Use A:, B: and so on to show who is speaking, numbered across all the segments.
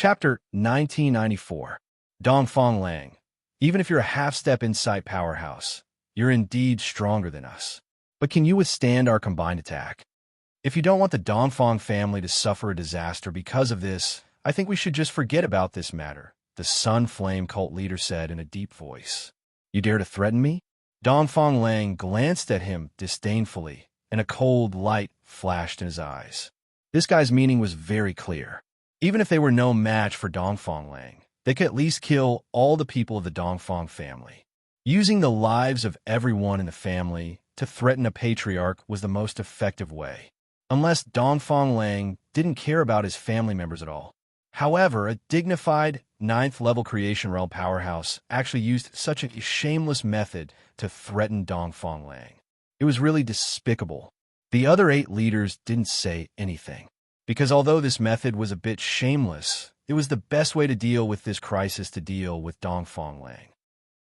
A: Chapter 1994. Dongfang Lang. Even if you're a half-step insight powerhouse, you're indeed stronger than us. But can you withstand our combined attack? If you don't want the Dongfang family to suffer a disaster because of this, I think we should just forget about this matter, the Sun Flame cult leader said in a deep voice. You dare to threaten me? Dongfang Lang glanced at him disdainfully, and a cold light flashed in his eyes. This guy's meaning was very clear. Even if they were no match for Dongfang Lang, they could at least kill all the people of the Dongfang family. Using the lives of everyone in the family to threaten a patriarch was the most effective way, unless Dongfang Lang didn't care about his family members at all. However, a dignified 9th-level creation realm powerhouse actually used such a shameless method to threaten Dongfang Lang. It was really despicable. The other 8 leaders didn't say anything, because although this method was a bit shameless, it was the best way to deal with this crisis to deal with Dongfang Lang.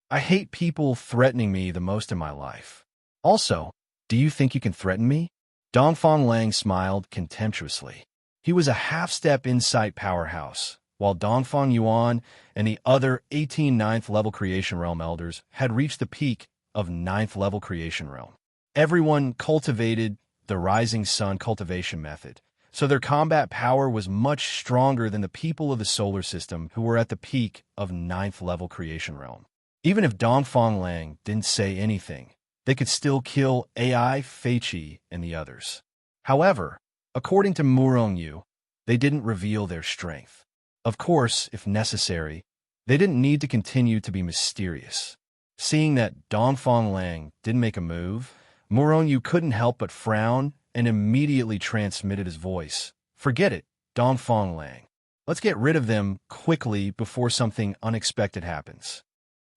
A: I hate people threatening me the most in my life. Also, do you think you can threaten me? Dongfang Lang smiled contemptuously. He was a half-step insight powerhouse, while Dongfang Yuan and the other 18 9th-level creation realm elders had reached the peak of 9th-level creation realm. Everyone cultivated the rising sun cultivation method, so their combat power was much stronger than the people of the solar system who were at the peak of 9th-level creation realm. Even if Dongfang Lang didn't say anything, they could still kill AI, Feiqi, and the others. However, according to Murongyu, they didn't reveal their strength. Of course, if necessary, they didn't need to continue to be mysterious. Seeing that Dongfang Lang didn't make a move, Murongyu couldn't help but frown and immediately transmitted his voice. Forget it, Dongfang Lang. Let's get rid of them quickly before something unexpected happens.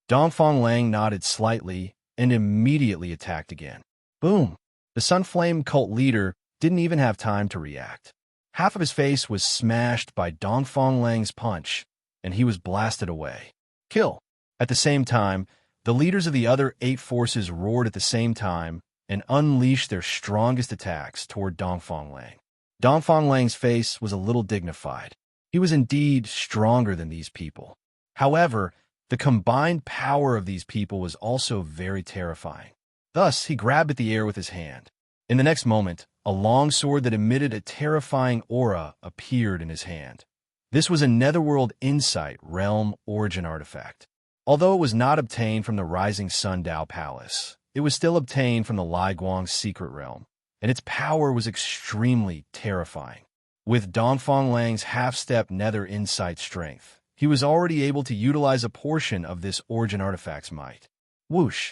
A: Dongfang Lang nodded slightly and immediately attacked again. Boom! The Sunflame cult leader didn't even have time to react. Half of his face was smashed by Dongfang Lang's punch, and he was blasted away. Kill! At the same time, the leaders of the other 8 forces roared at the same time and unleashed their strongest attacks toward Dongfang Lang. Dongfang Lang's face was a little dignified. He was indeed stronger than these people. However, the combined power of these people was also very terrifying. Thus, he grabbed at the air with his hand. In the next moment, a long sword that emitted a terrifying aura appeared in his hand. This was a Netherworld Insight Realm Origin artifact. Although it was not obtained from the Rising Sun Dao Palace, it was still obtained from the Lai Guang Secret Realm, and its power was extremely terrifying. With Dongfang Lang's half-step Nether Insight strength, he was already able to utilize a portion of this Origin artifact's might. Whoosh!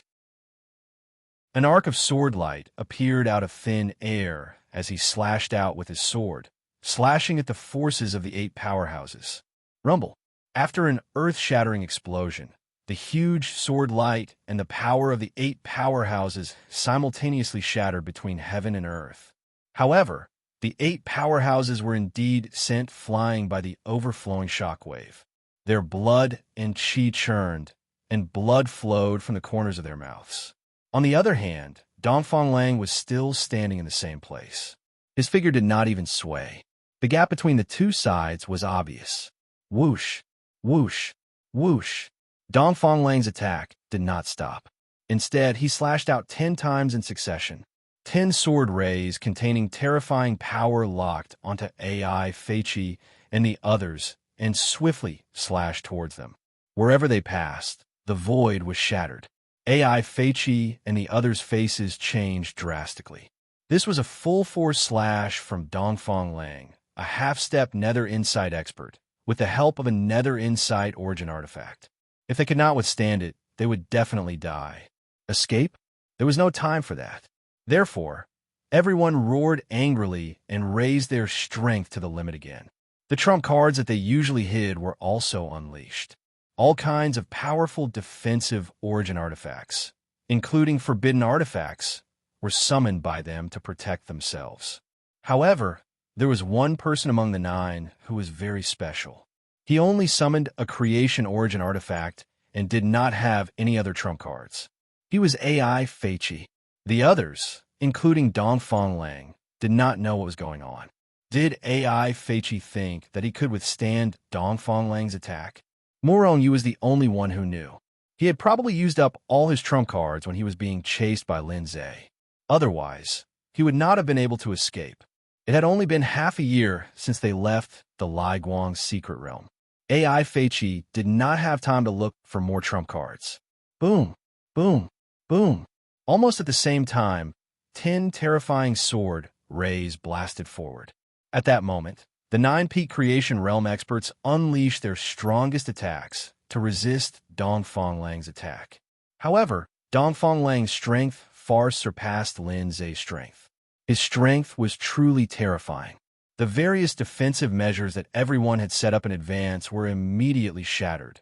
A: An arc of sword light appeared out of thin air as he slashed out with his sword, slashing at the forces of the 8 powerhouses. Rumble! After an earth-shattering explosion, the huge sword light and the power of the 8 powerhouses simultaneously shattered between heaven and earth. However, the 8 powerhouses were indeed sent flying by the overflowing shockwave. Their blood and chi churned, and blood flowed from the corners of their mouths. On the other hand, Dongfang Lang was still standing in the same place. His figure did not even sway. The gap between the 2 sides was obvious. Whoosh! Whoosh! Whoosh! Dongfang Lang's attack did not stop. Instead, he slashed out 10 times in succession. 10 sword rays containing terrifying power locked onto AI, Feiqi, and the others, and swiftly slashed towards them. Wherever they passed, the void was shattered. AI, Feiqi, and the others' faces changed drastically. This was a full-force slash from Dongfang Lang, a half-step Nether Insight expert, with the help of a Nether Insight Origin artifact. If they could not withstand it, they would definitely die. Escape? There was no time for that. Therefore, everyone roared angrily and raised their strength to the limit again. The trump cards that they usually hid were also unleashed. All kinds of powerful defensive Origin artifacts, including forbidden artifacts, were summoned by them to protect themselves. However, there was one person among the 9 who was very special. He only summoned a creation Origin artifact and did not have any other trump cards. He was AI Feiqi. The others, including Dongfang Lang, did not know what was going on. Did AI Feiqi think that he could withstand Dongfang Lang's attack? Morong Yu was the only one who knew. He had probably used up all his trump cards when he was being chased by Lin Zhe. Otherwise, he would not have been able to escape. It had only been half a year since they left the Lai Guang's secret realm. AI Feiqi did not have time to look for more trump cards. Boom, boom, boom. Almost at the same time, 10 terrifying sword rays blasted forward. At that moment, the 9-peak creation realm experts unleashed their strongest attacks to resist Dongfang Lang's attack. However, Dongfang Lang's strength far surpassed Lin Zhe's strength. His strength was truly terrifying. The various defensive measures that everyone had set up in advance were immediately shattered.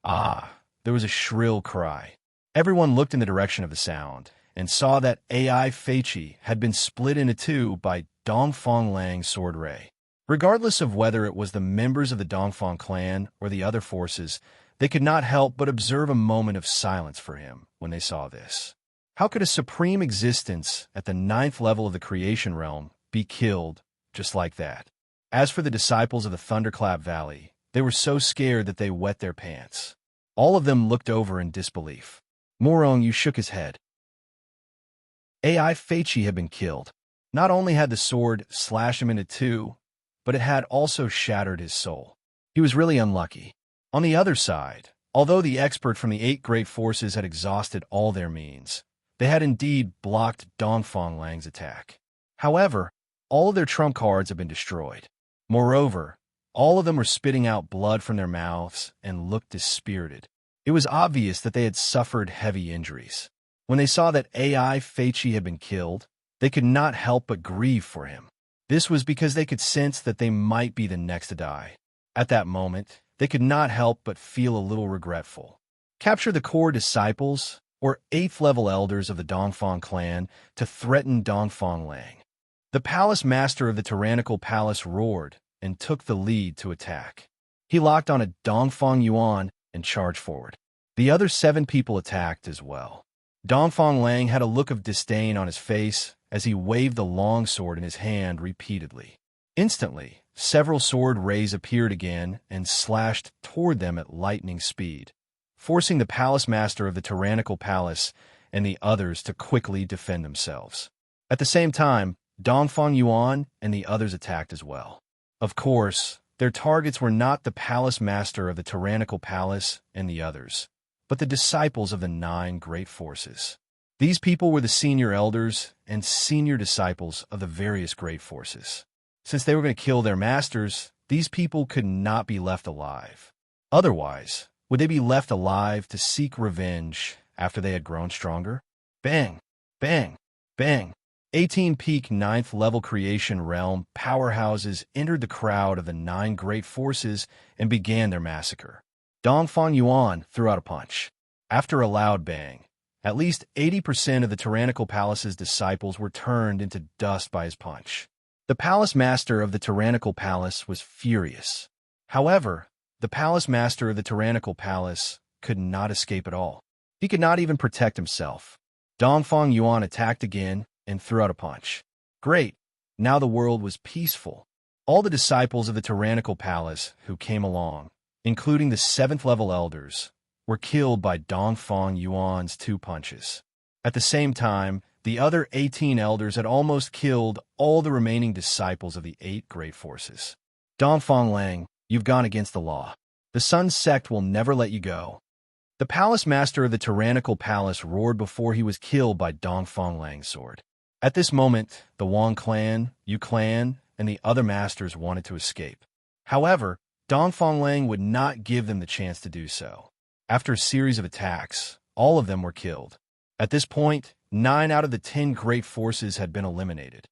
A: Ah, there was a shrill cry. Everyone looked in the direction of the sound and saw that AI Feiqi had been split into two by Dongfang Lang's sword ray. Regardless of whether it was the members of the Dongfang clan or the other forces, they could not help but observe a moment of silence for him when they saw this. How could a supreme existence at the 9th level of the creation realm be killed just like that? As for the disciples of the Thunderclap Valley, they were so scared that they wet their pants. All of them looked over in disbelief. Morong Yu shook his head. AI Feiqi had been killed. Not only had the sword slashed him into two, but it had also shattered his soul. He was really unlucky. On the other side, although the expert from the 8 great forces had exhausted all their means, they had indeed blocked Dongfang Lang's attack. However, all of their trump cards had been destroyed. Moreover, all of them were spitting out blood from their mouths and looked dispirited. It was obvious that they had suffered heavy injuries. When they saw that AI Feiqi had been killed, they could not help but grieve for him. This was because they could sense that they might be the next to die. At that moment, they could not help but feel a little regretful. Capture the core disciples, or 8th-level elders of the Dongfang clan, to threaten Dongfang Lang. The palace master of the tyrannical palace roared and took the lead to attack. He locked on a Dongfang Yuan and charged forward. The other 7 people attacked as well. Dongfang Lang had a look of disdain on his face as he waved the long sword in his hand repeatedly. Instantly, several sword rays appeared again and slashed toward them at lightning speed, forcing the palace master of the tyrannical palace and the others to quickly defend themselves. At the same time, Dongfang Yuan and the others attacked as well. Of course, their targets were not the palace master of the tyrannical palace and the others, but the disciples of the 9 great forces. These people were the senior elders and senior disciples of the various great forces. Since they were going to kill their masters, these people could not be left alive. Otherwise, would they be left alive to seek revenge after they had grown stronger? Bang! Bang! Bang! 18-peak 9th level creation realm powerhouses entered the crowd of the 9 great forces and began their massacre. Dongfang Yuan threw out a punch. After a loud bang, at least 80% of the tyrannical palace's disciples were turned into dust by his punch. The palace master of the tyrannical palace was furious. However, the palace master of the tyrannical palace could not escape at all. He could not even protect himself. Dongfang Yuan attacked again and threw out a punch. Great! Now the world was peaceful. All the disciples of the tyrannical palace who came along, including the 7th level elders, were killed by Dongfang Yuan's 2 punches. At the same time, the other 18 elders had almost killed all the remaining disciples of the 8 great forces. Dongfang Lang, you've gone against the law. The Sun sect will never let you go. The palace master of the tyrannical palace roared before he was killed by Dongfang Lang's sword. At this moment, the Wang clan, Yu clan, and the other masters wanted to escape. However, Dongfang Lang would not give them the chance to do so. After a series of attacks, all of them were killed. At this point, 9 out of the 10 great forces had been eliminated.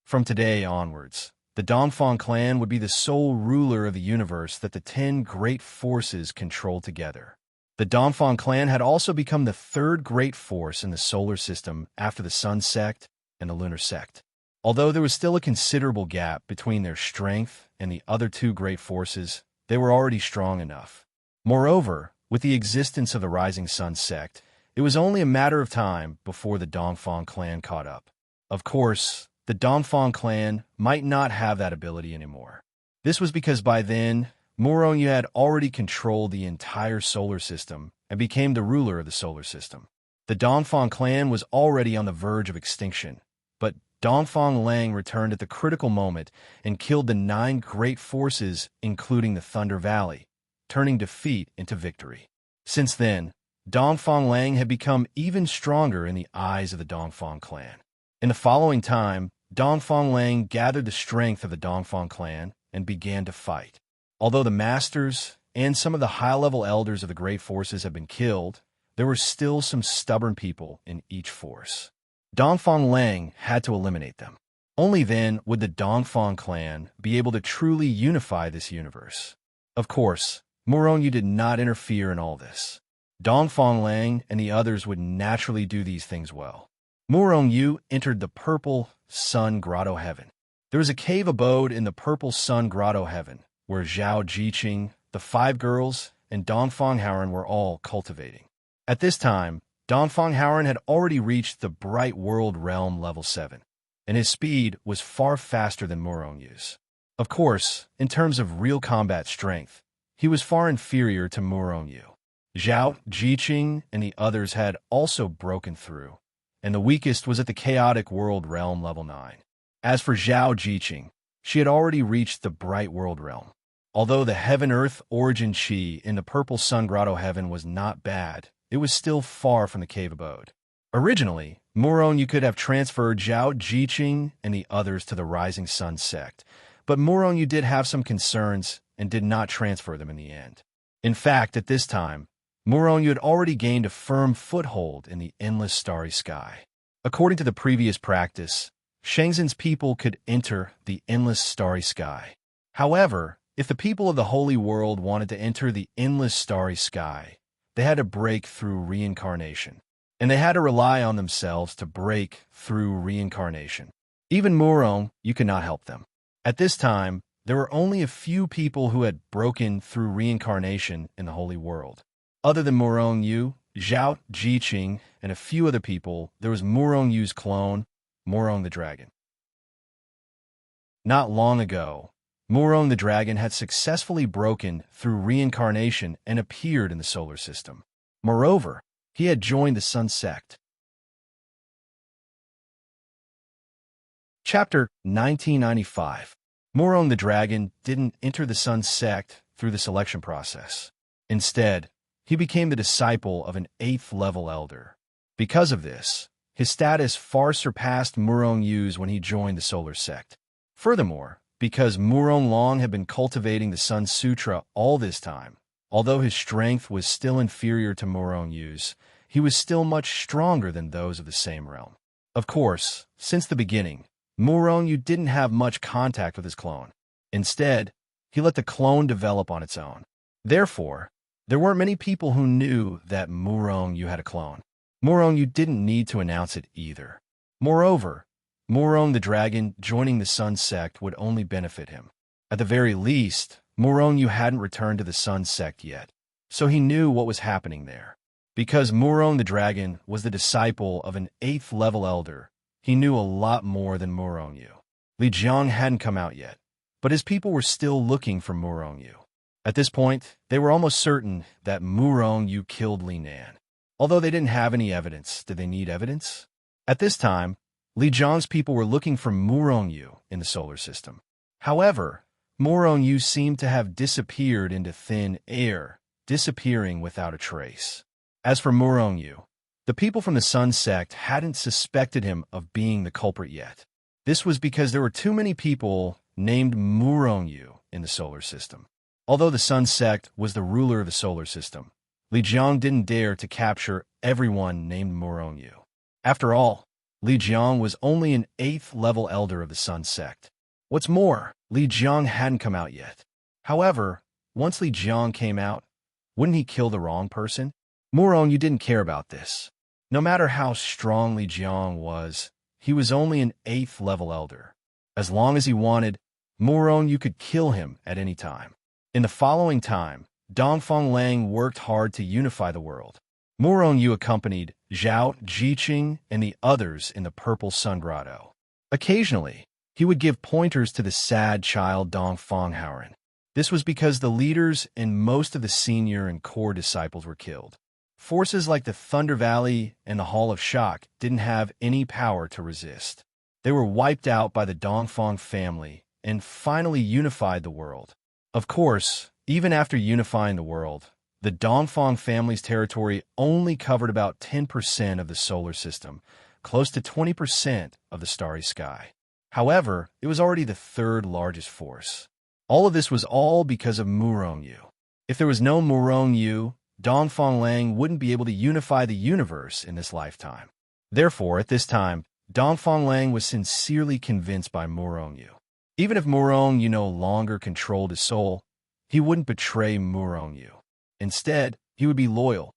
A: From today onwards, the Dongfang clan would be the sole ruler of the universe that the 10 great forces controlled together. The Dongfang clan had also become the 3rd great force in the solar system after the Sun sect and the Lunar sect. Although there was still a considerable gap between their strength and the other 2 great forces, they were already strong enough. Moreover, with the existence of the Rising Sun sect, it was only a matter of time before the Dongfang clan caught up. Of course, the Dongfang clan might not have that ability anymore. This was because by then, Murongyu had already controlled the entire solar system and became the ruler of the solar system. The Dongfang clan was already on the verge of extinction, but Dongfang Lang returned at the critical moment and killed the 9 great forces, including the Thunder Valley, turning defeat into victory. Since then, Dongfang Lang had become even stronger in the eyes of the Dongfang clan. In the following time, Dongfang Lang gathered the strength of the Dongfang clan and began to fight. Although the masters and some of the high-level elders of the great forces had been killed, there were still some stubborn people in each force. Dongfang Lang had to eliminate them. Only then would the Dongfang clan be able to truly unify this universe. Of course, Murongyu did not interfere in all this. Dongfang Lang and the others would naturally do these things well. Murongyu entered the Purple Sun Grotto Heaven. There was a cave abode in the Purple Sun Grotto Heaven, where Zhao Jiqing, the 5 girls, and Dongfang Haoran were all cultivating. At this time, Dongfang Haoran had already reached the Bright World Realm level 7, and his speed was far faster than Murongyu's. Of course, in terms of real combat strength, he was far inferior to Murongyu. Zhao Jiqing and the others had also broken through, and the weakest was at the Chaotic World Realm level 9. As for Zhao Jiqing, she had already reached the Bright World Realm. Although the Heaven-Earth Origin Chi in the Purple Sun Grotto Heaven was not bad, it was still far from the cave abode. Originally, Murongyu could have transferred Zhao Jiqing and the others to the Rising Sun sect, but Murongyu did have some concerns and did not transfer them in the end. In fact, at this time, Murongyu had already gained a firm foothold in the endless starry sky. According to the previous practice, Shenzhen's people could enter the endless starry sky. However, if the people of the Holy World wanted to enter the endless starry sky, they had to break through reincarnation, and they had to rely on themselves to break through reincarnation. Even Murongyu could not help them. At this time, there were only a few people who had broken through reincarnation in the Holy World. Other than Murongyu, Zhao Jiqing, and a few other people, there was Murongyu's clone, Murong the Dragon. Not long ago, Murong the Dragon had successfully broken through reincarnation and appeared in the solar system. Moreover, he had joined the Sun sect. Chapter 1995. Murong the Dragon didn't enter the Sun sect through the selection process. Instead, he became the disciple of an 8th level elder. Because of this, his status far surpassed Murongyu's when he joined the solar sect. Furthermore, because Murong Long had been cultivating the Sun Sutra all this time, although his strength was still inferior to Murongyu's, he was still much stronger than those of the same realm. Of course, since the beginning, Murongyu didn't have much contact with his clone. Instead, he let the clone develop on its own. Therefore, there weren't many people who knew that Murongyu had a clone. Murongyu didn't need to announce it either. Moreover, Murong the Dragon joining the Sun sect would only benefit him. At the very least, Murongyu hadn't returned to the Sun sect yet, so he knew what was happening there. Because Murong the Dragon was the disciple of an 8th level elder, he knew a lot more than Murongyu. Li Jiang hadn't come out yet, but his people were still looking for Murongyu. At this point, they were almost certain that Murongyu killed Li Nan. Although they didn't have any evidence, did they need evidence? At this time, Li Jiang's people were looking for Murongyu in the solar system. However, Murongyu seemed to have disappeared into thin air, disappearing without a trace. As for Murongyu, the people from the Sun sect hadn't suspected him of being the culprit yet. This was because there were too many people named Murongyu in the solar system. Although the Sun sect was the ruler of the solar system, Li Jiang didn't dare to capture everyone named Murongyu. After all, Li Jiang was only an 8th level elder of the Sun sect. What's more, Li Jiang hadn't come out yet. However, once Li Jiang came out, wouldn't he kill the wrong person? Murongyu didn't care about this. No matter how strong Li Jiang was, he was only an 8th level elder. As long as he wanted, Murongyu could kill him at any time. In the following time, Dongfang Lang worked hard to unify the world. Murongyu accompanied Zhao Jiqing and the others in the Purple Sun Grotto. Occasionally, he would give pointers to the sad child Dong Fonghauren. This was because the leaders and most of the senior and core disciples were killed. Forces like the Thunder Valley and the Hall of Shock didn't have any power to resist. They were wiped out by the Dongfang family and finally unified the world. Of course, even after unifying the world, the Dongfang family's territory only covered about 10% of the solar system, close to 20% of the starry sky. However, it was already the third largest force. All of this was all because of Murongyu. If there was no Murongyu, Dongfang Lang wouldn't be able to unify the universe in this lifetime. Therefore, at this time, Dongfang Lang was sincerely convinced by Murongyu. Even if Murongyu no longer controlled his soul, he wouldn't betray Murongyu. Instead, he would be loyal.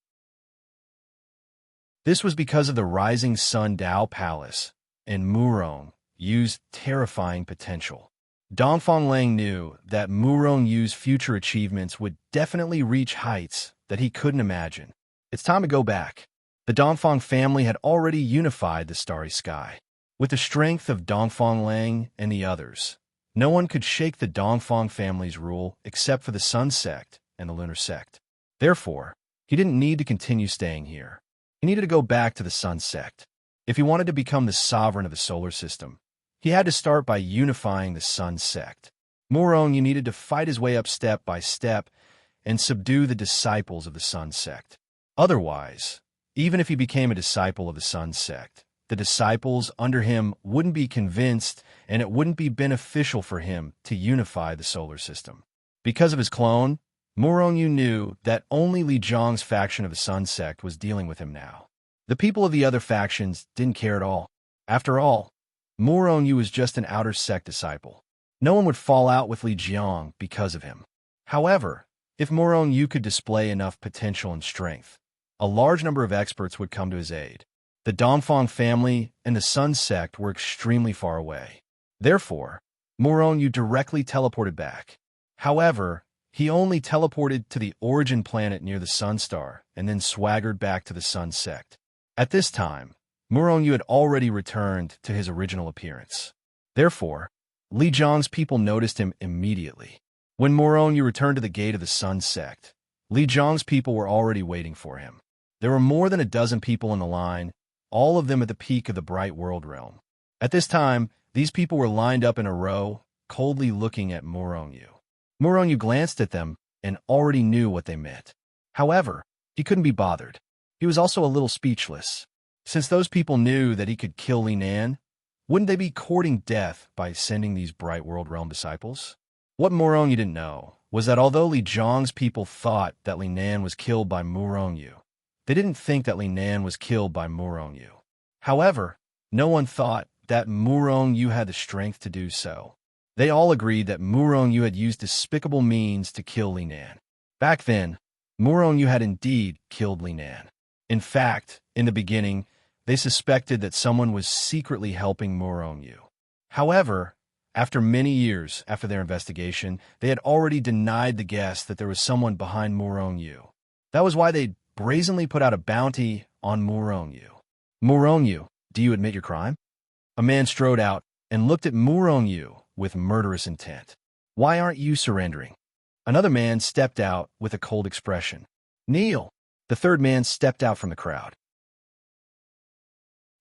A: This was because of the Rising Sun Dao Palace and Murongyu's terrifying potential. Dongfang Lang knew that Murongyu's future achievements would definitely reach heights that he couldn't imagine. It's time to go back. The Dongfang family had already unified the starry sky. With the strength of Dongfang Lang and the others, no one could shake the Dongfang family's rule except for the Sun Sect and the Lunar Sect. Therefore, he didn't need to continue staying here. He needed to go back to the Sun Sect. If he wanted to become the sovereign of the solar system, he had to start by unifying the Sun Sect. Murongyu needed to fight his way up step by step and subdue the disciples of the Sun Sect. Otherwise, even if he became a disciple of the Sun Sect, the disciples under him wouldn't be convinced and it wouldn't be beneficial for him to unify the solar system. Because of his clone, Murongyu knew that only Li Zhang's faction of the Sun Sect was dealing with him now. The people of the other factions didn't care at all. After all, Murongyu was just an outer sect disciple. No one would fall out with Li Jiang because of him. However, if Murongyu could display enough potential and strength, a large number of experts would come to his aid. The Dongfang family and the Sun Sect were extremely far away. Therefore, Murongyu directly teleported back. However, he only teleported to the origin planet near the Sun Star and then swaggered back to the Sun Sect. At this time, Murongyu had already returned to his original appearance. Therefore, Li Zhang's people noticed him immediately. When Murongyu returned to the gate of the Sun Sect, Li Zhang's people were already waiting for him. There were more than a dozen people in the line, all of them at the peak of the bright world realm. At this time, these people were lined up in a row, coldly looking at Murongyu. Murongyu glanced at them and already knew what they meant. However, he couldn't be bothered. He was also a little speechless. Since those people knew that he could kill Li Nan, wouldn't they be courting death by sending these bright world realm disciples? What Murongyu didn't know was that although Li Zhang's people thought that Li Nan was killed by Murongyu, they didn't think that Li Nan was killed by Murongyu. However, no one thought that Murongyu had the strength to do so. They all agreed that Murongyu had used despicable means to kill Li Nan. Back then, Murongyu had indeed killed Li Nan. In fact, in the beginning, they suspected that someone was secretly helping Murongyu. However, after many years after their investigation, they had already denied the guess that there was someone behind Murongyu. That was why they brazenly put out a bounty on Murongyu. Murongyu, do you admit your crime? A man strode out and looked at Murongyu with murderous intent. Why aren't you surrendering? Another man stepped out with a cold expression. Kneel! The third man stepped out from the crowd.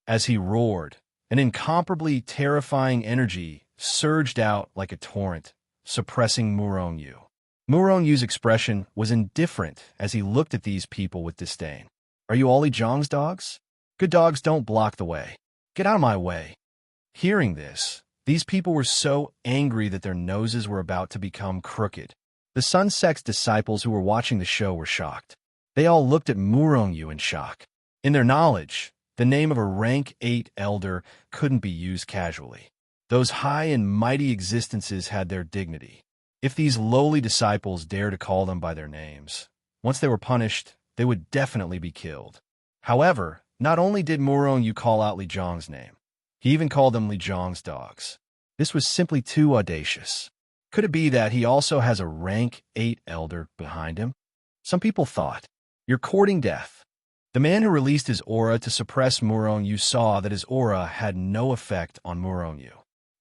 A: As he roared, an incomparably terrifying energy surged out like a torrent, suppressing Murongyu. Murongyu's expression was indifferent as he looked at these people with disdain. Are you all Li Zhang's dogs? Good dogs don't block the way. Get out of my way. Hearing this, these people were so angry that their noses were about to become crooked. The Sun Sect's disciples who were watching the show were shocked. They all looked at Murongyu in shock. In their knowledge, the name of a rank 8 elder couldn't be used casually. Those high and mighty existences had their dignity. If these lowly disciples dared to call them by their names, once they were punished, they would definitely be killed. However, not only did Murongyu call out Li Zhang's name, he even called them Li Zhang's dogs. This was simply too audacious. Could it be that he also has a rank 8 elder behind him? Some people thought, you're courting death. The man who released his aura to suppress Murong-Yu saw that his aura had no effect on Murong-Yu.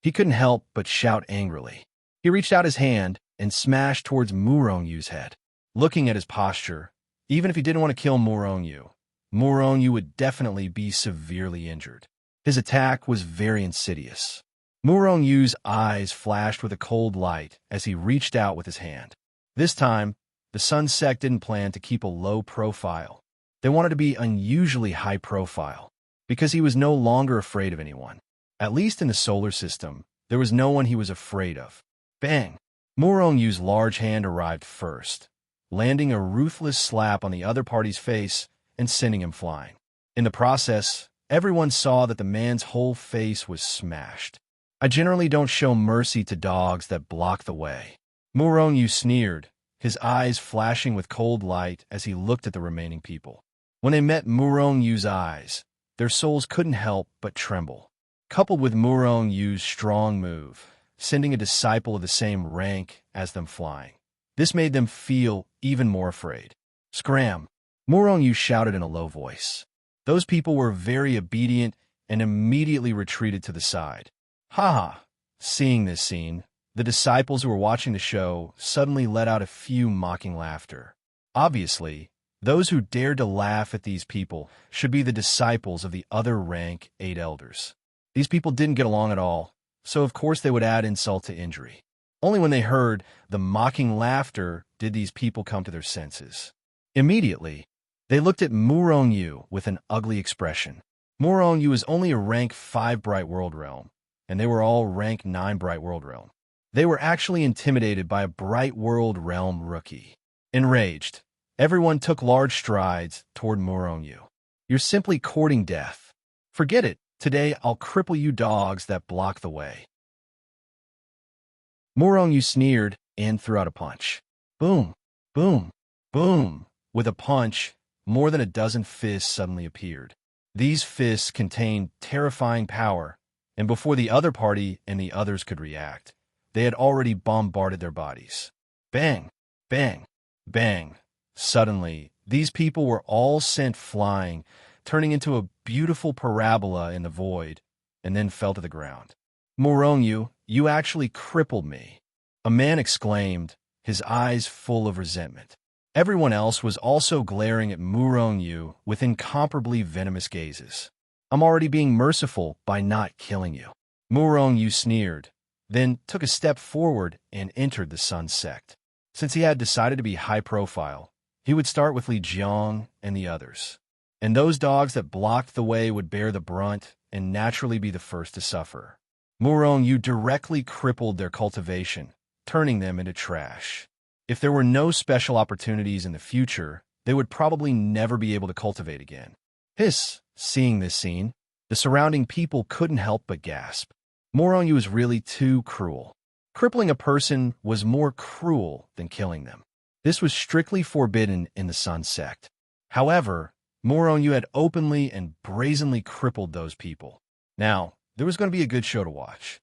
A: He couldn't help but shout angrily. He reached out his hand and smashed towards Murong-Yu's head. Looking at his posture, even if he didn't want to kill Murong-Yu, Murong-Yu would definitely be severely injured. His attack was very insidious. Murong-Yu's eyes flashed with a cold light as he reached out with his hand. This time, the Sun Sect didn't plan to keep a low profile. They wanted to be unusually high profile, because he was no longer afraid of anyone. At least in the solar system, there was no one he was afraid of. Bang! Murong-Yu's large hand arrived first, landing a ruthless slap on the other party's face and sending him flying. In the process, everyone saw that the man's whole face was smashed. I generally don't show mercy to dogs that block the way. Murong-Yu sneered, his eyes flashing with cold light as he looked at the remaining people. When they met Murong-Yu's eyes, their souls couldn't help but tremble. Coupled with Murong-Yu's strong move, sending a disciple of the same rank as them flying. This made them feel even more afraid. Scram! Murong-Yu shouted in a low voice. Those people were very obedient and immediately retreated to the side. Ha! Seeing this scene, the disciples who were watching the show suddenly let out a few mocking laughter. Obviously, those who dared to laugh at these people should be the disciples of the other rank 8 elders. These people didn't get along at all, so of course they would add insult to injury. Only when they heard the mocking laughter did these people come to their senses. Immediately, they looked at Murong-Yu with an ugly expression. Murong-Yu is only a rank 5 Bright World Realm, and they were all rank 9 Bright World Realm. They were actually intimidated by a Bright World Realm rookie. Enraged, everyone took large strides toward Murong-Yu. You're simply courting death. Forget it. Today, I'll cripple you dogs that block the way. Murong-Yu sneered and threw out a punch. Boom, boom, boom. With a punch, more than a dozen fists suddenly appeared. These fists contained terrifying power, and before the other party and the others could react, they had already bombarded their bodies. Bang, bang, bang. Suddenly, these people were all sent flying, turning into a beautiful parabola in the void, and then fell to the ground. Murong-Yu, you actually crippled me, a man exclaimed, his eyes full of resentment. Everyone else was also glaring at Murong-Yu with incomparably venomous gazes. I'm already being merciful by not killing you. Murong-Yu sneered, then took a step forward and entered the Sun Sect. Since he had decided to be high profile, he would start with Li Jiang and the others. And those dogs that blocked the way would bear the brunt and naturally be the first to suffer. Murong-Yu directly crippled their cultivation, turning them into trash. If there were no special opportunities in the future, they would probably never be able to cultivate again. Hiss! Seeing this scene, the surrounding people couldn't help but gasp. Murong-Yu was really too cruel. Crippling a person was more cruel than killing them. This was strictly forbidden in the Sun Sect. However, Murong-Yu had openly and brazenly crippled those people. Now, there was going to be a good show to watch.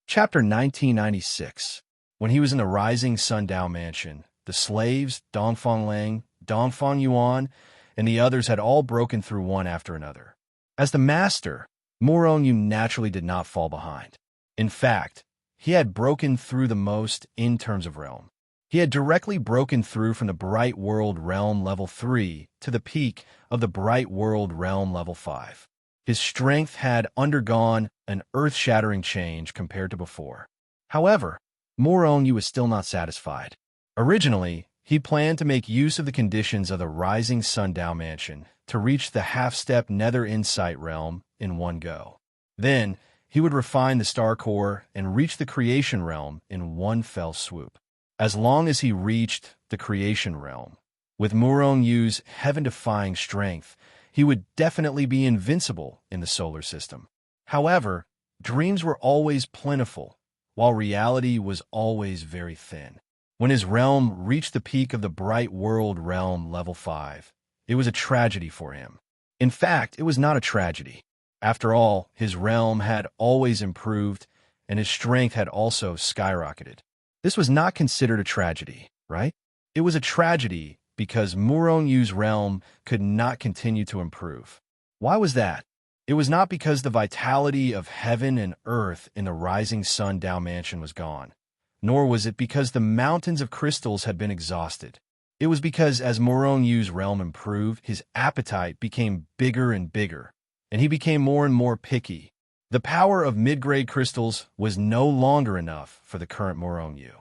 A: Chapter 1996. When he was in the Rising Sundown Mansion, the slaves, Dongfang Lang, Dongfang Yuan, and the others had all broken through one after another. As the master, Murong-Yu naturally did not fall behind. In fact, he had broken through the most in terms of realm. He had directly broken through from the Bright World Realm Level 3 to the peak of the Bright World Realm Level 5. His strength had undergone an earth-shattering change compared to before. However, Murong-Yu was still not satisfied. Originally, he planned to make use of the conditions of the Rising Sundown Mansion to reach the half-step Nether Insight Realm in one go. Then, he would refine the Star Core and reach the Creation Realm in one fell swoop. As long as he reached the Creation Realm, with Murong-Yu's heaven-defying strength, he would definitely be invincible in the solar system. However, dreams were always plentiful, while reality was always very thin. When his realm reached the peak of the Bright World Realm Level 5, it was a tragedy for him. In fact, it was not a tragedy. After all, his realm had always improved, and his strength had also skyrocketed. This was not considered a tragedy, right? It was a tragedy because Murong-Yu's realm could not continue to improve. Why was that? It was not because the vitality of heaven and earth in the rising sun Dao mansion was gone, nor was it because the mountains of crystals had been exhausted. It was because as Murong-Yu's realm improved, his appetite became bigger and bigger, and he became more and more picky. The power of mid-grade crystals was no longer enough for the current Murong-Yu.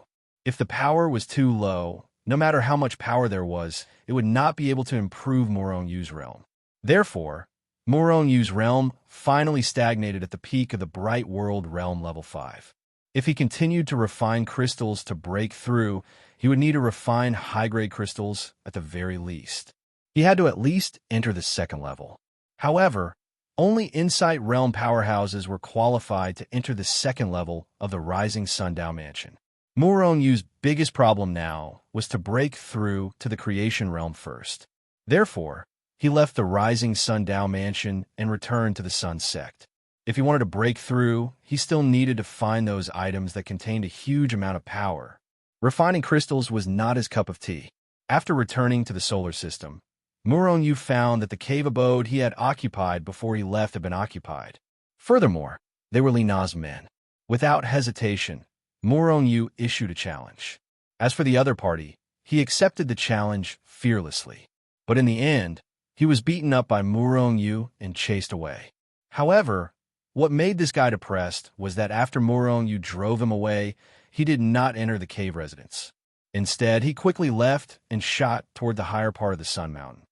A: If the power was too low, no matter how much power there was, it would not be able to improve Murong-Yu's realm. Therefore, Murong-Yu's realm finally stagnated at the peak of the Bright World Realm level 5. If he continued to refine crystals to break through, he would need to refine high-grade crystals at the very least. He had to at least enter the second level. However, only Insight Realm powerhouses were qualified to enter the second level of the Rising Sun Dao Mansion. Murong-Yu's biggest problem now was to break through to the Creation Realm first. Therefore, he left the Rising Sun Dao Mansion and returned to the Sun Sect. If he wanted to break through, he still needed to find those items that contained a huge amount of power. Refining crystals was not his cup of tea. After returning to the solar system, Murong-Yu found that the cave abode he had occupied before he left had been occupied. Furthermore, they were Li Na's men. Without hesitation, Murong-Yu issued a challenge. As for the other party, he accepted the challenge fearlessly. But in the end, he was beaten up by Murong-Yu and chased away. However, what made this guy depressed was that after Murong-Yu drove him away, he did not enter the cave residence. Instead, he quickly left and shot toward the higher part of the Sun Mountain.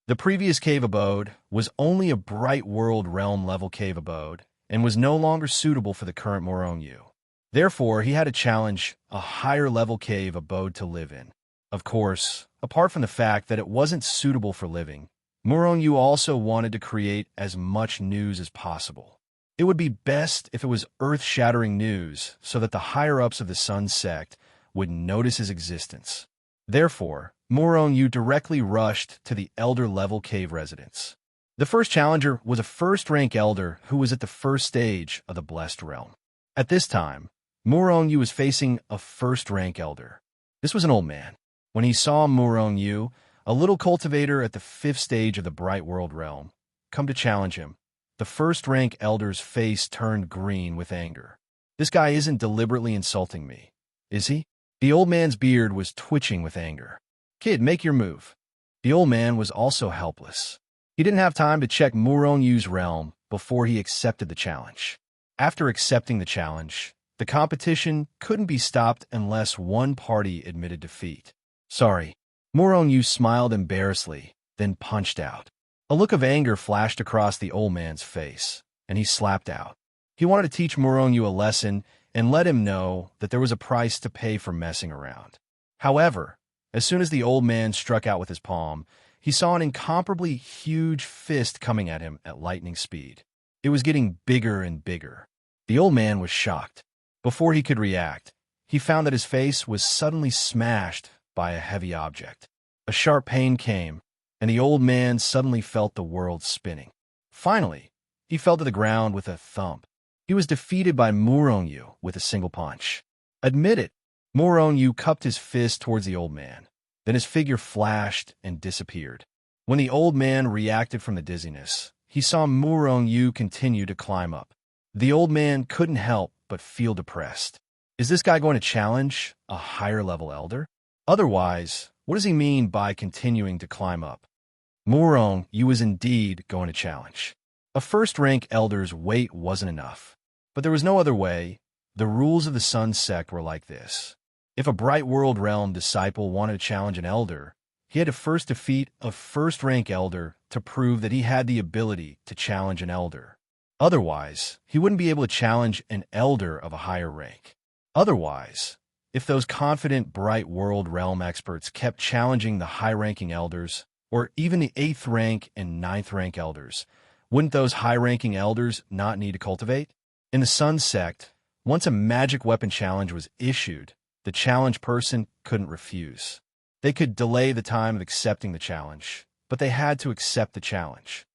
A: The previous cave abode was only a Bright World Realm level cave abode and was no longer suitable for the current Murong-Yu. Therefore, he had to challenge a higher level cave abode to live in. Of course, apart from the fact that it wasn't suitable for living, Murong-Yu also wanted to create as much news as possible. It would be best if it was earth-shattering news so that the higher-ups of the Sun Sect would notice his existence. Therefore, Murong-Yu directly rushed to the Elder-level cave residence. The first challenger was a first-rank Elder who was at the first stage of the Blessed Realm. At this time, Murong-Yu was facing a first-rank Elder. This was an old man. When he saw Murong-Yu, a little cultivator at the 5th stage of the Bright World Realm, come to challenge him, the first-rank Elder's face turned green with anger. This guy isn't deliberately insulting me, is he? The old man's beard was twitching with anger. Kid, make your move. The old man was also helpless. He didn't have time to check Murong-Yu's realm before he accepted the challenge. After accepting the challenge, the competition couldn't be stopped unless one party admitted defeat. Sorry. Murong-Yu smiled embarrassedly, then punched out. A look of anger flashed across the old man's face, and he slapped out. He wanted to teach Murong-Yu a lesson and let him know that there was a price to pay for messing around. However, as soon as the old man struck out with his palm, he saw an incomparably huge fist coming at him at lightning speed. It was getting bigger and bigger. The old man was shocked. Before he could react, he found that his face was suddenly smashed by a heavy object. A sharp pain came, and the old man suddenly felt the world spinning. Finally, he fell to the ground with a thump. He was defeated by Murong-Yu with a single punch. Admit it, Murong-Yu cupped his fist towards the old man. Then his figure flashed and disappeared. When the old man reacted from the dizziness, he saw Murong-Yu continue to climb up. The old man couldn't help but feel depressed. Is this guy going to challenge a higher-level elder? Otherwise, what does he mean by continuing to climb up? Murong-Yu was indeed going to challenge. A first-rank elder's weight wasn't enough. But there was no other way. The rules of the Sun Sect were like this. If a Bright World Realm disciple wanted to challenge an elder, he had to first defeat a first-rank elder to prove that he had the ability to challenge an elder. Otherwise, he wouldn't be able to challenge an elder of a higher rank. Otherwise, if those confident Bright World Realm experts kept challenging the high-ranking elders, or even the 8th rank and 9th rank elders, wouldn't those high-ranking elders not need to cultivate? In the Sun Sect, once a magic weapon challenge was issued, the challenged person couldn't refuse. They could delay the time of accepting the challenge, but they had to accept the challenge.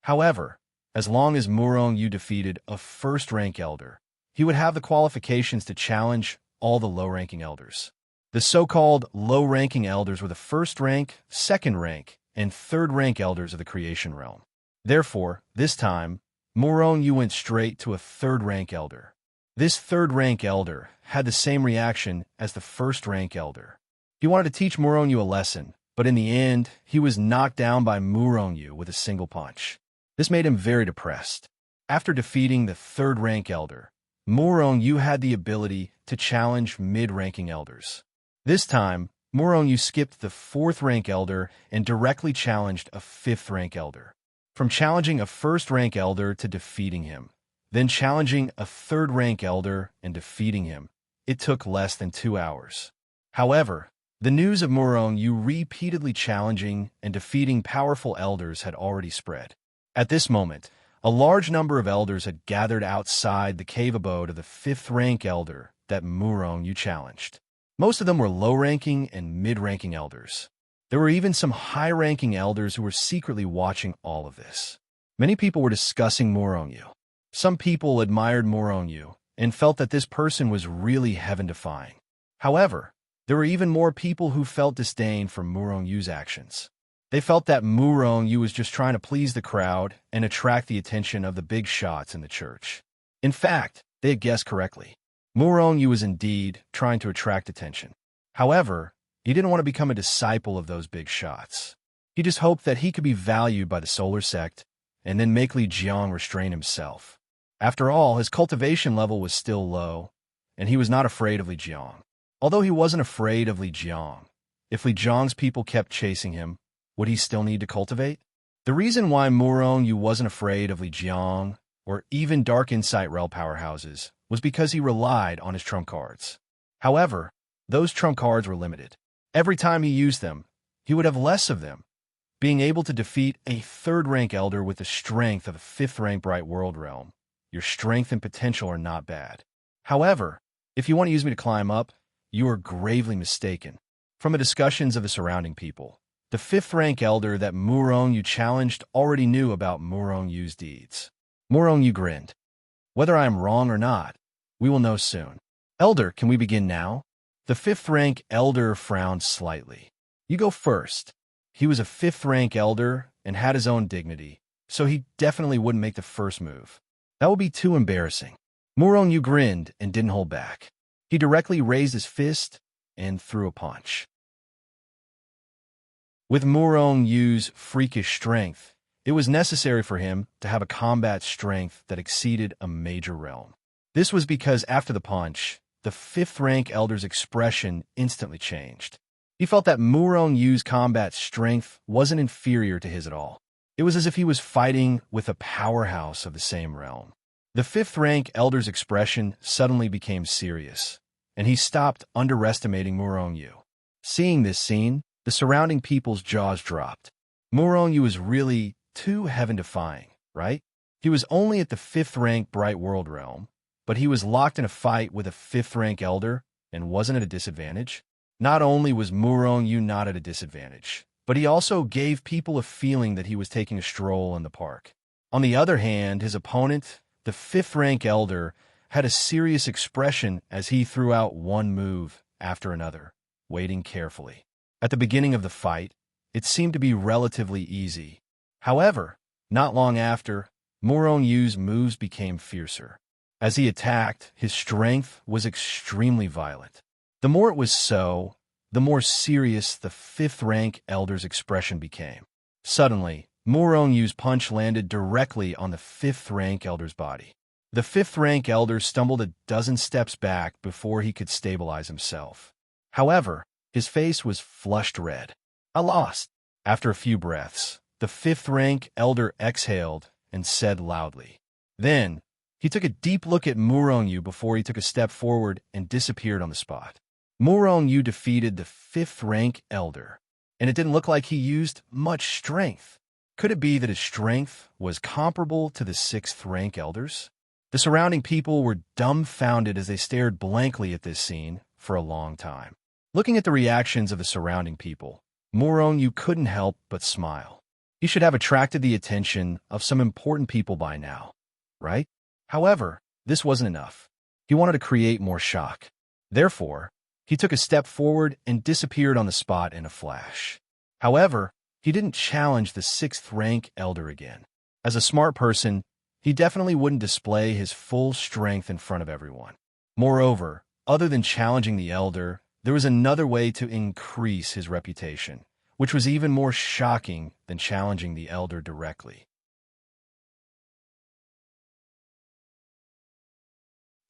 A: However, as long as Murong-Yu defeated a first-rank elder, he would have the qualifications to challenge all the low-ranking elders. The so-called low-ranking elders were the first rank, second rank, and third rank elders of the creation realm. Therefore, this time, Muronyu went straight to a third rank elder. This third rank elder had the same reaction as the first rank elder. He wanted to teach Muronyu a lesson, but in the end, he was knocked down by Muronyu with a single punch. This made him very depressed. After defeating the third rank elder, Muronyu had the ability to challenge mid-ranking elders. This time, Muronyu skipped the fourth rank elder and directly challenged a fifth rank elder. From challenging a first rank elder to defeating him, then challenging a third rank elder and defeating him, it took less than 2 hours. However, the news of Muronyu repeatedly challenging and defeating powerful elders had already spread. At this moment, a large number of elders had gathered outside the cave abode of the fifth rank elder that Muronyu challenged. Most of them were low-ranking and mid-ranking elders. There were even some high-ranking elders who were secretly watching all of this. Many people were discussing Muronyu. Some people admired Muronyu and felt that this person was really heaven-defying. However, there were even more people who felt disdain for Muronyu's actions. They felt that Muronyu was just trying to please the crowd and attract the attention of the big shots in the church. In fact, they had guessed correctly. Muronyu was indeed trying to attract attention. However, he didn't want to become a disciple of those big shots. He just hoped that he could be valued by the solar sect and then make Li Jiang restrain himself. After all, his cultivation level was still low, and he was not afraid of Li Jiang. Although he wasn't afraid of Li Jiang, if Li Jiang's people kept chasing him, would he still need to cultivate? The reason why Muronyu wasn't afraid of Li Jiang or even Dark Insight Rel powerhouses was because he relied on his trump cards. However, those trump cards were limited. Every time he used them, he would have less of them. Being able to defeat a third-rank elder with the strength of a fifth-rank Bright World realm, your strength and potential are not bad. However, if you want to use me to climb up, you are gravely mistaken. From the discussions of the surrounding people, the fifth-rank elder that Muronyu challenged already knew about Muronyu's deeds. Muronyu grinned. Whether I am wrong or not, we will know soon. Elder, can we begin now? The fifth-rank elder frowned slightly. You go first. He was a fifth-rank elder and had his own dignity, so he definitely wouldn't make the first move. That would be too embarrassing. Muronyu grinned and didn't hold back. He directly raised his fist and threw a punch. With Muronyu's freakish strength, it was necessary for him to have a combat strength that exceeded a major realm. This was because after the punch, the fifth-rank elder's expression instantly changed. He felt that Muronyu's combat strength wasn't inferior to his at all. It was as if he was fighting with a powerhouse of the same realm. The fifth-rank elder's expression suddenly became serious, and he stopped underestimating Muronyu. Seeing this scene, the surrounding people's jaws dropped. Muronyu was really too heaven-defying, right? He was only at the fifth-rank Bright World realm, but he was locked in a fight with a fifth-rank elder and wasn't at a disadvantage. Not only was Muronyu not at a disadvantage, but he also gave people a feeling that he was taking a stroll in the park. On the other hand, his opponent, the fifth-rank elder, had a serious expression as he threw out one move after another, waiting carefully. At the beginning of the fight, it seemed to be relatively easy. However, not long after, Muronyu's moves became fiercer. As he attacked, his strength was extremely violent. The more it was so, the more serious the fifth-rank elder's expression became. Suddenly, Muronyu's punch landed directly on the fifth-rank elder's body. The fifth-rank elder stumbled a dozen steps back before he could stabilize himself. However, his face was flushed red. I lost. After a few breaths, the fifth-rank elder exhaled and said loudly. Then, he took a deep look at Muronyu before he took a step forward and disappeared on the spot. Muronyu defeated the fifth-rank elder, and it didn't look like he used much strength. Could it be that his strength was comparable to the sixth-rank elders? The surrounding people were dumbfounded as they stared blankly at this scene for a long time. Looking at the reactions of the surrounding people, Muronyu couldn't help but smile. He should have attracted the attention of some important people by now, right? However, this wasn't enough. He wanted to create more shock. Therefore, he took a step forward and disappeared on the spot in a flash. However, he didn't challenge the sixth-rank elder again. As a smart person, he definitely wouldn't display his full strength in front of everyone. Moreover, other than challenging the elder, there was another way to increase his reputation, which was even more shocking than challenging the elder directly.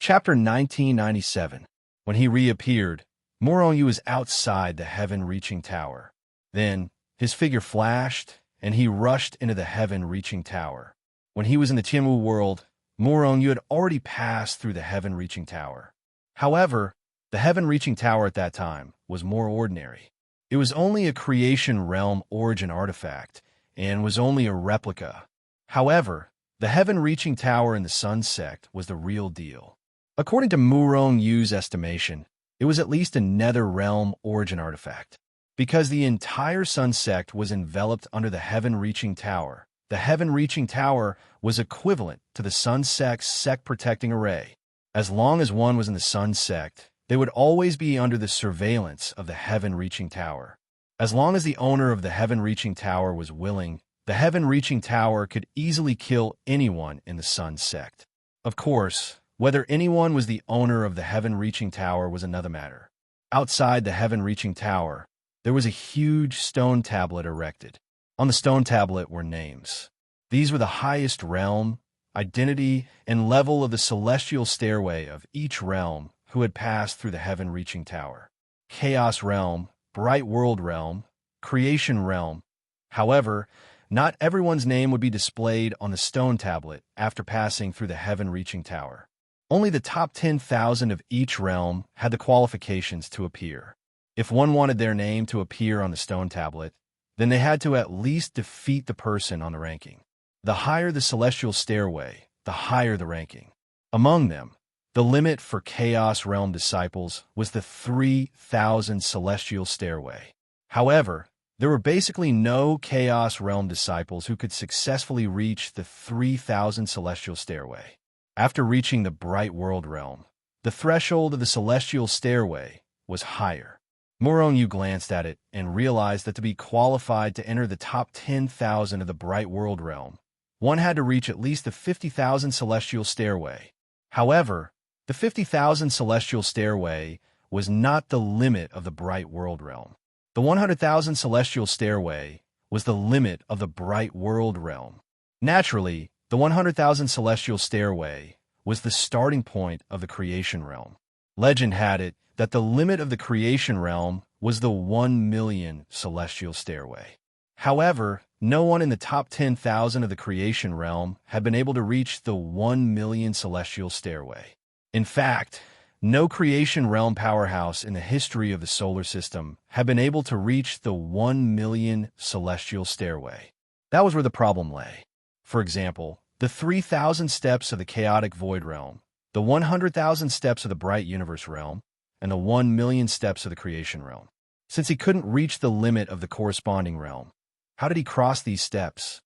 A: Chapter 1997. When he reappeared, Moronu was outside the heaven-reaching tower. Then, his figure flashed, and he rushed into the heaven-reaching tower. When he was in the Tianwu world, Moronu had already passed through the heaven-reaching tower. However, the heaven-reaching tower at that time was more ordinary. It was only a creation realm origin artifact, and was only a replica. However, the heaven-reaching tower in the Sun sect was the real deal. According to Murong Yu's estimation, it was at least a nether realm origin artifact. Because the entire Sun sect was enveloped under the heaven-reaching tower, the heaven-reaching tower was equivalent to the Sun sect's sect-protecting array. As long as one was in the Sun sect, they would always be under the surveillance of the heaven-reaching tower. As long as the owner of the heaven-reaching tower was willing, the heaven-reaching tower could easily kill anyone in the Sun sect. Of course, whether anyone was the owner of the heaven-reaching tower was another matter. Outside the heaven-reaching tower, there was a huge stone tablet erected. On the stone tablet were names. These were the highest realm, identity, and level of the celestial stairway of each realm who had passed through the heaven-reaching tower. Chaos realm, bright world realm, creation realm. However, not everyone's name would be displayed on the stone tablet after passing through the heaven-reaching tower. Only the top 10,000 of each realm had the qualifications to appear. If one wanted their name to appear on the stone tablet, then they had to at least defeat the person on the ranking. The higher the celestial stairway, the higher the ranking. Among them, the limit for Chaos Realm disciples was the 3,000 celestial stairway. However, there were basically no Chaos Realm disciples who could successfully reach the 3,000 celestial stairway. After reaching the bright world realm, the threshold of the celestial stairway was higher. Moronu glanced at it and realized that to be qualified to enter the top 10,000 of the bright world realm, one had to reach at least the 50,000 celestial stairway. However, the 50,000 celestial stairway was not the limit of the bright world realm. The 100,000 celestial stairway was the limit of the bright world realm. Naturally, the 100,000 celestial stairway was the starting point of the creation realm. Legend had it that the limit of the creation realm was the 1,000,000 celestial stairway. However, no one in the top 10,000 of the creation realm had been able to reach the 1,000,000 celestial stairway. In fact, no creation realm powerhouse in the history of the solar system had been able to reach the 1,000,000 celestial stairway. That was where the problem lay. For example, the 3,000 steps of the chaotic void realm, the 100,000 steps of the bright universe realm, and the 1,000,000 steps of the creation realm. Since he couldn't reach the limit of the corresponding realm, how did he cross these steps?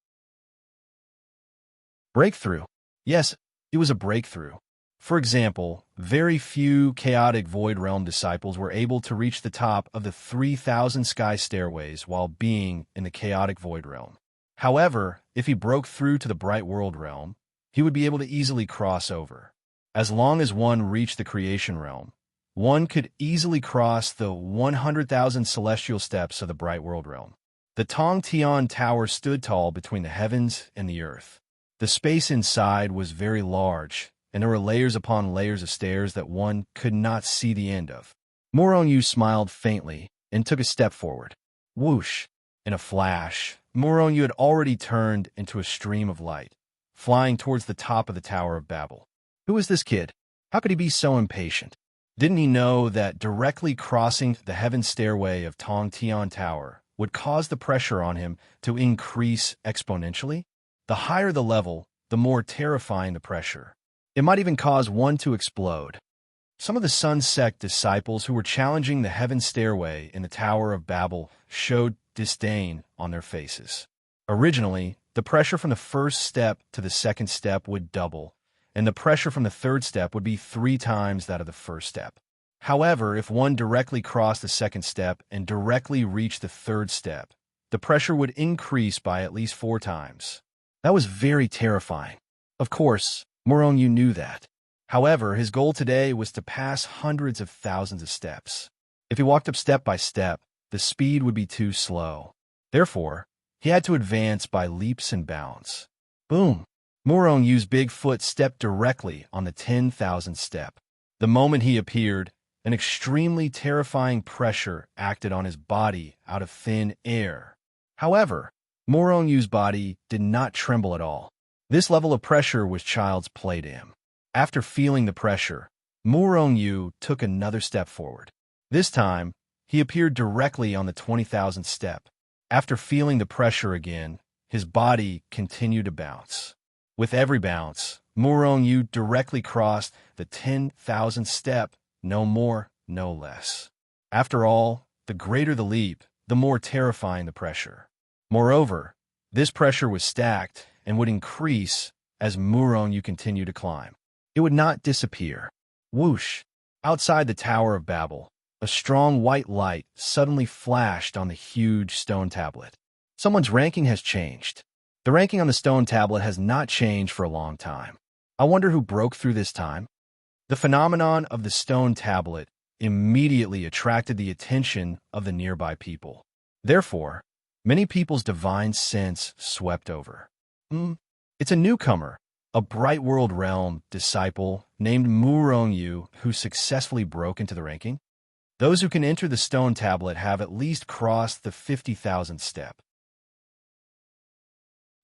A: Breakthrough. Yes, it was a breakthrough. For example, very few chaotic void realm disciples were able to reach the top of the 3,000 sky stairways while being in the chaotic void realm. However, if he broke through to the bright world realm, he would be able to easily cross over. As long as one reached the creation realm, one could easily cross the 100,000 celestial steps of the bright world realm. The Tong Tian Tower stood tall between the heavens and the earth. The space inside was very large, and there were layers upon layers of stairs that one could not see the end of. Moronu smiled faintly and took a step forward. Whoosh! In a flash, Moronu had already turned into a stream of light, flying towards the top of the Tower of Babel. Who was this kid? How could he be so impatient? Didn't he know that directly crossing the heaven stairway of Tong Tian Tower would cause the pressure on him to increase exponentially? The higher the level, the more terrifying the pressure. It might even cause one to explode. Some of the Sun sect disciples who were challenging the heaven stairway in the Tower of Babel showed disdain on their faces. Originally, the pressure from the first step to the second step would double, and the pressure from the third step would be 3 times that of the first step. However, if one directly crossed the second step and directly reached the third step, the pressure would increase by at least 4 times. That was very terrifying. Of course, Morongyu knew that. However, his goal today was to pass hundreds of thousands of steps. If he walked up step by step, the speed would be too slow. Therefore, he had to advance by leaps and bounds. Boom! Morongyu's big foot stepped directly on the 10,000th step. The moment he appeared, an extremely terrifying pressure acted on his body out of thin air. However, Morongyu's body did not tremble at all. This level of pressure was child's play to him. After feeling the pressure, Morongyu took another step forward. This time, he appeared directly on the 20,000th step. After feeling the pressure again, his body continued to bounce. With every bounce, Morongyu directly crossed the 10,000th step, no more, no less. After all, the greater the leap, the more terrifying the pressure. Moreover, this pressure was stacked and would increase as Morongyu continued to climb. It would not disappear. Whoosh! Outside the Tower of Babel, a strong white light suddenly flashed on the huge stone tablet. Someone's ranking has changed. The ranking on the stone tablet has not changed for a long time. I wonder who broke through this time? The phenomenon of the stone tablet immediately attracted the attention of the nearby people. Therefore, many people's divine sense swept over. It's a newcomer, a Bright World Realm disciple named Morongyu who successfully broke into the ranking. Those who can enter the stone tablet have at least crossed the 50,000th step.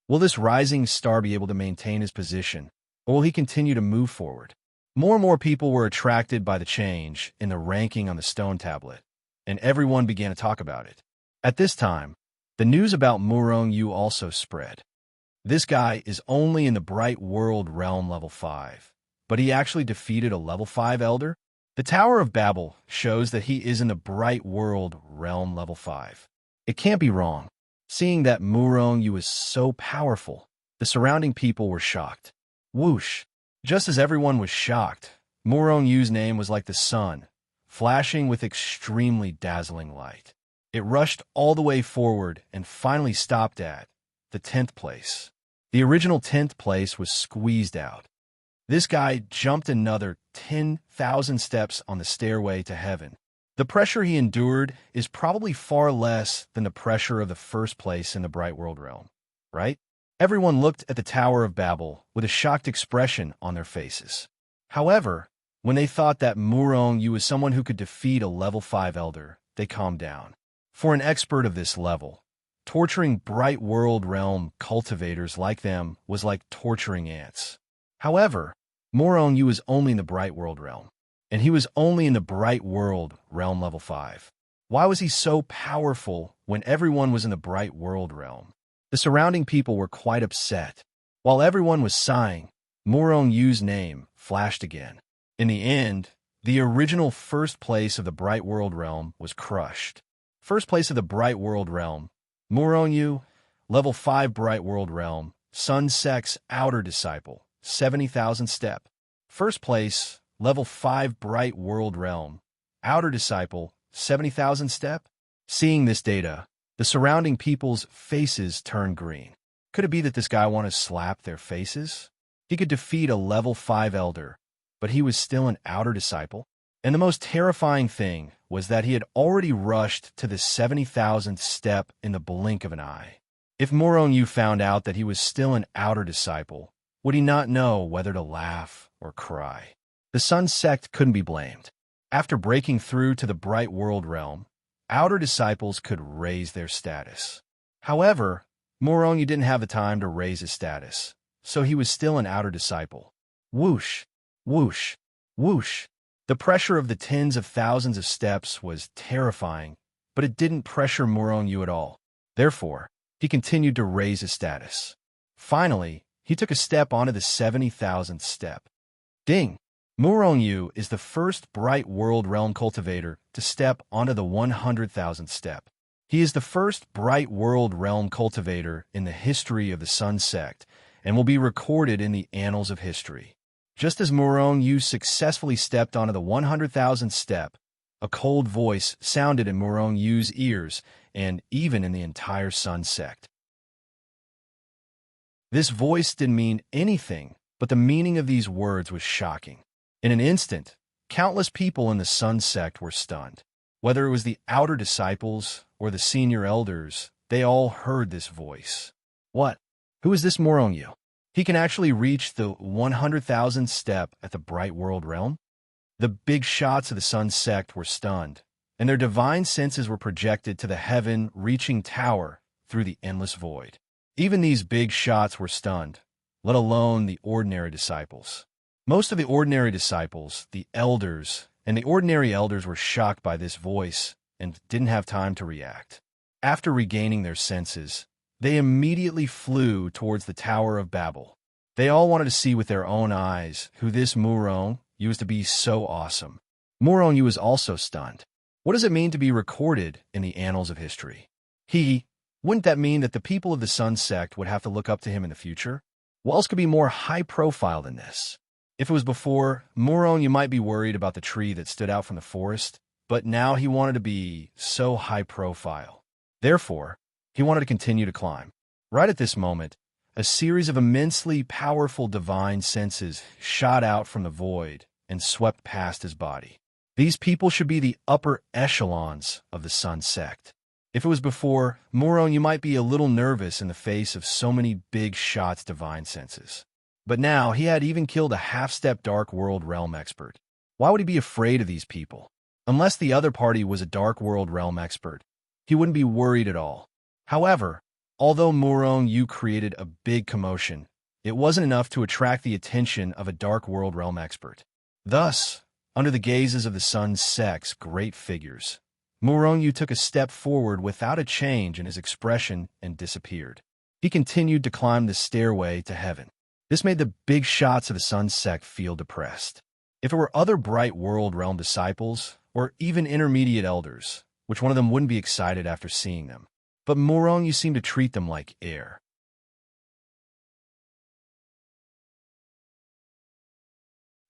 A: Will this rising star be able to maintain his position, or will he continue to move forward? More and more people were attracted by the change in the ranking on the stone tablet, and everyone began to talk about it. At this time, the news about Morongyu also spread. This guy is only in the Bright World Realm level 5, but he actually defeated a level 5 elder? The Tower of Babel shows that he is in the Bright World Realm level 5. It can't be wrong. Seeing that Morongyu is so powerful, the surrounding people were shocked. Whoosh! Just as everyone was shocked, Morongyu's name was like the sun, flashing with extremely dazzling light. It rushed all the way forward and finally stopped at the 10th place. The original 10th place was squeezed out. This guy jumped another 10,000 steps on the stairway to heaven. The pressure he endured is probably far less than the pressure of the first place in the Bright World Realm, right? Everyone looked at the Tower of Babel with a shocked expression on their faces. However, when they thought that Morongyu was someone who could defeat a level 5 elder, they calmed down. For an expert of this level, torturing Bright World Realm cultivators like them was like torturing ants. However, Morongyu was only in the Bright World Realm, and he was only in the Bright World Realm level 5. Why was he so powerful when everyone was in the Bright World Realm? The surrounding people were quite upset. While everyone was sighing, Morongyu's name flashed again. In the end, the original first place of the Bright World Realm was crushed. First place of the Bright World Realm, Morongyu, level 5 Bright World Realm, Sun Sect's outer disciple, 70,000 step. First place, level 5 Bright World Realm, outer disciple, 70,000 step. Seeing this data, the surrounding people's faces turned green. Could it be that this guy wanted to slap their faces? He could defeat a level 5 elder, but he was still an outer disciple. And the most terrifying thing was that he had already rushed to the 70,000th step in the blink of an eye. If Morongyu found out that he was still an outer disciple, would he not know whether to laugh or cry? The Sun Sect couldn't be blamed. After breaking through to the Bright World Realm, outer disciples could raise their status. However, Morongyu didn't have the time to raise his status, so he was still an outer disciple. Whoosh, whoosh, whoosh. The pressure of the tens of thousands of steps was terrifying, but it didn't pressure Morongyu at all. Therefore, he continued to raise his status. Finally, he took a step onto the 70,000th step. Ding! Morongyu is the first Bright World Realm cultivator to step onto the 100,000th step. He is the first Bright World Realm cultivator in the history of the Sun Sect and will be recorded in the annals of history. Just as Murong Yu successfully stepped onto the 100,000th step, a cold voice sounded in Murong Yu's ears and even in the entire Sun sect. This voice didn't mean anything, but the meaning of these words was shocking. In an instant, countless people in the Sun sect were stunned. Whether it was the outer disciples or the senior elders, they all heard this voice. What? Who is this Murong Yu? He can actually reach the 100,000th step at the Bright World Realm? The big shots of the Sun sect were stunned, and their divine senses were projected to the heaven-reaching tower through the endless void. Even these big shots were stunned, let alone the ordinary disciples. Most of the ordinary disciples, the elders, and the ordinary elders were shocked by this voice and didn't have time to react. After regaining their senses, they immediately flew towards the Tower of Babel. They all wanted to see with their own eyes who this Murong Yu was to be so awesome. Murong Yu was also stunned. What does it mean to be recorded in the annals of history? Wouldn't that mean that the people of the Sun sect would have to look up to him in the future? What else could be more high profile than this? If it was before, Murong Yu might be worried about the tree that stood out from the forest, but now he wanted to be so high profile. Therefore, he wanted to continue to climb. Right at this moment, a series of immensely powerful divine senses shot out from the void and swept past his body. These people should be the upper echelons of the Sun sect. If it was before, Murong Yu might be a little nervous in the face of so many big shots divine senses. But now he had even killed a half-step Dark World Realm expert. Why would he be afraid of these people? Unless the other party was a Dark World Realm expert, he wouldn't be worried at all. However, although Murong Yu created a big commotion, it wasn't enough to attract the attention of a Dark World Realm expert. Thus, under the gazes of the Sun sect's great figures, Murong Yu took a step forward without a change in his expression and disappeared. He continued to climb the stairway to heaven. This made the big shots of the Sun sect feel depressed. If it were other Bright World Realm disciples, or even intermediate elders, which one of them wouldn't be excited after seeing them? But Murong Yu seemed to treat them like air.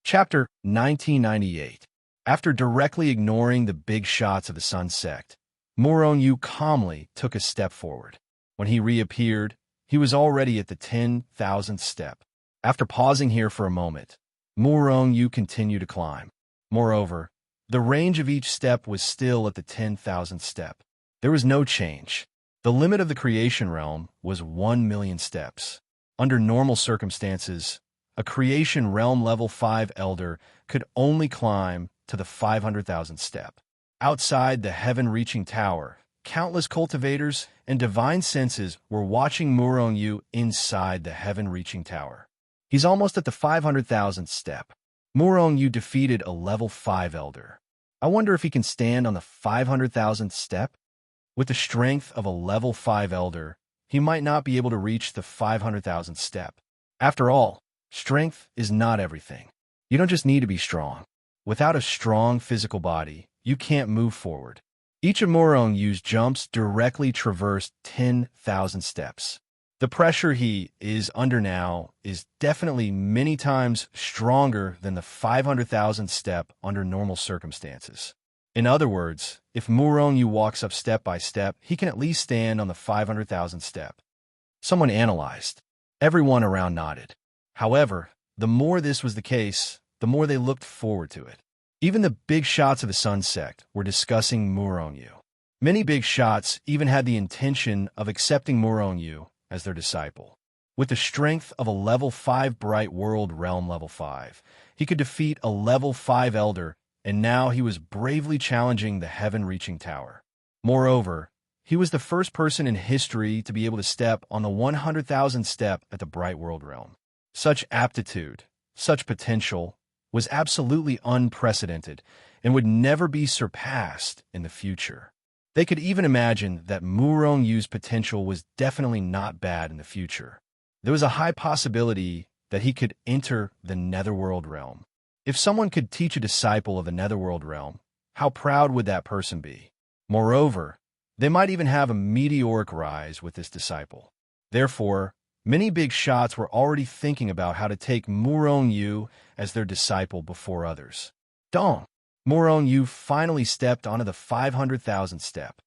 A: Chapter 1998. After directly ignoring the big shots of the Sun sect, Murong Yu calmly took a step forward. When he reappeared, he was already at the 10,000th step. After pausing here for a moment, Murong Yu continued to climb. Moreover, the range of each step was still at the 10,000th step. There was no change. The limit of the creation realm was 1 million steps. Under normal circumstances, a creation realm level 5 elder could only climb to the 500,000th step. Outside the heaven-reaching tower, countless cultivators and divine senses were watching Murong Yu inside the heaven-reaching tower. He's almost at the 500,000th step. Murong Yu defeated a level 5 elder. I wonder if he can stand on the 500,000th step? With the strength of a level 5 elder, he might not be able to reach the 500,000th step. After all, strength is not everything. You don't just need to be strong. Without a strong physical body, you can't move forward. Each of Murong Yu's jumps directly traversed 10,000 steps. The pressure he is under now is definitely many times stronger than the 500,000th step under normal circumstances. In other words, if Murong Yu walks up step by step, he can at least stand on the 500,000th step. Someone analyzed. Everyone around nodded. However, the more this was the case, the more they looked forward to it. Even the big shots of the Sun sect were discussing Murong Yu. Many big shots even had the intention of accepting Murong Yu as their disciple. With the strength of a level 5 Bright World Realm level 5, he could defeat a level 5 elder, and now he was bravely challenging the heaven-reaching tower. Moreover, he was the first person in history to be able to step on the 100,000th step at the Bright World Realm. Such aptitude, such potential, was absolutely unprecedented and would never be surpassed in the future. They could even imagine that Murong Yu's potential was definitely not bad in the future. There was a high possibility that he could enter the Netherworld realm. If someone could teach a disciple of the Netherworld realm, how proud would that person be? Moreover, they might even have a meteoric rise with this disciple. Therefore, Many big shots were already thinking about how to take Murong Yu as their disciple before others. Dong! Murong Yu finally stepped onto the 500,000 step.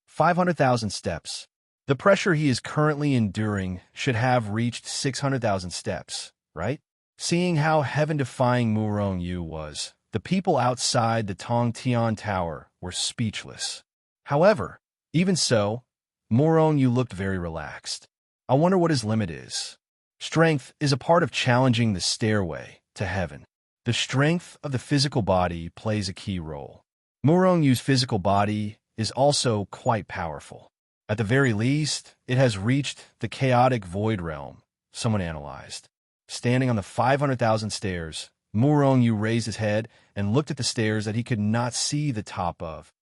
A: 500,000 steps. The pressure he is currently enduring should have reached 600,000 steps, right? Seeing how heaven-defying Murong Yu was, the people outside the Tongtian Tower were speechless. However, even so, Murong Yu looked very relaxed. I wonder what his limit is. Strength is a part of challenging the stairway to heaven. The strength of the physical body plays a key role. Murong Yu's physical body is also quite powerful. At the very least, it has reached the chaotic void realm, someone analyzed. Standing on the 500,000 stairs, Murong Yu raised his head and looked at the stairs that he could not see the top of.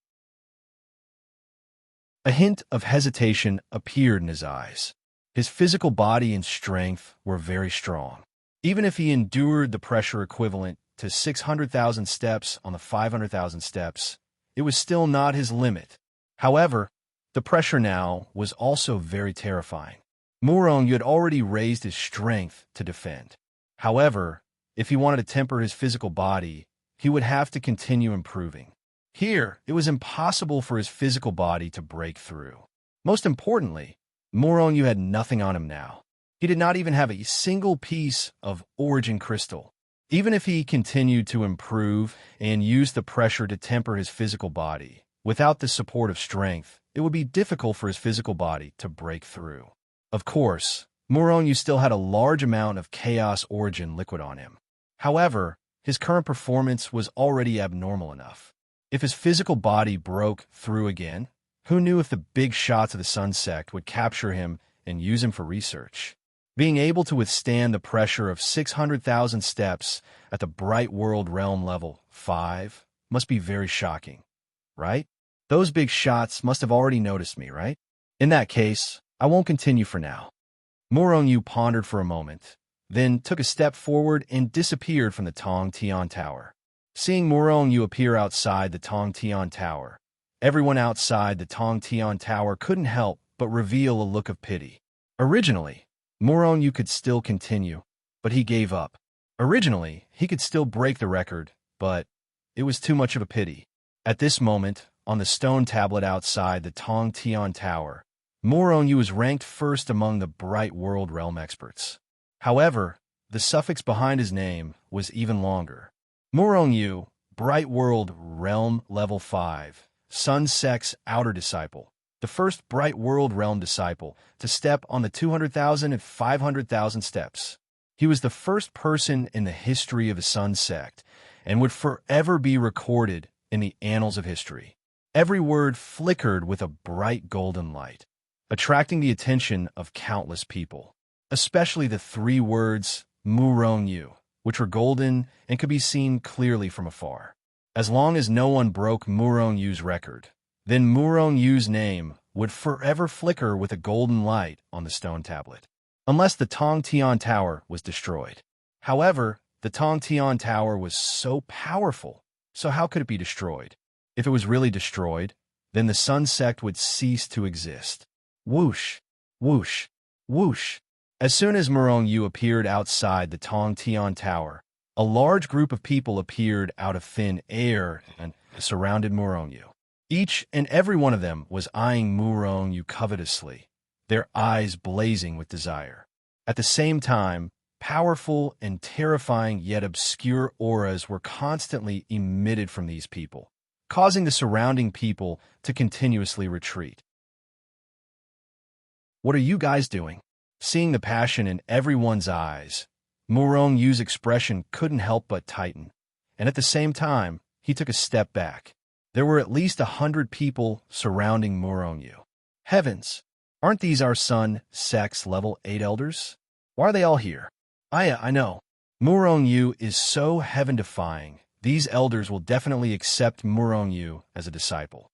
A: A hint of hesitation appeared in his eyes. His physical body and strength were very strong. Even if he endured the pressure equivalent to 600,000 steps on the 500,000 steps, it was still not his limit. However, the pressure now was also very terrifying. Murong Yu had already raised his strength to defend. However, if he wanted to temper his physical body, he would have to continue improving. Here, it was impossible for his physical body to break through. Most importantly, Murong Yu had nothing on him now. He did not even have a single piece of origin crystal. Even if he continued to improve and use the pressure to temper his physical body, without the support of strength, it would be difficult for his physical body to break through. Of course, Murong Yu still had a large amount of chaos origin liquid on him. However, his current performance was already abnormal enough. If his physical body broke through again, who knew if the big shots of the Sun Sect would capture him and use him for research? Being able to withstand the pressure of 600,000 steps at the Bright World Realm level 5 must be very shocking, right? Those big shots must have already noticed me, right? In that case, I won't continue for now. Murong Yu pondered for a moment, then took a step forward and disappeared from the Tongtian Tower. Seeing Murong Yu appear outside the Tongtian Tower, everyone outside the Tongtian Tower couldn't help but reveal a look of pity. Originally, Murong Yu could still continue, but he gave up. Originally, he could still break the record, but it was too much of a pity. At this moment, on the stone tablet outside the Tongtian Tower, Murong Yu was ranked first among the Bright World Realm experts. However, the suffix behind his name was even longer. Murong Yu, Bright World Realm Level 5, Sun Sect's outer disciple, the first Bright World Realm disciple to step on the 200,000 and 500,000 steps. He was the first person in the history of the Sun Sect and would forever be recorded in the annals of history. Every word flickered with a bright golden light, attracting the attention of countless people, especially the three words Murong Yu, which were golden and could be seen clearly from afar. As long as no one broke Murong Yu's record, then Murong Yu's name would forever flicker with a golden light on the stone tablet, unless the Tongtian Tower was destroyed. However, the Tongtian Tower was so powerful, so how could it be destroyed? If it was really destroyed, then the Sun Sect would cease to exist. Whoosh, whoosh, whoosh. As soon as Murong Yu appeared outside the Tongtian Tower, a large group of people appeared out of thin air and surrounded Murong Yu. Each and every one of them was eyeing Murong Yu covetously, their eyes blazing with desire. At the same time, powerful and terrifying yet obscure auras were constantly emitted from these people, causing the surrounding people to continuously retreat. What are you guys doing? Seeing the passion in everyone's eyes, Murong Yu's expression couldn't help but tighten, and at the same time, he took a step back. There were at least 100 people surrounding Murong Yu. Heavens! Aren't these our Sun Sect's level 8 elders? Why are they all here? I know. Murong Yu is so heaven-defying, these elders will definitely accept Murong Yu as a disciple.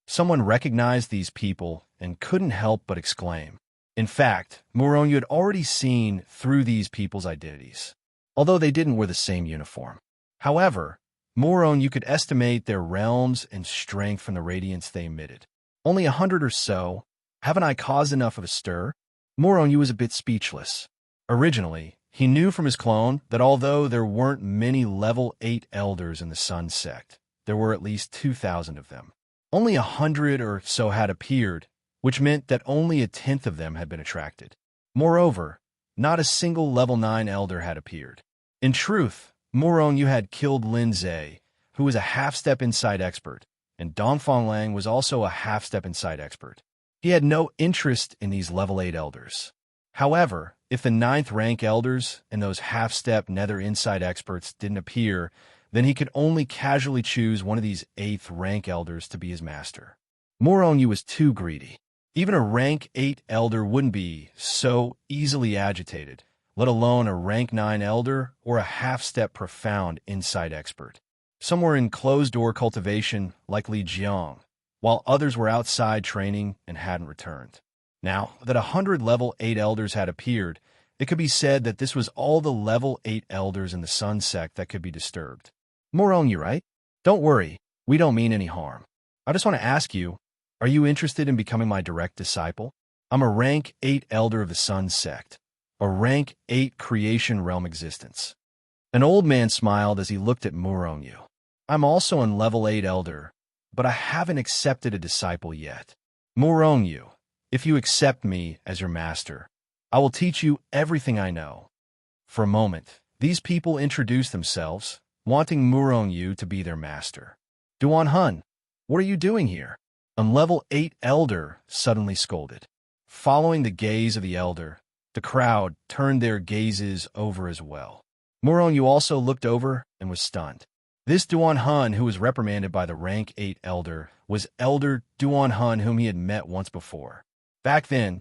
A: Someone recognized these people and couldn't help but exclaim. In fact, Murong Yu had already seen through these people's identities, although they didn't wear the same uniform. However, Murong Yu could estimate their realms and strength from the radiance they emitted. Only 100 or so. Haven't I caused enough of a stir? Moronyu was a bit speechless. Originally, he knew from his clone that although there weren't many level 8 elders in the Sun sect, there were at least 2,000 of them. Only 100 or so had appeared, which meant that only a tenth of them had been attracted. Moreover, not a single level 9 elder had appeared. In truth, Moronyu had killed Lin Zhe, who was a half-step insight expert, and Dongfang Lang was also a half-step insight expert. He had no interest in these level 8 elders. However, if the 9th rank elders and those half-step nether insight experts didn't appear, then he could only casually choose one of these 8th rank elders to be his master. Moronyu was too greedy. Even a rank 8 elder wouldn't be so easily agitated, let alone a rank 9 elder or a half-step profound insight expert. Some were in closed-door cultivation like Li Jiang, while others were outside training and hadn't returned. Now that 100 level 8 elders had appeared, it could be said that this was all the level 8 elders in the Sun sect that could be disturbed. Moronyu, right? Don't worry, we don't mean any harm. I just want to ask you, are you interested in becoming my direct disciple? I'm a rank 8 elder of the Sun sect, a rank 8 creation realm existence. An old man smiled as he looked at Moronyu. I'm also an level 8 elder, but I haven't accepted a disciple yet. Moronyu, if you accept me as your master, I will teach you everything I know. For a moment, these people introduced themselves, wanting Moronyu to be their master. Duan Hun, what are you doing here? A level 8 elder suddenly scolded. Following the gaze of the elder, the crowd turned their gazes over as well. Moronyu also looked over and was stunned. This Duan Hun, who was reprimanded by the rank 8 elder, was Elder Duan Hun, whom he had met once before. Back then,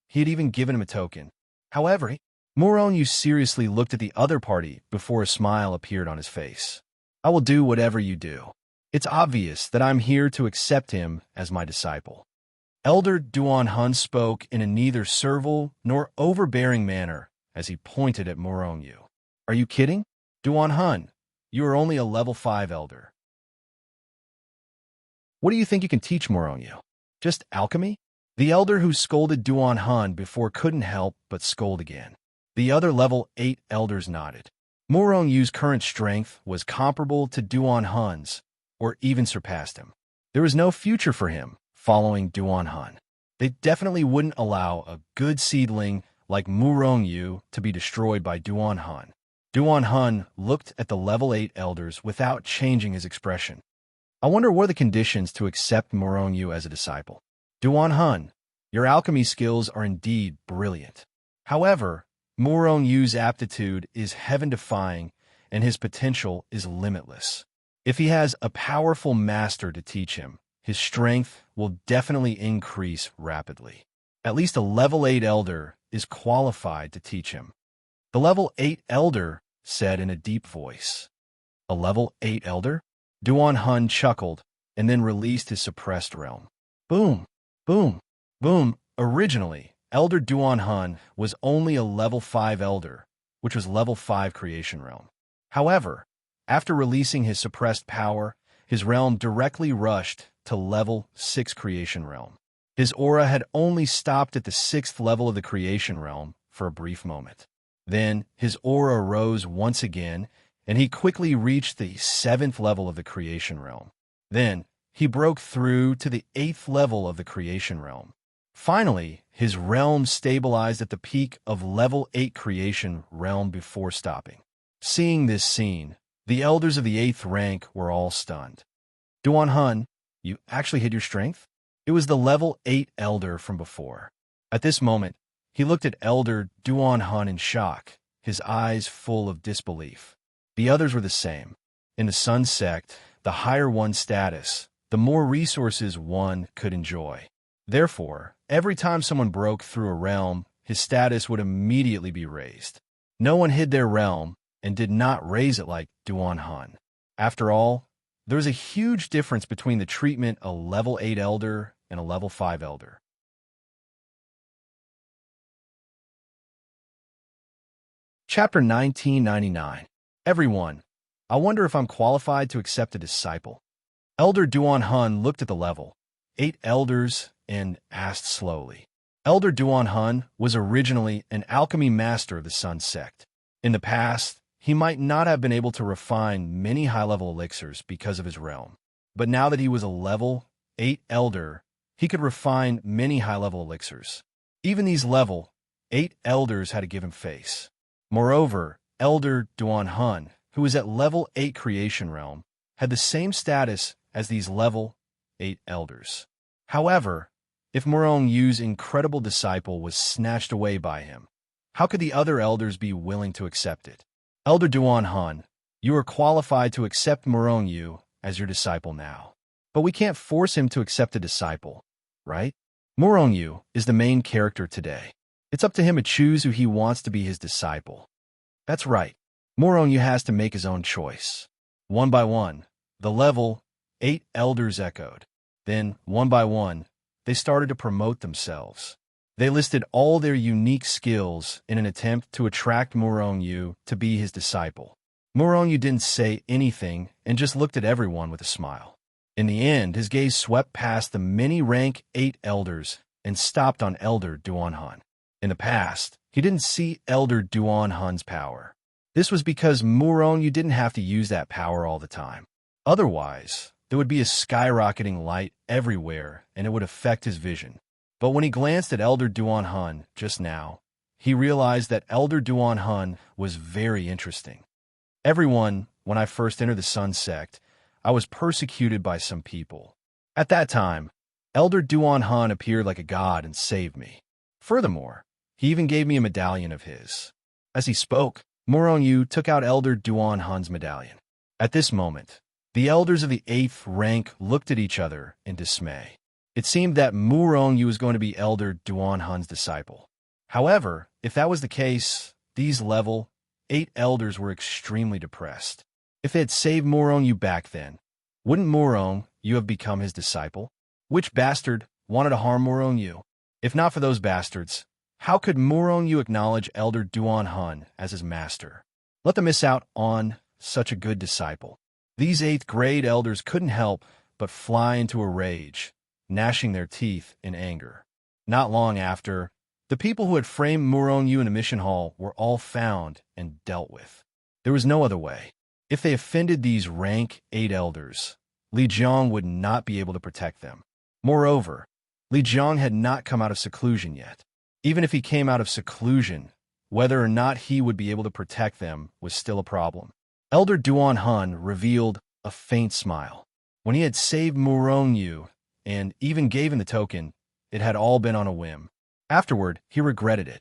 A: he had even given him a token. However, Moronyu seriously looked at the other party before a smile appeared on his face. I will do whatever you do. It's obvious that I'm here to accept him as my disciple. Elder Duan Hun spoke in a neither servile nor overbearing manner as he pointed at Moronyu. Are you kidding? Duan Hun, you are only a level 5 elder. What do you think you can teach Moronyu? Just alchemy? The elder who scolded Duan Hun before couldn't help but scold again. The other level 8 elders nodded. Morongyu's current strength was comparable to Duan Hun's, or even surpassed him. There was no future for him following Duan Hun. They definitely wouldn't allow a good seedling like Moronyu to be destroyed by Duan Hun. Duan Hun looked at the level 8 elders without changing his expression. I wonder what are the conditions to accept Moronyu as a disciple. Duan Hun, your alchemy skills are indeed brilliant. However, Moronyu's aptitude is heaven-defying and his potential is limitless. If he has a powerful master to teach him, his strength will definitely increase rapidly. At least a level 8 elder is qualified to teach him. The level 8 elder said in a deep voice. A level 8 elder? Duan Hun chuckled and then released his suppressed realm. Boom! Boom! Boom! Originally, Elder Duan Hun was only a level 5 elder, which was level 5 creation realm. However, after releasing his suppressed power, his realm directly rushed to level 6 creation realm. His aura had only stopped at the 6th level of the creation realm for a brief moment. Then his aura rose once again, and he quickly reached the 7th level of the creation realm. Then he broke through to the 8th level of the creation realm. Finally, his realm stabilized at the peak of level 8 creation realm before stopping. Seeing this scene, the elders of the 8th rank were all stunned. Duan Hun, you actually hid your strength? It was the level 8 elder from before. At this moment, he looked at Elder Duan Hun in shock, his eyes full of disbelief. The others were the same. In the Sun sect, the higher one's status, the more resources one could enjoy. Therefore, every time someone broke through a realm, his status would immediately be raised. No one hid their realm and did not raise it like Duan Hun. After all, there was a huge difference between the treatment a level 8 elder and a level 5 elder. Chapter 1999. Everyone, I wonder if I'm qualified to accept a disciple. Elder Duan Hun looked at the level 8 elders and asked slowly. Elder Duan Hun was originally an alchemy master of the Sun sect. In the past, he might not have been able to refine many high-level elixirs because of his realm. But now that he was a level 8 elder, he could refine many high-level elixirs. Even these level 8 elders had a given face. Moreover, Elder Duan Hun, who was at level 8 creation realm, had the same status as these level 8 elders. However, if Murong Yu's incredible disciple was snatched away by him, how could the other elders be willing to accept it? Elder Duan Hun, you are qualified to accept Murong Yu as your disciple now. But we can't force him to accept a disciple, right? Murong Yu is the main character today. It's up to him to choose who he wants to be his disciple. That's right. Murong Yu has to make his own choice. One by one, the level 8 elders echoed. Then, one by one, they started to promote themselves. They listed all their unique skills in an attempt to attract Murong Yu to be his disciple. Murong Yu didn't say anything and just looked at everyone with a smile. In the end, his gaze swept past the many rank 8 elders and stopped on Elder Duan Hun. In the past, he didn't see Elder Duan Hun's power. This was because Murong Yu didn't have to use that power all the time. Otherwise, there would be a skyrocketing light everywhere and it would affect his vision. But when he glanced at Elder Duan Hun just now, he realized that Elder Duan Hun was very interesting. Everyone, when I first entered the Sun sect, I was persecuted by some people. At that time, Elder Duan Hun appeared like a god and saved me. Furthermore, he even gave me a medallion of his. As he spoke, Murong Yu took out Elder Duan Hun's medallion. At this moment, the elders of the 8th rank looked at each other in dismay. It seemed that Murong Yu was going to be Elder Duan Hun's disciple. However, if that was the case, these level 8 elders were extremely depressed. If they had saved Murong Yu back then, wouldn't Murong Yu have become his disciple? Which bastard wanted to harm Murong Yu? If not for those bastards, how could Murong Yu acknowledge Elder Duan Hun as his master? Let them miss out on such a good disciple. These 8th grade elders couldn't help but fly into a rage, gnashing their teeth in anger. Not long after, the people who had framed Murong Yu in the mission hall were all found and dealt with. There was no other way. If they offended these rank 8 elders, Li Jiang would not be able to protect them. Moreover, Li Jiang had not come out of seclusion yet. Even if he came out of seclusion, whether or not he would be able to protect them was still a problem. Elder Duan Hun revealed a faint smile. When he had saved Murong Yu and even gave him the token, it had all been on a whim. Afterward, he regretted it.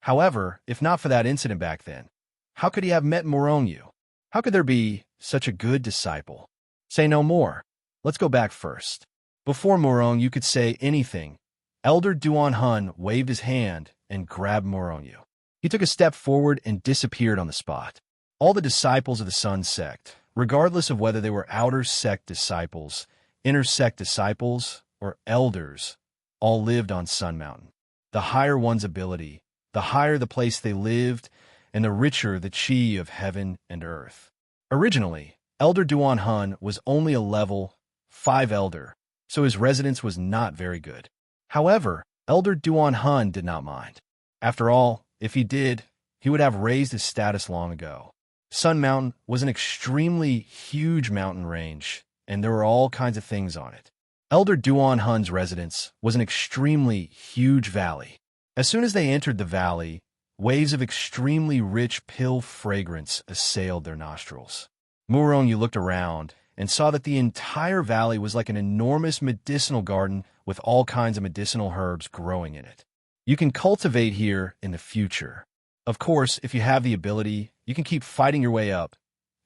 A: However, if not for that incident back then, how could he have met Murong Yu? How could there be such a good disciple? Say no more. Let's go back first. Before Murong Yu could say anything, Elder Duan Hun waved his hand and grabbed Murong Yu. He took a step forward and disappeared on the spot. All the disciples of the Sun sect, regardless of whether they were outer sect disciples, inner sect disciples, or elders, all lived on Sun Mountain. The higher one's ability, the higher the place they lived, and the richer the chi of heaven and earth. Originally, Elder Duan Hun was only a level 5 elder, so his residence was not very good. However, Elder Duan Hun did not mind. After all, if he did, he would have raised his status long ago. Sun Mountain was an extremely huge mountain range, and there were all kinds of things on it. Elder Duan Hun's residence was an extremely huge valley. As soon as they entered the valley, waves of extremely rich pill fragrance assailed their nostrils. Murong Yu looked around and saw that the entire valley was like an enormous medicinal garden with all kinds of medicinal herbs growing in it. You can cultivate here in the future. Of course, if you have the ability, you can keep fighting your way up.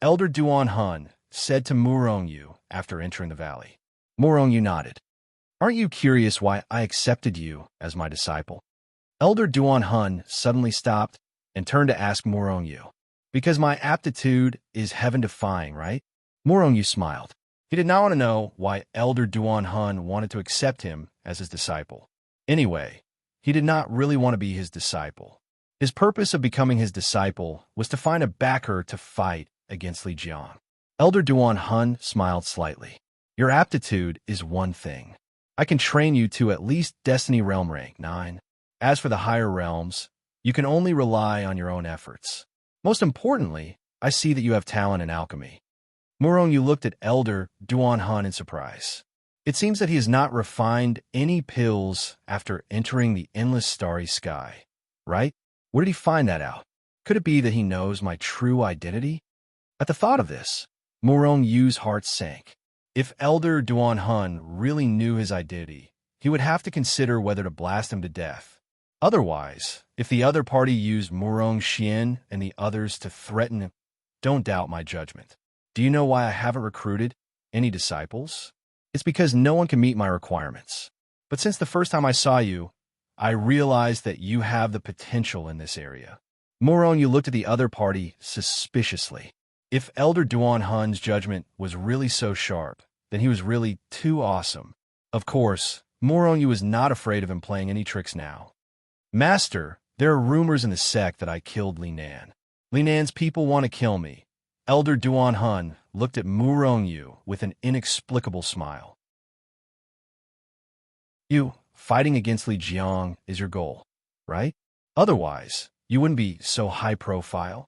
A: Elder Duan Hun said to Murong Yu after entering the valley. Murong Yu nodded. Aren't you curious why I accepted you as my disciple? Elder Duan Hun suddenly stopped and turned to ask Murong Yu. Because my aptitude is heaven-defying, right? Murong Yu smiled. He did not want to know why Elder Duan Hun wanted to accept him as his disciple. Anyway, he did not really want to be his disciple. His purpose of becoming his disciple was to find a backer to fight against Li Jiang. Elder Duan Hun smiled slightly. Your aptitude is one thing. I can train you to at least Destiny Realm rank 9. As for the higher realms, you can only rely on your own efforts. Most importantly, I see that you have talent in alchemy. Murong looked at Elder Duan Han in surprise. It seems that he has not refined any pills after entering the endless starry sky, right? Where did he find that out? Could it be that he knows my true identity? At the thought of this, Murong Yu's heart sank. If Elder Duan Han really knew his identity, he would have to consider whether to blast him to death. Otherwise, if the other party used Murong Xian and the others to threaten him, don't doubt my judgment. Do you know why I haven't recruited any disciples? It's because no one can meet my requirements. But since the first time I saw you, I realized that you have the potential in this area. Murong Yu looked at the other party suspiciously. If Elder Duan Han's judgment was really so sharp, then he was really too awesome. Of course, Murong Yu was not afraid of him playing any tricks now. Master, there are rumors in the sect that I killed Li Nan. Li Nan's people want to kill me. Elder Duan Han looked at Murong Yu with an inexplicable smile. You, fighting against Li Jiang is your goal, right? Otherwise, you wouldn't be so high profile.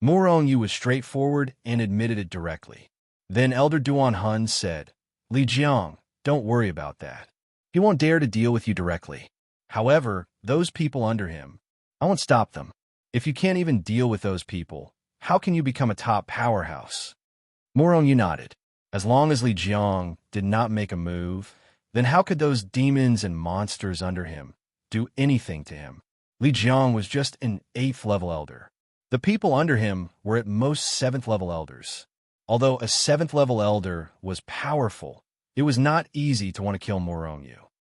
A: Murong Yu was straightforward and admitted it directly. Then Elder Duan Han said, Li Jiang, don't worry about that. He won't dare to deal with you directly. However, those people under him, I won't stop them. If you can't even deal with those people, how can you become a top powerhouse? Murong Yu nodded. As long as Li Jiang did not make a move, then how could those demons and monsters under him do anything to him? Li Jiang was just an 8th level elder. The people under him were at most 7th level elders. Although a 7th level elder was powerful, it was not easy to want to kill Murong Yu.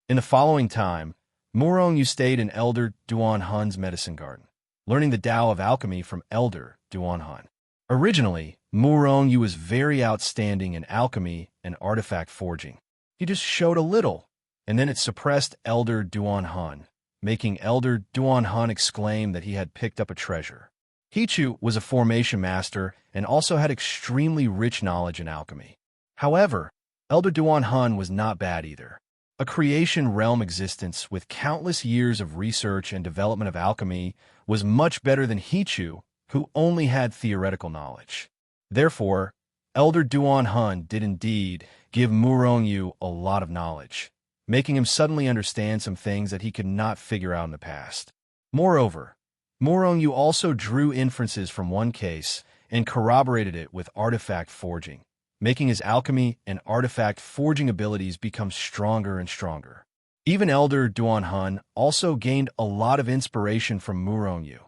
A: In the following time, Murong Yu stayed in Elder Duan Han's medicine garden, learning the Tao of alchemy from Elder Duan Han. Originally, Murong Yu was very outstanding in alchemy and artifact forging. He just showed a little, and then it suppressed Elder Duan Han, making Elder Duan Han exclaim that he had picked up a treasure. Hichu was a formation master and also had extremely rich knowledge in alchemy. However, Elder Duan Han was not bad either. A creation realm existence with countless years of research and development of alchemy was much better than Hichu, who only had theoretical knowledge. Therefore, Elder Duan Han did indeed give Murong Yu a lot of knowledge, making him suddenly understand some things that he could not figure out in the past. Moreover, Murong Yu also drew inferences from one case and corroborated it with artifact forging, making his alchemy and artifact forging abilities become stronger and stronger. Even Elder Duan Han also gained a lot of inspiration from Murong Yu,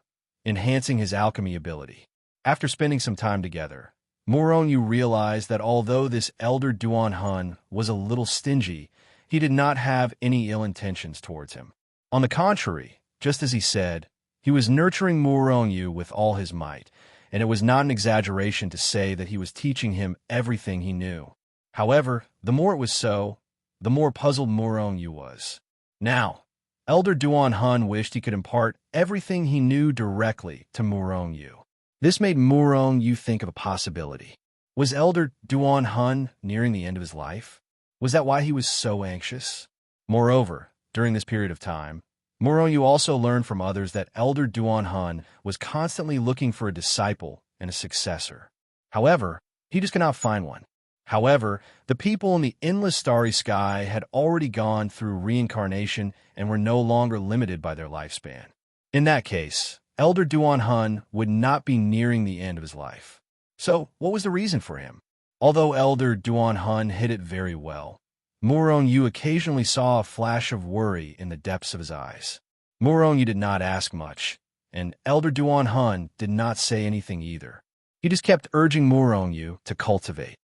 A: enhancing his alchemy ability. After spending some time together, Murong Yu realized that although this Elder Duan Han was a little stingy, he did not have any ill intentions towards him. On the contrary, just as he said, he was nurturing Murong Yu with all his might, and it was not an exaggeration to say that he was teaching him everything he knew. However, the more it was so, the more puzzled Murong Yu was. Now, Elder Duan Han wished he could impart everything he knew directly to Murong Yu. This made Murong Yu think of a possibility. Was Elder Duan Han nearing the end of his life? Was that why he was so anxious? Moreover, during this period of time, Murong Yu also learned from others that Elder Duan Han was constantly looking for a disciple and a successor. However, he just could not find one. However, the people in the endless starry sky had already gone through reincarnation and were no longer limited by their lifespan. In that case, Elder Duan Han would not be nearing the end of his life. So, what was the reason for him? Although Elder Duan Han hid it very well, Murong Yu occasionally saw a flash of worry in the depths of his eyes. Murong Yu did not ask much, and Elder Duan Han did not say anything either. He just kept urging Murong Yu to cultivate.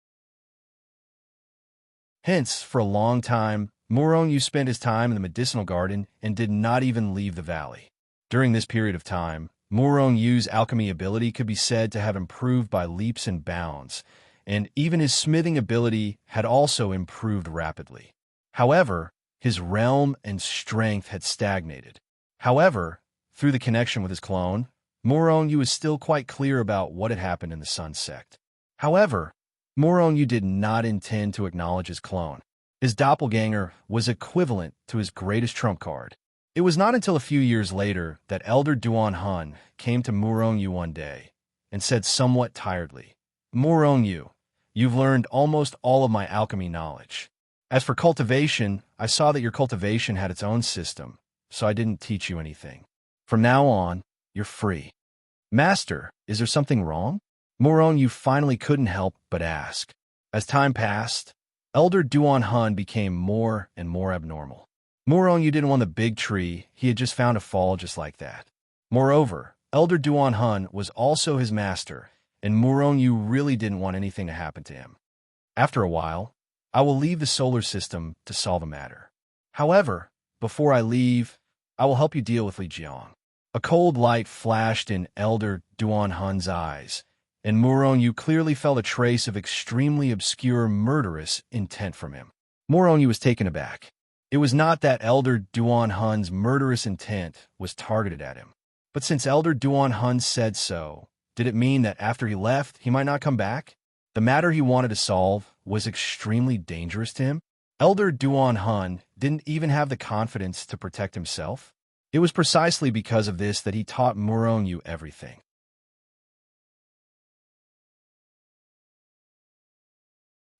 A: Hence, for a long time, Murong Yu spent his time in the medicinal garden and did not even leave the valley. During this period of time, Murong Yu's alchemy ability could be said to have improved by leaps and bounds, and even his smithing ability had also improved rapidly. However, his realm and strength had stagnated. However, through the connection with his clone, Murong Yu is still quite clear about what had happened in the Sun sect. However, Murong Yu did not intend to acknowledge his clone. His doppelganger was equivalent to his greatest trump card. It was not until a few years later that Elder Duan Hun came to Murong Yu one day and said somewhat tiredly, "Murong Yu, you've learned almost all of my alchemy knowledge. As for cultivation, I saw that your cultivation had its own system, so I didn't teach you anything. From now on, you're free." "Master, is there something wrong?" Murong Yu finally couldn't help but ask. As time passed, Elder Duan Hun became more and more abnormal. Murong Yu didn't want the big tree, he had just found a fall just like that. Moreover, Elder Duan Hun was also his master, and Murong Yu really didn't want anything to happen to him. After a while, "I will leave the solar system to solve the matter. However, before I leave, I will help you deal with Li Jiang." A cold light flashed in Elder Duan Hun's eyes, and Murong Yu clearly felt a trace of extremely obscure murderous intent from him. Murong Yu was taken aback. It was not that Elder Duan Hun's murderous intent was targeted at him. But since Elder Duan Hun said so, did it mean that after he left, he might not come back? The matter he wanted to solve was extremely dangerous to him. Elder Duan Hun didn't even have the confidence to protect himself. It was precisely because of this that he taught Murong Yu everything.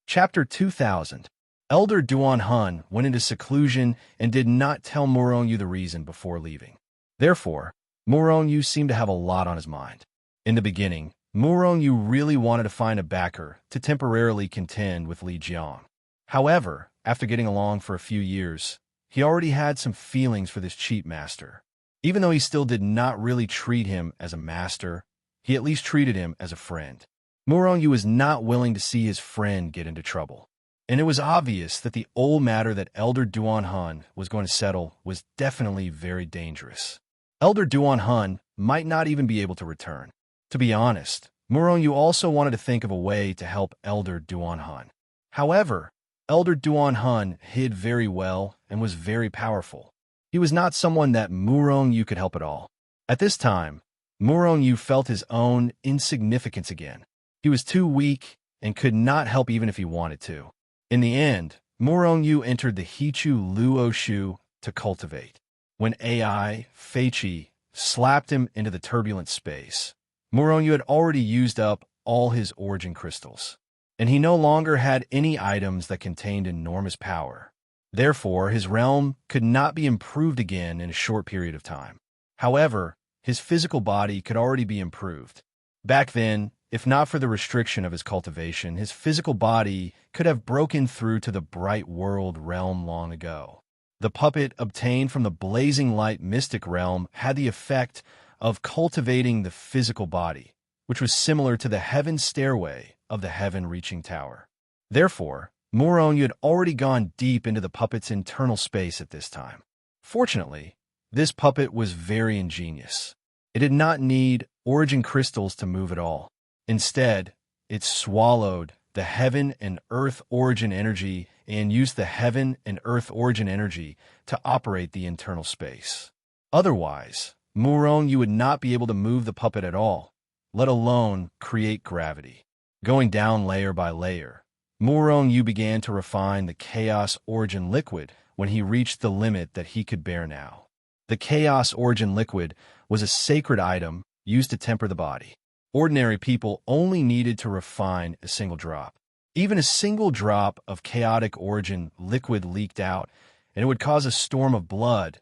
A: Chapter 2000. Elder Duan Hun went into seclusion and did not tell Murong Yu the reason before leaving. Therefore, Murong Yu seemed to have a lot on his mind. In the beginning, Murong Yu really wanted to find a backer to temporarily contend with Li Jiang. However, after getting along for a few years, he already had some feelings for this cheap master. Even though he still did not really treat him as a master, he at least treated him as a friend. Murong Yu was not willing to see his friend get into trouble. And it was obvious that the old matter that Elder Duan Hun was going to settle was definitely very dangerous. Elder Duan Hun might not even be able to return. To be honest, Murong Yu also wanted to think of a way to help Elder Duan Hun. However, Elder Duan Hun hid very well and was very powerful. He was not someone that Murong Yu could help at all. At this time, Murong Yu felt his own insignificance again. He was too weak and could not help even if he wanted to. In the end, Murong Yu entered the Hichu Luo Shu to cultivate. When AI, Feiqi, slapped him into the turbulent space, Murong Yu had already used up all his origin crystals, and he no longer had any items that contained enormous power. Therefore, his realm could not be improved again in a short period of time. However, his physical body could already be improved. Back then, if not for the restriction of his cultivation, his physical body could have broken through to the bright world realm long ago. The puppet obtained from the blazing light mystic realm had the effect of cultivating the physical body, which was similar to the heaven stairway of the heaven-reaching tower. Therefore, Murong Yu had already gone deep into the puppet's internal space at this time. Fortunately, this puppet was very ingenious. It did not need origin crystals to move at all. Instead, it swallowed the heaven and earth origin energy and used the heaven and earth origin energy to operate the internal space. Otherwise, Murong Yu would not be able to move the puppet at all, let alone create gravity. Going down layer by layer, Murong Yu began to refine the chaos origin liquid when he reached the limit that he could bear now. The chaos origin liquid was a sacred item used to temper the body. Ordinary people only needed to refine a single drop. Even a single drop of chaotic origin liquid leaked out, and it would cause a storm of blood.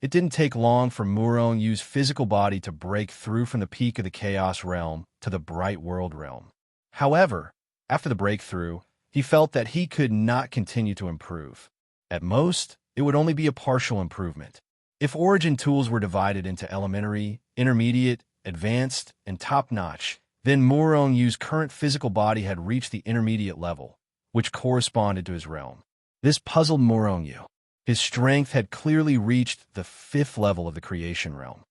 A: It didn't take long for Murong Yu's physical body to break through from the peak of the chaos realm to the bright world realm. However, after the breakthrough, he felt that he could not continue to improve. At most, it would only be a partial improvement. If origin tools were divided into elementary, intermediate, advanced, and top-notch, then Murong Yu's current physical body had reached the intermediate level, which corresponded to his realm. This puzzled Murong Yu. His strength had clearly reached the 5th level of the creation realm.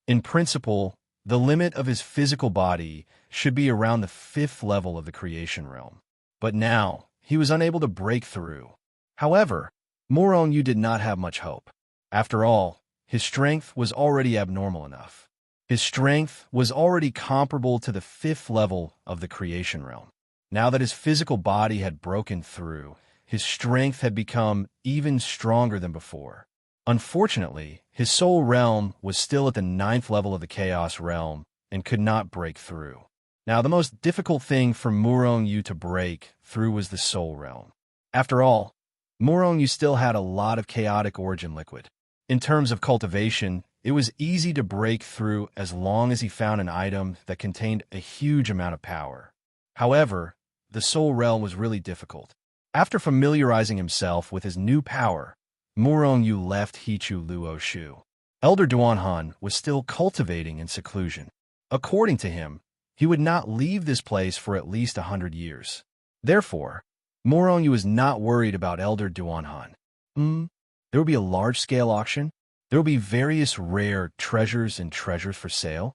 A: In principle, the limit of his physical body should be around the 5th level of the creation realm. But now, he was unable to break through. However, Murong Yu did not have much hope. After all, his strength was already abnormal enough. His strength was already comparable to the 5th level of the creation realm. Now that his physical body had broken through, his strength had become even stronger than before. Unfortunately, his soul realm was still at the 9th level of the Chaos Realm and could not break through. Now, the most difficult thing for Murong Yu to break through was the soul realm. After all, Murong Yu still had a lot of chaotic origin liquid. In terms of cultivation, it was easy to break through as long as he found an item that contained a huge amount of power. However, the soul realm was really difficult. After familiarizing himself with his new power, Murong Yu left Hichu Luo Shu. Elder Duanhan was still cultivating in seclusion. According to him, he would not leave this place for at least 100 years. Therefore, Murong Yu was not worried about Elder Duanhan. There will be a large-scale auction. There will be various rare treasures and treasures for sale.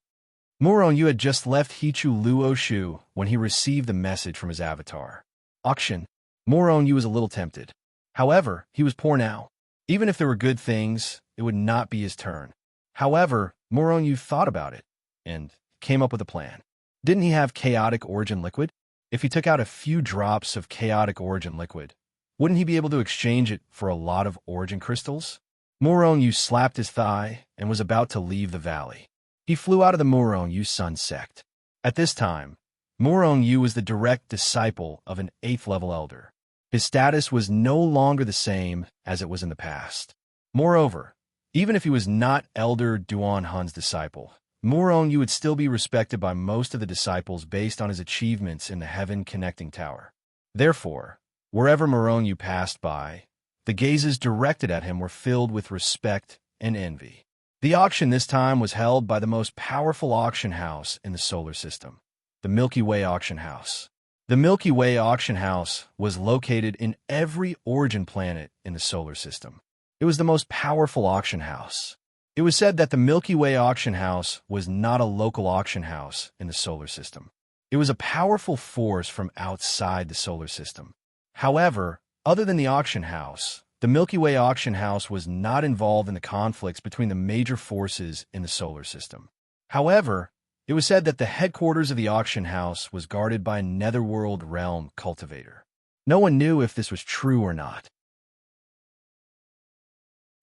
A: Murong Yu had just left Hichu Luo Shu when he received the message from his avatar. Auction. Murong Yu was a little tempted. However, he was poor now. Even if there were good things, it would not be his turn. However, Murong Yu thought about it and came up with a plan. Didn't he have chaotic origin liquid? If he took out a few drops of chaotic origin liquid, wouldn't he be able to exchange it for a lot of origin crystals? Murong Yu slapped his thigh and was about to leave the valley. He flew out of the Murong Yu Sun sect. At this time, Murong Yu was the direct disciple of an 8th level elder. His status was no longer the same as it was in the past. Moreover, even if he was not Elder Duanhan's disciple, Murong Yu would still be respected by most of the disciples based on his achievements in the Heaven Connecting Tower. Therefore, wherever Murong Yu passed by, the gazes directed at him were filled with respect and envy. The auction this time was held by the most powerful auction house in the solar system, the Milky Way Auction House. The Milky Way Auction House was located in every origin planet in the solar system. It was the most powerful auction house. It was said that the Milky Way Auction House was not a local auction house in the solar system. It was a powerful force from outside the solar system. However, other than the auction house, the Milky Way Auction House was not involved in the conflicts between the major forces in the solar system. However, it was said that the headquarters of the auction house was guarded by a netherworld realm cultivator. No one knew if this was true or not.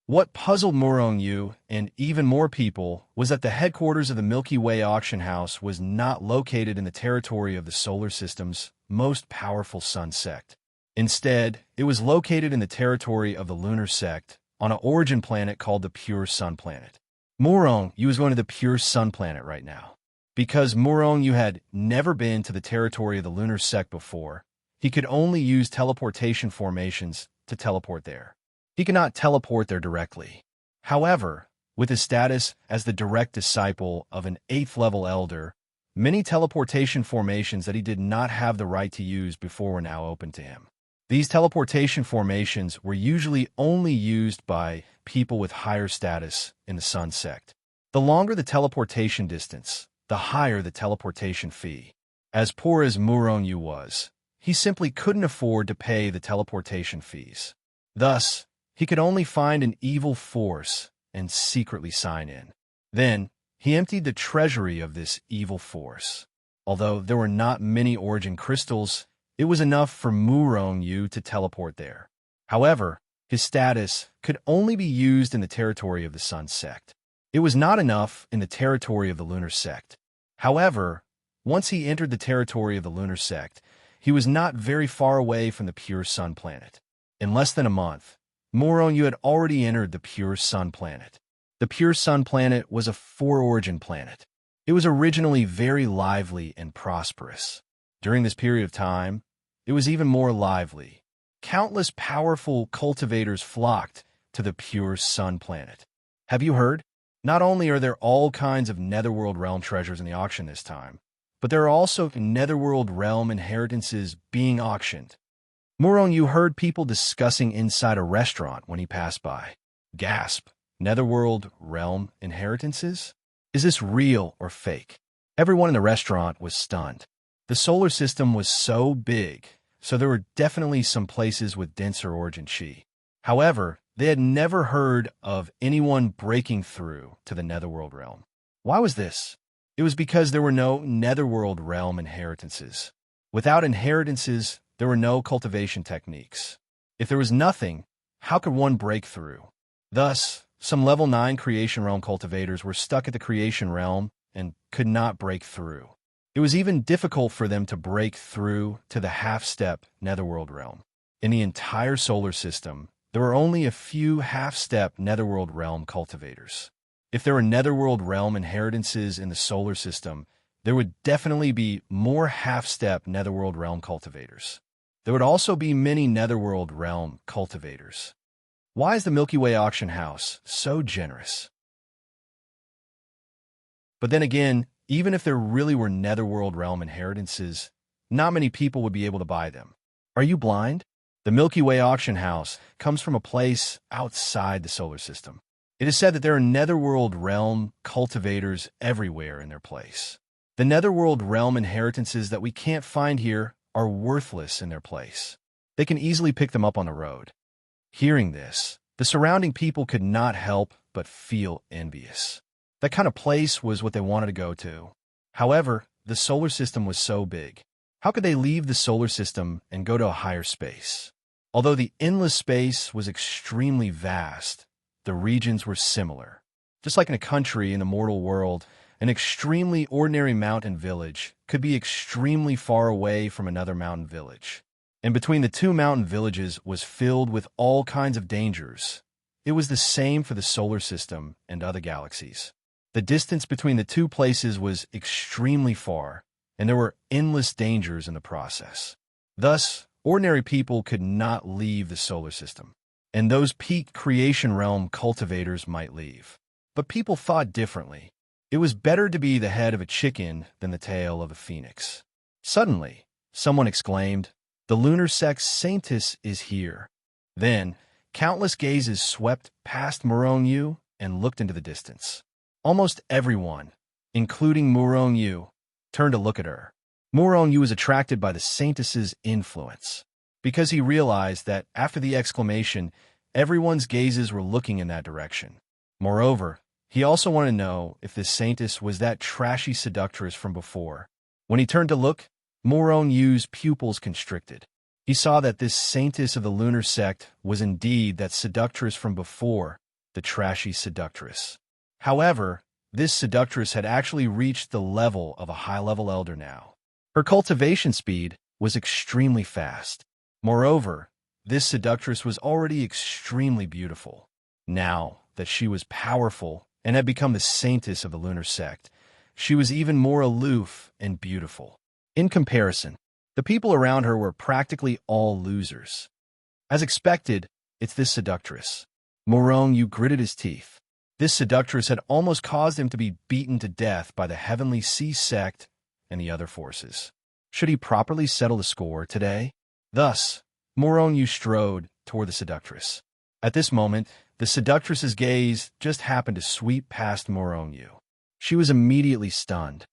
A: What puzzled Murong Yu and even more people was that the headquarters of the Milky Way Auction House was not located in the territory of the solar system's most powerful sun sect. Instead, it was located in the territory of the lunar sect on an origin planet called the Pure Sun Planet. Murong Yu was going to the Pure Sun Planet right now. Because Murong Yu had never been to the territory of the lunar sect before, he could only use teleportation formations to teleport there. He could not teleport there directly. However, with his status as the direct disciple of an 8th level elder, many teleportation formations that he did not have the right to use before were now open to him. These teleportation formations were usually only used by people with higher status in the Sun sect. The longer the teleportation distance, the higher the teleportation fee. As poor as Murong Yu was, he simply couldn't afford to pay the teleportation fees. Thus, he could only find an evil force and secretly sign in. Then, he emptied the treasury of this evil force. Although there were not many origin crystals, it was enough for Murong Yu to teleport there. However, his status could only be used in the territory of the Sun sect. It was not enough in the territory of the lunar sect. However, once he entered the territory of the lunar sect, he was not very far away from the Pure Sun Planet. In less than a month, Murong Yu had already entered the Pure Sun Planet. The Pure Sun Planet was a 4-origin planet. It was originally very lively and prosperous. During this period of time, it was even more lively. Countless powerful cultivators flocked to the Pure Sun Planet. Have you heard? Not only are there all kinds of netherworld realm treasures in the auction this time, but there are also netherworld realm inheritances being auctioned. Murong Yu heard people discussing inside a restaurant when he passed by. Gasp! Netherworld realm inheritances? Is this real or fake? Everyone in the restaurant was stunned. The solar system was so big, so there were definitely some places with denser origin chi. However, they had never heard of anyone breaking through to the netherworld realm. Why was this? It was because there were no netherworld realm inheritances. Without inheritances, there were no cultivation techniques. If there was nothing, how could one break through? Thus, some level 9 creation realm cultivators were stuck at the creation realm and could not break through. It was even difficult for them to break through to the half-step netherworld realm. In the entire solar system, there were only a few half-step netherworld realm cultivators. If there were netherworld realm inheritances in the solar system, there would definitely be more half-step netherworld realm cultivators. There would also be many netherworld realm cultivators. Why is the Milky Way auction house so generous? But then again, even if there really were netherworld realm inheritances, not many people would be able to buy them. Are you blind? The Milky Way auction house comes from a place outside the solar system. It is said that there are netherworld realm cultivators everywhere in their place. The netherworld realm inheritances that we can't find here are worthless in their place. They can easily pick them up on the road. Hearing this, the surrounding people could not help but feel envious. That kind of place was what they wanted to go to. However, the solar system was so big. How could they leave the solar system and go to a higher space? Although the endless space was extremely vast, the regions were similar. Just like in a country in the mortal world, an extremely ordinary mountain village could be extremely far away from another mountain village. And between the two mountain villages was filled with all kinds of dangers. It was the same for the solar system and other galaxies. The distance between the two places was extremely far, and there were endless dangers in the process. Thus, ordinary people could not leave the solar system, and those peak creation realm cultivators might leave. But people thought differently. It was better to be the head of a chicken than the tail of a phoenix. Suddenly, someone exclaimed, "The lunar sex saintess is here." Then, countless gazes swept past Morong Yu and looked into the distance. Almost everyone, including Morong Yu, turned to look at her. Morong Yu was attracted by the saintess's influence, because he realized that after the exclamation, everyone's gazes were looking in that direction. Moreover, he also wanted to know if this saintess was that trashy seductress from before. When he turned to look, Morong Yu's pupils constricted. He saw that this saintess of the lunar sect was indeed that seductress from before, the trashy seductress. However, this seductress had actually reached the level of a high-level elder now. Her cultivation speed was extremely fast. Moreover, this seductress was already extremely beautiful. Now that she was powerful and had become the saintess of the lunar sect, she was even more aloof and beautiful. In comparison, the people around her were practically all losers. As expected, it's this seductress. Morong Yu gritted his teeth. This seductress had almost caused him to be beaten to death by the Heavenly Sea sect and the other forces. Should he properly settle the score today? Thus, Morong Yu strode toward the seductress. At this moment, the seductress's gaze just happened to sweep past Morong Yu. She was immediately stunned.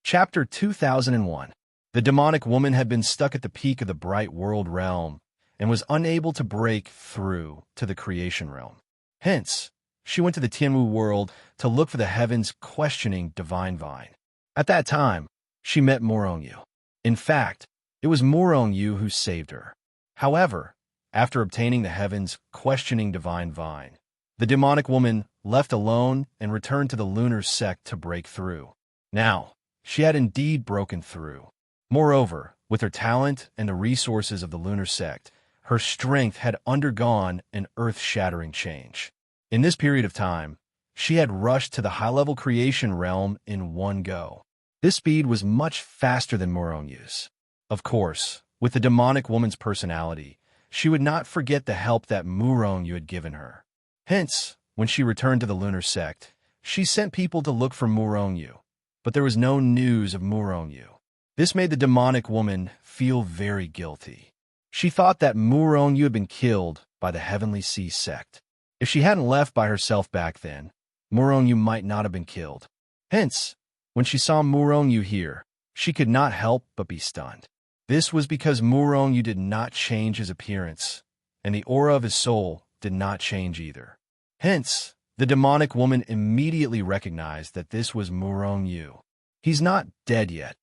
A: Chapter 2001. The demonic woman had been stuck at the peak of the bright world realm and was unable to break through to the creation realm. Hence, she went to the Tianwu world to look for the heavens questioning divine vine. At that time, she met Morong Yu. In fact, it was Morong Yu who saved her. However, after obtaining the heavens questioning divine vine, the demonic woman left alone and returned to the lunar sect to break through. Now, she had indeed broken through. Moreover, with her talent and the resources of the lunar sect, her strength had undergone an earth-shattering change. In this period of time, she had rushed to the high-level creation realm in one go. This speed was much faster than Morong Yu's. Of course, with the demonic woman's personality, she would not forget the help that Morong Yu had given her. Hence, when she returned to the lunar sect, she sent people to look for Morong Yu, but there was no news of Morong Yu. This made the demonic woman feel very guilty. She thought that Morong Yu had been killed by the Heavenly Sea sect. If she hadn't left by herself back then, Morong Yu might not have been killed. Hence, when she saw Morong Yu here, she could not help but be stunned. This was because Morong Yu did not change his appearance, and the aura of his soul did not change either. Hence, The demonic woman immediately recognized that this was Murong Yu. He's not dead yet.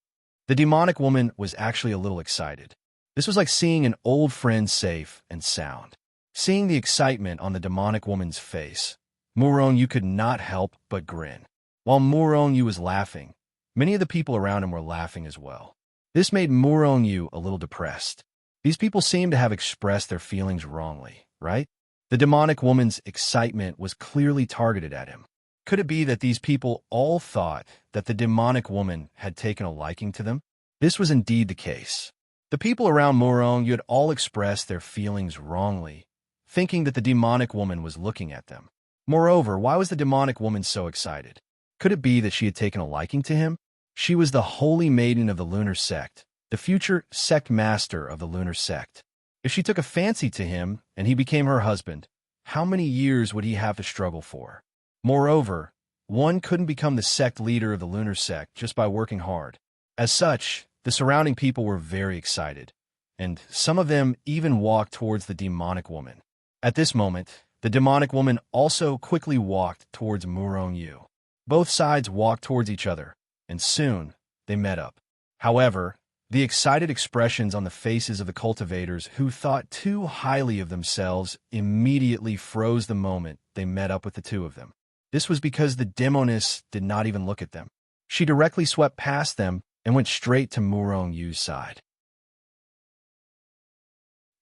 A: The demonic woman was actually a little excited. This was like seeing an old friend safe and sound. Seeing the excitement on the demonic woman's face, Murong Yu could not help but grin. While Murong Yu was laughing, many of the people around him were laughing as well. This made Murong Yu a little depressed. These people seemed to have expressed their feelings wrongly, right? The demonic woman's excitement was clearly targeted at him. Could it be that these people all thought that the demonic woman had taken a liking to them? This was indeed the case. The people around Murong Yu had all expressed their feelings wrongly, thinking that the demonic woman was looking at them. Moreover, why was the demonic woman so excited? Could it be that she had taken a liking to him? She was the holy maiden of the lunar sect, the future sect master of the lunar sect. If she took a fancy to him and he became her husband, how many years would he have to struggle for? Moreover, one couldn't become the sect leader of the lunar sect just by working hard. As such, the surrounding people were very excited, and some of them even walked towards the demonic woman. At this moment, the demonic woman also quickly walked towards Murong Yu. Both sides walked towards each other, and soon they met up. However, the excited expressions on the faces of the cultivators who thought too highly of themselves immediately froze the moment they met up with the two of them. This was because the demoness did not even look at them. She directly swept past them and went straight to Murong Yu's side.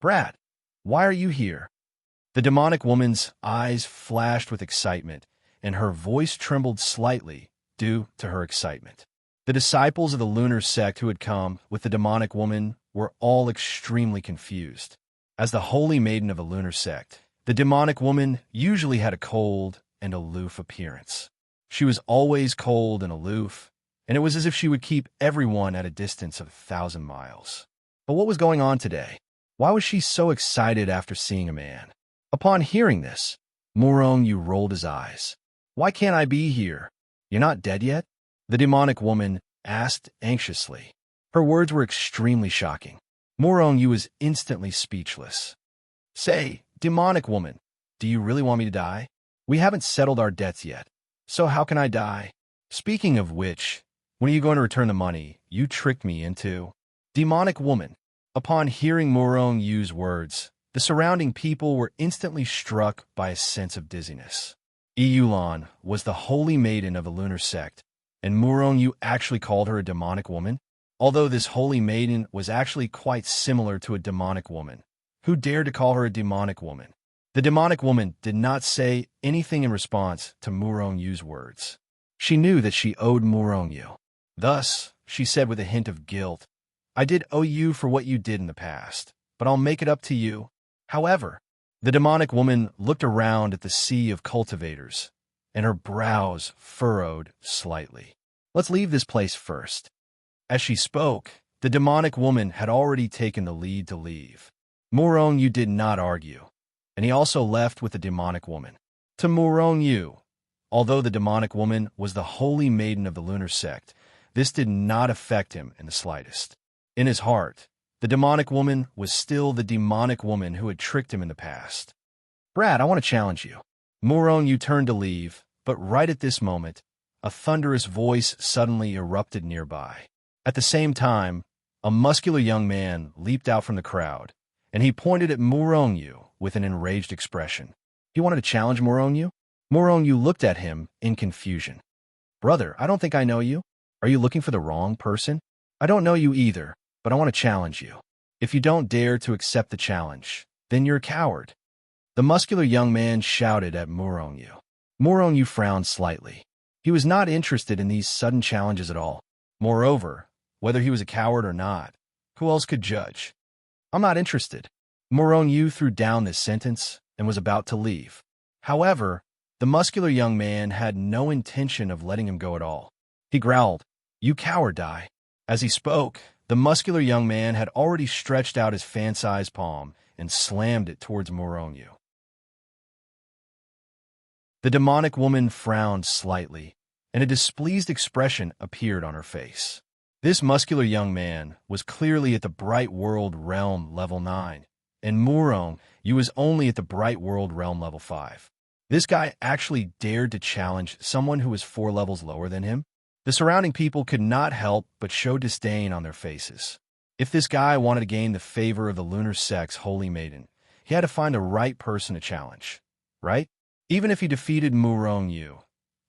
A: "Brad, why are you here?" The demonic woman's eyes flashed with excitement, and her voice trembled slightly due to her excitement. The disciples of the lunar sect who had come with the demonic woman were all extremely confused. As the holy maiden of the lunar sect, the demonic woman usually had a cold and aloof appearance. She was always cold and aloof, and it was as if she would keep everyone at a distance of 1,000 miles. But what was going on today? Why was she so excited after seeing a man? Upon hearing this, Murong Yu rolled his eyes. "Why can't I be here? You're not dead yet?" The demonic woman asked anxiously. Her words were extremely shocking. Murong Yu was instantly speechless. "Say, demonic woman, do you really want me to die? We haven't settled our debts yet, so how can I die? Speaking of which, when are you going to return the money you tricked me into?" Demonic woman. Upon hearing Murong Yu's words, the surrounding people were instantly struck by a sense of dizziness. Yulan was the holy maiden of the lunar sect, and Murong Yu actually called her a demonic woman, although this holy maiden was actually quite similar to a demonic woman. Who dared to call her a demonic woman? The demonic woman did not say anything in response to Murong Yu's words. She knew that she owed Murong Yu. Thus, she said with a hint of guilt, "I did owe you for what you did in the past, but I'll make it up to you." However, the demonic woman looked around at the sea of cultivators, and her brows furrowed slightly. "Let's leave this place first." As she spoke, the demonic woman had already taken the lead to leave. Murong Yu did not argue, and he also left with the demonic woman. To Murong Yu, although the demonic woman was the holy maiden of the lunar sect, this did not affect him in the slightest. In his heart, the demonic woman was still the demonic woman who had tricked him in the past. "Brad, I want to challenge you." Murong Yu turned to leave, but right at this moment, a thunderous voice suddenly erupted nearby. At the same time, a muscular young man leaped out from the crowd, and he pointed at Murong Yu with an enraged expression. He wanted to challenge Murong Yu? Murong Yu looked at him in confusion. "Brother, I don't think I know you. Are you looking for the wrong person?" "I don't know you either, but I want to challenge you. If you don't dare to accept the challenge, then you're a coward." The muscular young man shouted at Murong Yu. Murong Yu frowned slightly. He was not interested in these sudden challenges at all. Moreover, whether he was a coward or not, who else could judge? "I'm not interested." Murong Yu threw down this sentence and was about to leave. However, the muscular young man had no intention of letting him go at all. He growled, "You coward, die." As he spoke, the muscular young man had already stretched out his fan-sized palm and slammed it towards Murong Yu. The demonic woman frowned slightly, and a displeased expression appeared on her face. This muscular young man was clearly at the Bright World Realm level 9, and Murong Yu was only at the Bright World Realm level 5. This guy actually dared to challenge someone who was 4 levels lower than him. The surrounding people could not help but show disdain on their faces. If this guy wanted to gain the favor of the lunar sex holy maiden, he had to find the right person to challenge, right? Even if he defeated Murong Yu,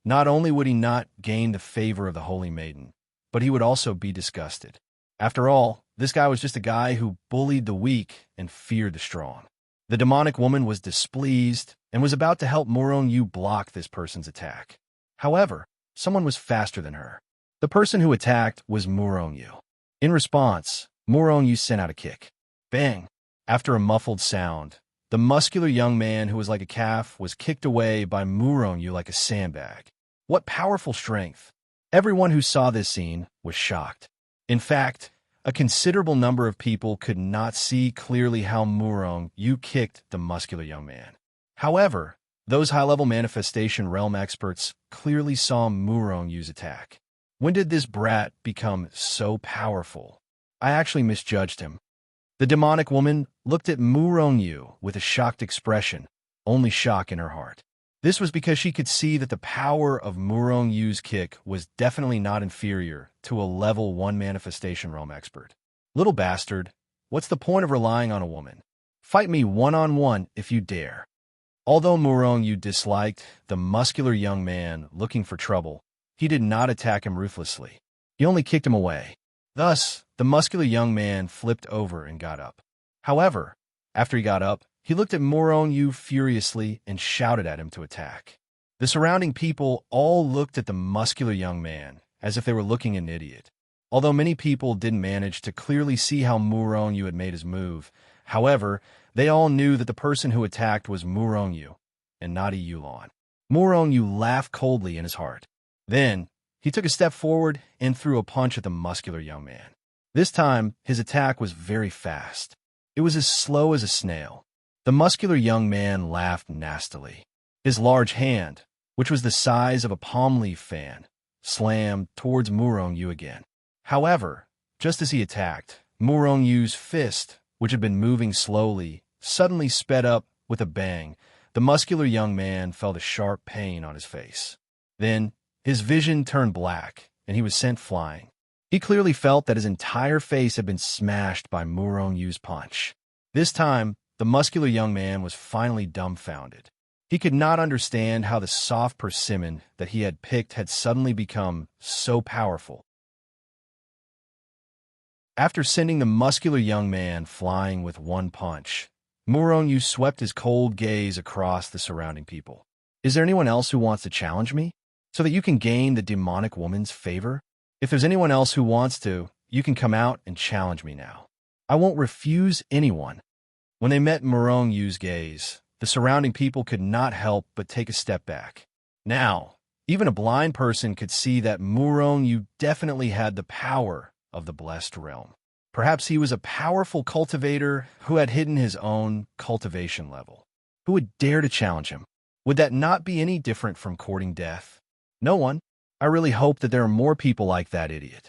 A: not only would he not gain the favor of the holy maiden, but he would also be disgusted. After all, this guy was just a guy who bullied the weak and feared the strong. The demonic woman was displeased and was about to help Murong Yu block this person's attack. However, someone was faster than her. The person who attacked was Murong Yu. In response, Murong Yu sent out a kick. Bang! After a muffled sound, the muscular young man who was like a calf was kicked away by Murong Yu like a sandbag. What powerful strength! Everyone who saw this scene was shocked. In fact, a considerable number of people could not see clearly how Murong Yu kicked the muscular young man. However, those high-level manifestation realm experts clearly saw Murong Yu's attack. When did this brat become so powerful? I actually misjudged him. The demonic woman looked at Murong Yu with a shocked expression, only shock in her heart. This was because she could see that the power of Murong Yu's kick was definitely not inferior to a level 1 manifestation realm expert. Little bastard, what's the point of relying on a woman? Fight me one-on-one if you dare. Although Murong Yu disliked the muscular young man looking for trouble, he did not attack him ruthlessly. He only kicked him away. Thus, the muscular young man flipped over and got up. However, after he got up, he looked at Murong Yu furiously and shouted at him to attack. The surrounding people all looked at the muscular young man as if they were looking at an idiot. Although many people didn't manage to clearly see how Murong Yu had made his move, however, they all knew that the person who attacked was Murong Yu, and not Yulon. Murong Yu laughed coldly in his heart. Then, he took a step forward and threw a punch at the muscular young man. This time, his attack was very fast. It was as slow as a snail. The muscular young man laughed nastily. His large hand, which was the size of a palm leaf fan, slammed towards Murong Yu again. However, just as he attacked, Murong Yu's fist, which had been moving slowly, suddenly sped up with a bang. The muscular young man felt a sharp pain on his face. Then, his vision turned black, and he was sent flying. He clearly felt that his entire face had been smashed by Murong Yu's punch. This time, the muscular young man was finally dumbfounded. He could not understand how the soft persimmon that he had picked had suddenly become so powerful. After sending the muscular young man flying with one punch, Murong Yu swept his cold gaze across the surrounding people. Is there anyone else who wants to challenge me, so that you can gain the demonic woman's favor? If there's anyone else who wants to, you can come out and challenge me now. I won't refuse anyone. When they met Murong Yu's gaze, the surrounding people could not help but take a step back. Now, even a blind person could see that Murong Yu definitely had the power of the blessed realm. Perhaps he was a powerful cultivator who had hidden his own cultivation level. Who would dare to challenge him? Would that not be any different from courting death? No one. I really hope that there are more people like that idiot.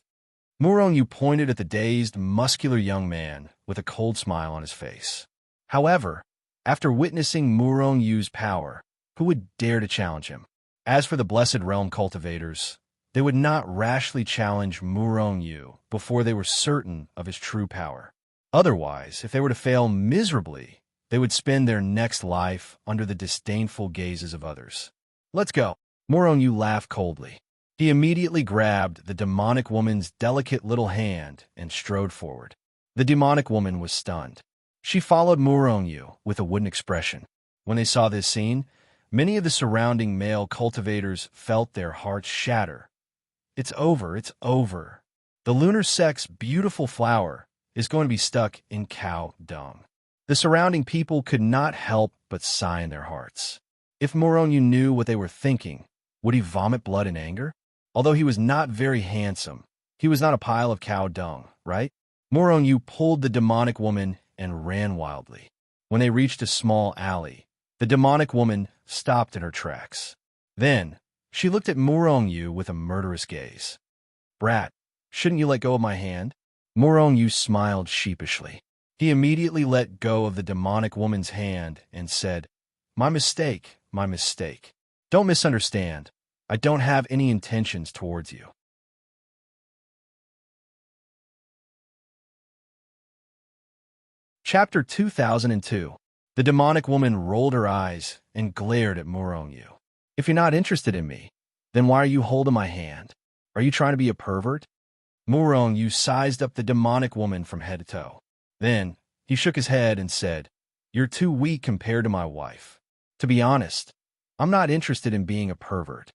A: Murong Yu pointed at the dazed, muscular young man with a cold smile on his face. However, after witnessing Murong Yu's power, who would dare to challenge him? As for the Blessed Realm cultivators, they would not rashly challenge Murong Yu before they were certain of his true power. Otherwise, if they were to fail miserably, they would spend their next life under the disdainful gazes of others. Let's go. Murong Yu laughed coldly. He immediately grabbed the demonic woman's delicate little hand and strode forward. The demonic woman was stunned. She followed Murong Yu with a wooden expression. When they saw this scene, many of the surrounding male cultivators felt their hearts shatter. It's over, it's over. The lunar sect's beautiful flower is going to be stuck in cow dung. The surrounding people could not help but sigh in their hearts. If Murong Yu knew what they were thinking, would he vomit blood in anger? Although he was not very handsome, he was not a pile of cow dung, right? Murong Yu pulled the demonic woman and ran wildly. When they reached a small alley, the demonic woman stopped in her tracks. Then, she looked at Murong Yu with a murderous gaze. Brat, shouldn't you let go of my hand? Murong Yu smiled sheepishly. He immediately let go of the demonic woman's hand and said, My mistake, my mistake. Don't misunderstand. I don't have any intentions towards you. Chapter 2002. The demonic woman rolled her eyes and glared at Muronyu. If you're not interested in me, then why are you holding my hand? Are you trying to be a pervert? Muronyu sized up the demonic woman from head to toe. Then, he shook his head and said, "You're too weak compared to my wife. To be honest, I'm not interested in being a pervert.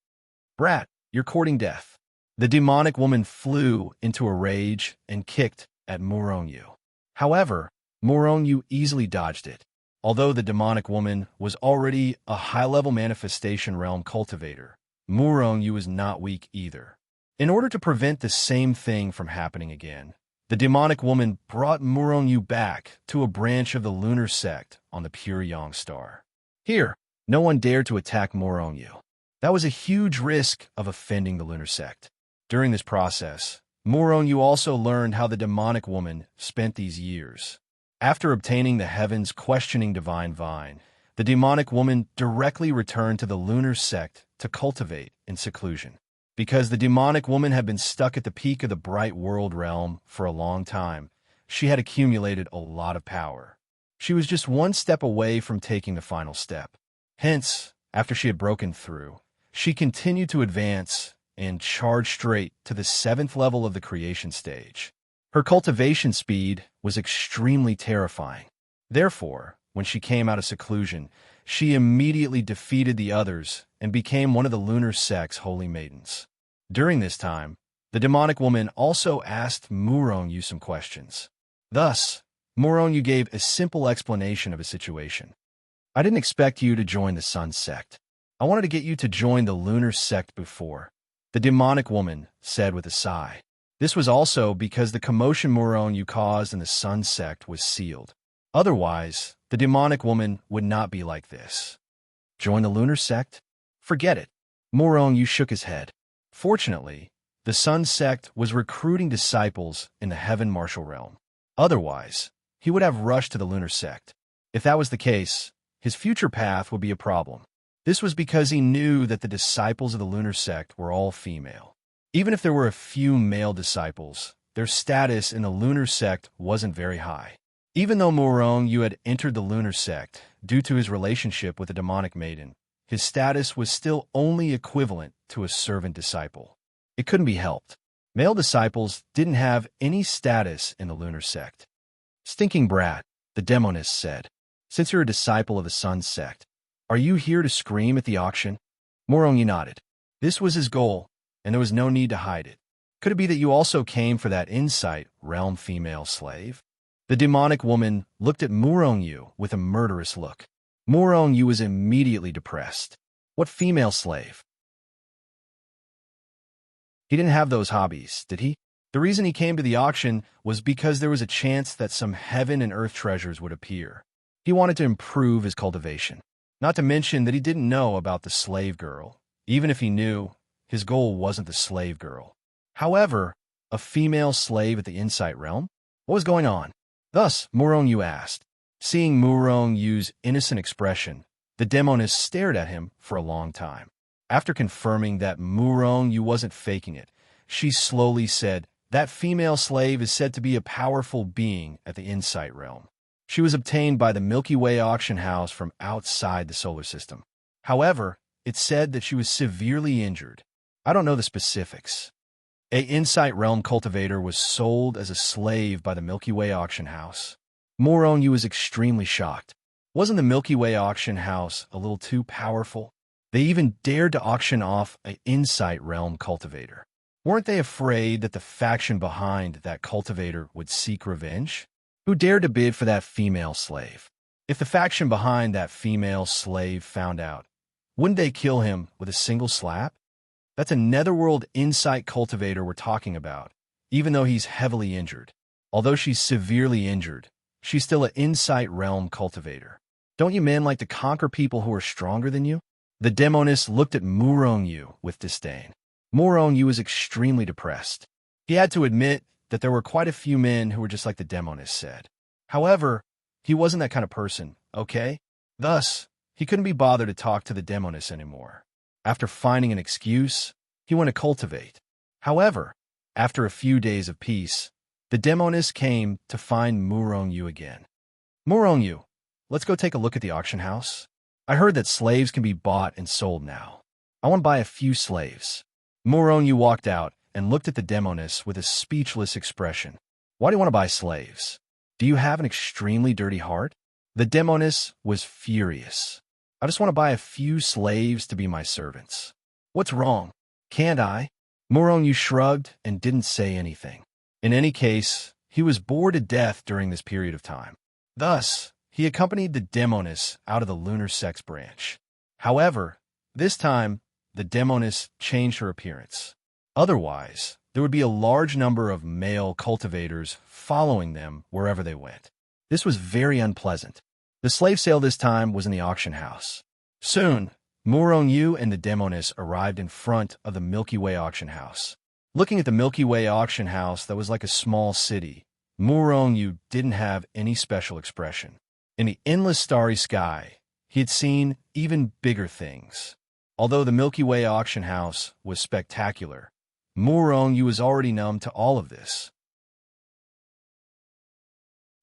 A: Brat, you're courting death." The demonic woman flew into a rage and kicked at Muronyu. However, Muronyu easily dodged it. Although the demonic woman was already a high-level manifestation realm cultivator, Muronyu was not weak either. In order to prevent the same thing from happening again, the demonic woman brought Muronyu back to a branch of the lunar sect on the pure Yang star. Here, no one dared to attack Muronyu. That was a huge risk of offending the lunar sect. During this process, Muronyu also learned how the demonic woman spent these years. After obtaining the heavens questioning divine vine, the demonic woman directly returned to the lunar sect to cultivate in seclusion. Because the demonic woman had been stuck at the peak of the bright world realm for a long time, she had accumulated a lot of power. She was just one step away from taking the final step. Hence, after she had broken through, she continued to advance and charge straight to the 7th level of the creation stage. Her cultivation speed was extremely terrifying. Therefore, when she came out of seclusion, she immediately defeated the others and became one of the lunar sect's holy maidens. During this time, the demonic woman also asked Muronyu some questions. Thus, Muronyu gave a simple explanation of his situation. "I didn't expect you to join the sun sect. I wanted to get you to join the lunar sect before," the demonic woman said with a sigh. This was also because the commotion Muronyu caused in the sun sect was sealed. Otherwise, the demonic woman would not be like this. Join the lunar sect? Forget it. Muronyu shook his head. Fortunately, the sun sect was recruiting disciples in the heaven martial realm. Otherwise, he would have rushed to the lunar sect. If that was the case, his future path would be a problem. This was because he knew that the disciples of the lunar sect were all female. Even if there were a few male disciples, their status in the lunar sect wasn't very high. Even though Muronyu had entered the lunar sect due to his relationship with the demonic maiden, his status was still only equivalent to a servant disciple. It couldn't be helped. Male disciples didn't have any status in the lunar sect. "Stinking brat," the demoness said. "Since you're a disciple of the sun sect, are you here to scream at the auction?" Muronyu nodded. This was his goal, and there was no need to hide it. Could it be that you also came for that insight realm female slave? The demonic woman looked at Muronyu with a murderous look. Muronyu was immediately depressed. What female slave? He didn't have those hobbies, did he? The reason he came to the auction was because there was a chance that some heaven and earth treasures would appear. He wanted to improve his cultivation. Not to mention that he didn't know about the slave girl. Even if he knew, his goal wasn't the slave girl. However, a female slave at the insight realm? What was going on? Thus, Muronyu asked. Seeing Muronyu's innocent expression, the demoness stared at him for a long time. After confirming that Muronyu wasn't faking it, she slowly said, "That female slave is said to be a powerful being at the insight realm. She was obtained by the Milky Way auction house from outside the solar system. However, it's said that she was severely injured. I don't know the specifics. A insight realm cultivator was sold as a slave by the Milky Way auction house." Muronyu was extremely shocked. Wasn't the Milky Way auction house a little too powerful? They even dared to auction off an insight realm cultivator. Weren't they afraid that the faction behind that cultivator would seek revenge? Who dared to bid for that female slave? If the faction behind that female slave found out, wouldn't they kill him with a single slap? That's a netherworld insight cultivator we're talking about, even though he's heavily injured. Although she's severely injured, she's still an insight realm cultivator. Don't you men like to conquer people who are stronger than you? The demoness looked at Muronyu with disdain. Muronyu was extremely depressed. He had to admit that there were quite a few men who were just like the demoness said. However, he wasn't that kind of person, okay? Thus, He couldn't be bothered to talk to the demoness anymore. After finding an excuse, he went to cultivate. However, after a few days of peace, the demoness came to find Murong-yu again. Murong-yu, let's go take a look at the auction house. I heard that slaves can be bought and sold now. I want to buy a few slaves. Murong-yu walked out and looked at the demoness with a speechless expression. Why do you want to buy slaves? Do you have an extremely dirty heart? The demoness was furious. I just want to buy a few slaves to be my servants. What's wrong? Can't I? Murong-yu shrugged and didn't say anything. In any case, he was bored to death during this period of time. Thus, he accompanied the demoness out of the lunar sex branch. However, this time, the demoness changed her appearance. Otherwise, there would be a large number of male cultivators following them wherever they went. This was very unpleasant. The slave sale this time was in the auction house. Soon, Murong-yu and the demoness arrived in front of the Milky Way auction house. Looking at the Milky Way auction house that was like a small city, Murong-yu didn't have any special expression. In the endless starry sky, he had seen even bigger things. Although the Milky Way auction house was spectacular, Murong-yu was already numb to all of this.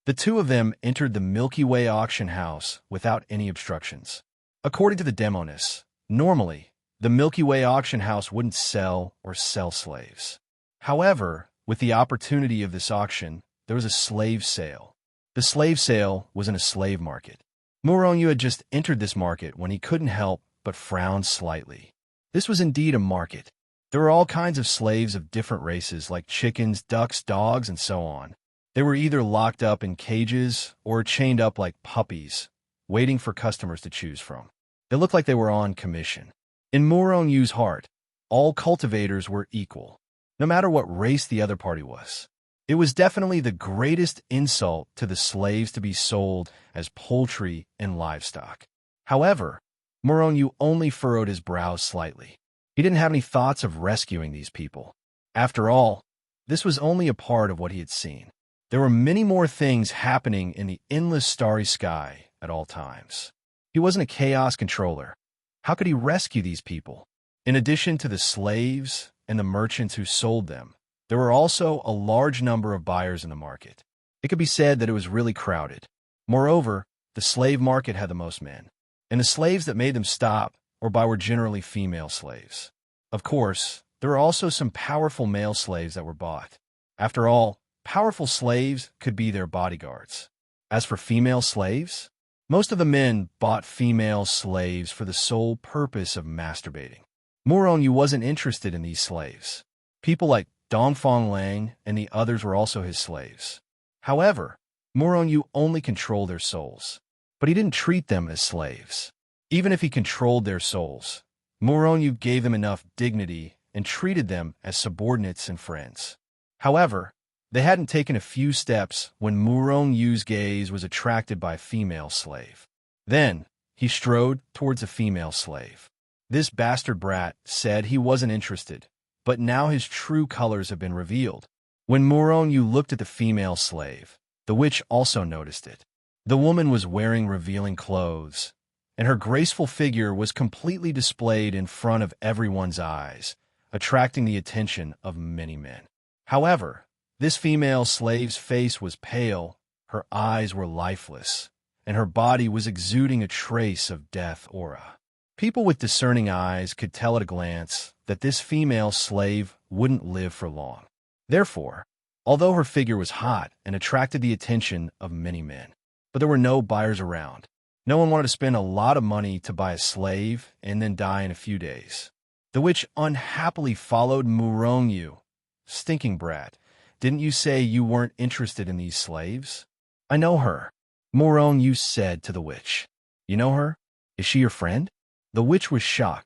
A: The two of them entered the Milky Way auction house without any obstructions. According to the demoness, normally, the Milky Way auction house wouldn't sell or sell slaves. However, with the opportunity of this auction, there was a slave sale. The slave sale was in a slave market. Murong-yu had just entered this market when he couldn't help but frown slightly. This was indeed a market. There were all kinds of slaves of different races like chickens, ducks, dogs, and so on. They were either locked up in cages or chained up like puppies, waiting for customers to choose from. They looked like they were on commission. In Murong-yu's heart, all cultivators were equal, no matter what race the other party was. It was definitely the greatest insult to the slaves to be sold as poultry and livestock. However, Murong-yu only furrowed his brows slightly. He didn't have any thoughts of rescuing these people. After all, this was only a part of what he had seen. There were many more things happening in the endless starry sky at all times. He wasn't a chaos controller. How could he rescue these people? In addition to the slaves and the merchants who sold them, there were also a large number of buyers in the market. It could be said that it was really crowded. Moreover, the slave market had the most men, and the slaves that made them stop or buy were generally female slaves. Of course, there were also some powerful male slaves that were bought. After all, powerful slaves could be their bodyguards. As for female slaves, most of the men bought female slaves for the sole purpose of masturbating. Murong-yu wasn't interested in these slaves. People like Dongfang Lang and the others were also his slaves. However, Murong-yu only controlled their souls, but he didn't treat them as slaves. Even if he controlled their souls, Murong-yu gave them enough dignity and treated them as subordinates and friends. However, they hadn't taken a few steps when Murong-yu's gaze was attracted by a female slave. Then, he strode towards a female slave. This bastard brat said he wasn't interested, but now his true colors have been revealed. When Murong-yu looked at the female slave, the witch also noticed it. The woman was wearing revealing clothes, and her graceful figure was completely displayed in front of everyone's eyes, attracting the attention of many men. However, this female slave's face was pale, her eyes were lifeless, and her body was exuding a trace of death aura. People with discerning eyes could tell at a glance that this female slave wouldn't live for long. Therefore, although her figure was hot and attracted the attention of many men, but there were no buyers around. No one wanted to spend a lot of money to buy a slave and then die in a few days. The witch unhappily followed Murong-yu. Stinking brat, didn't you say you weren't interested in these slaves? I know her, Murong-yu said to the witch. You know her? Is she your friend? The witch was shocked.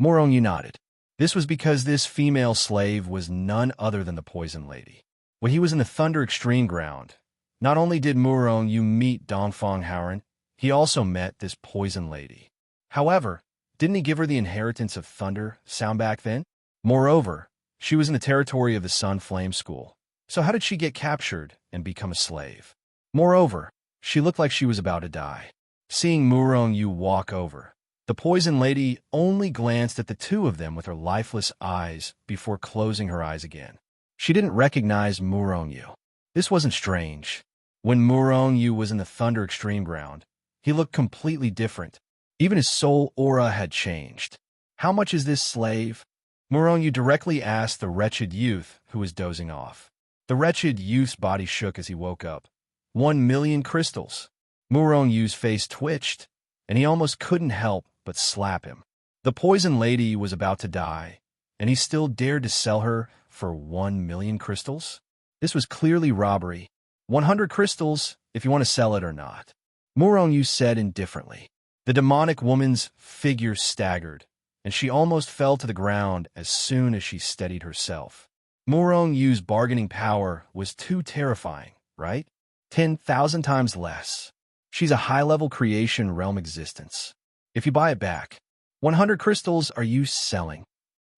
A: Murong-yu nodded. This was because this female slave was none other than the Poison Lady. When he was in the Thunder Extreme Ground, not only did Murong-yu meet Dongfang Howren, he also met this Poison Lady. However, didn't he give her the inheritance of Thunder Sound back then? Moreover, she was in the territory of the Sun Flame School. So how did she get captured and become a slave? Moreover, She looked like she was about to die. Seeing Murong Yu walk over, the poison lady only glanced at the two of them with her lifeless eyes before closing her eyes again. She didn't recognize Murong Yu. This wasn't strange. When Murong Yu was in the Thunder Extreme Ground, he looked completely different. Even his soul aura had changed. How much is this slave? Murong Yu directly asked the wretched youth who was dozing off. The wretched youth's body shook as he woke up. 1,000,000 crystals. Murong Yu's face twitched, and he almost couldn't help but slap him. The poison lady was about to die, and he still dared to sell her for 1,000,000 crystals? This was clearly robbery. 100 crystals if you want to sell it or not. Murong Yu said indifferently. The demonic woman's figure staggered, and she almost fell to the ground as soon as she steadied herself. Murong Yu's bargaining power was too terrifying, right? 10,000 times less. She's a high-level creation realm existence. If you buy it back, 100 crystals are you selling?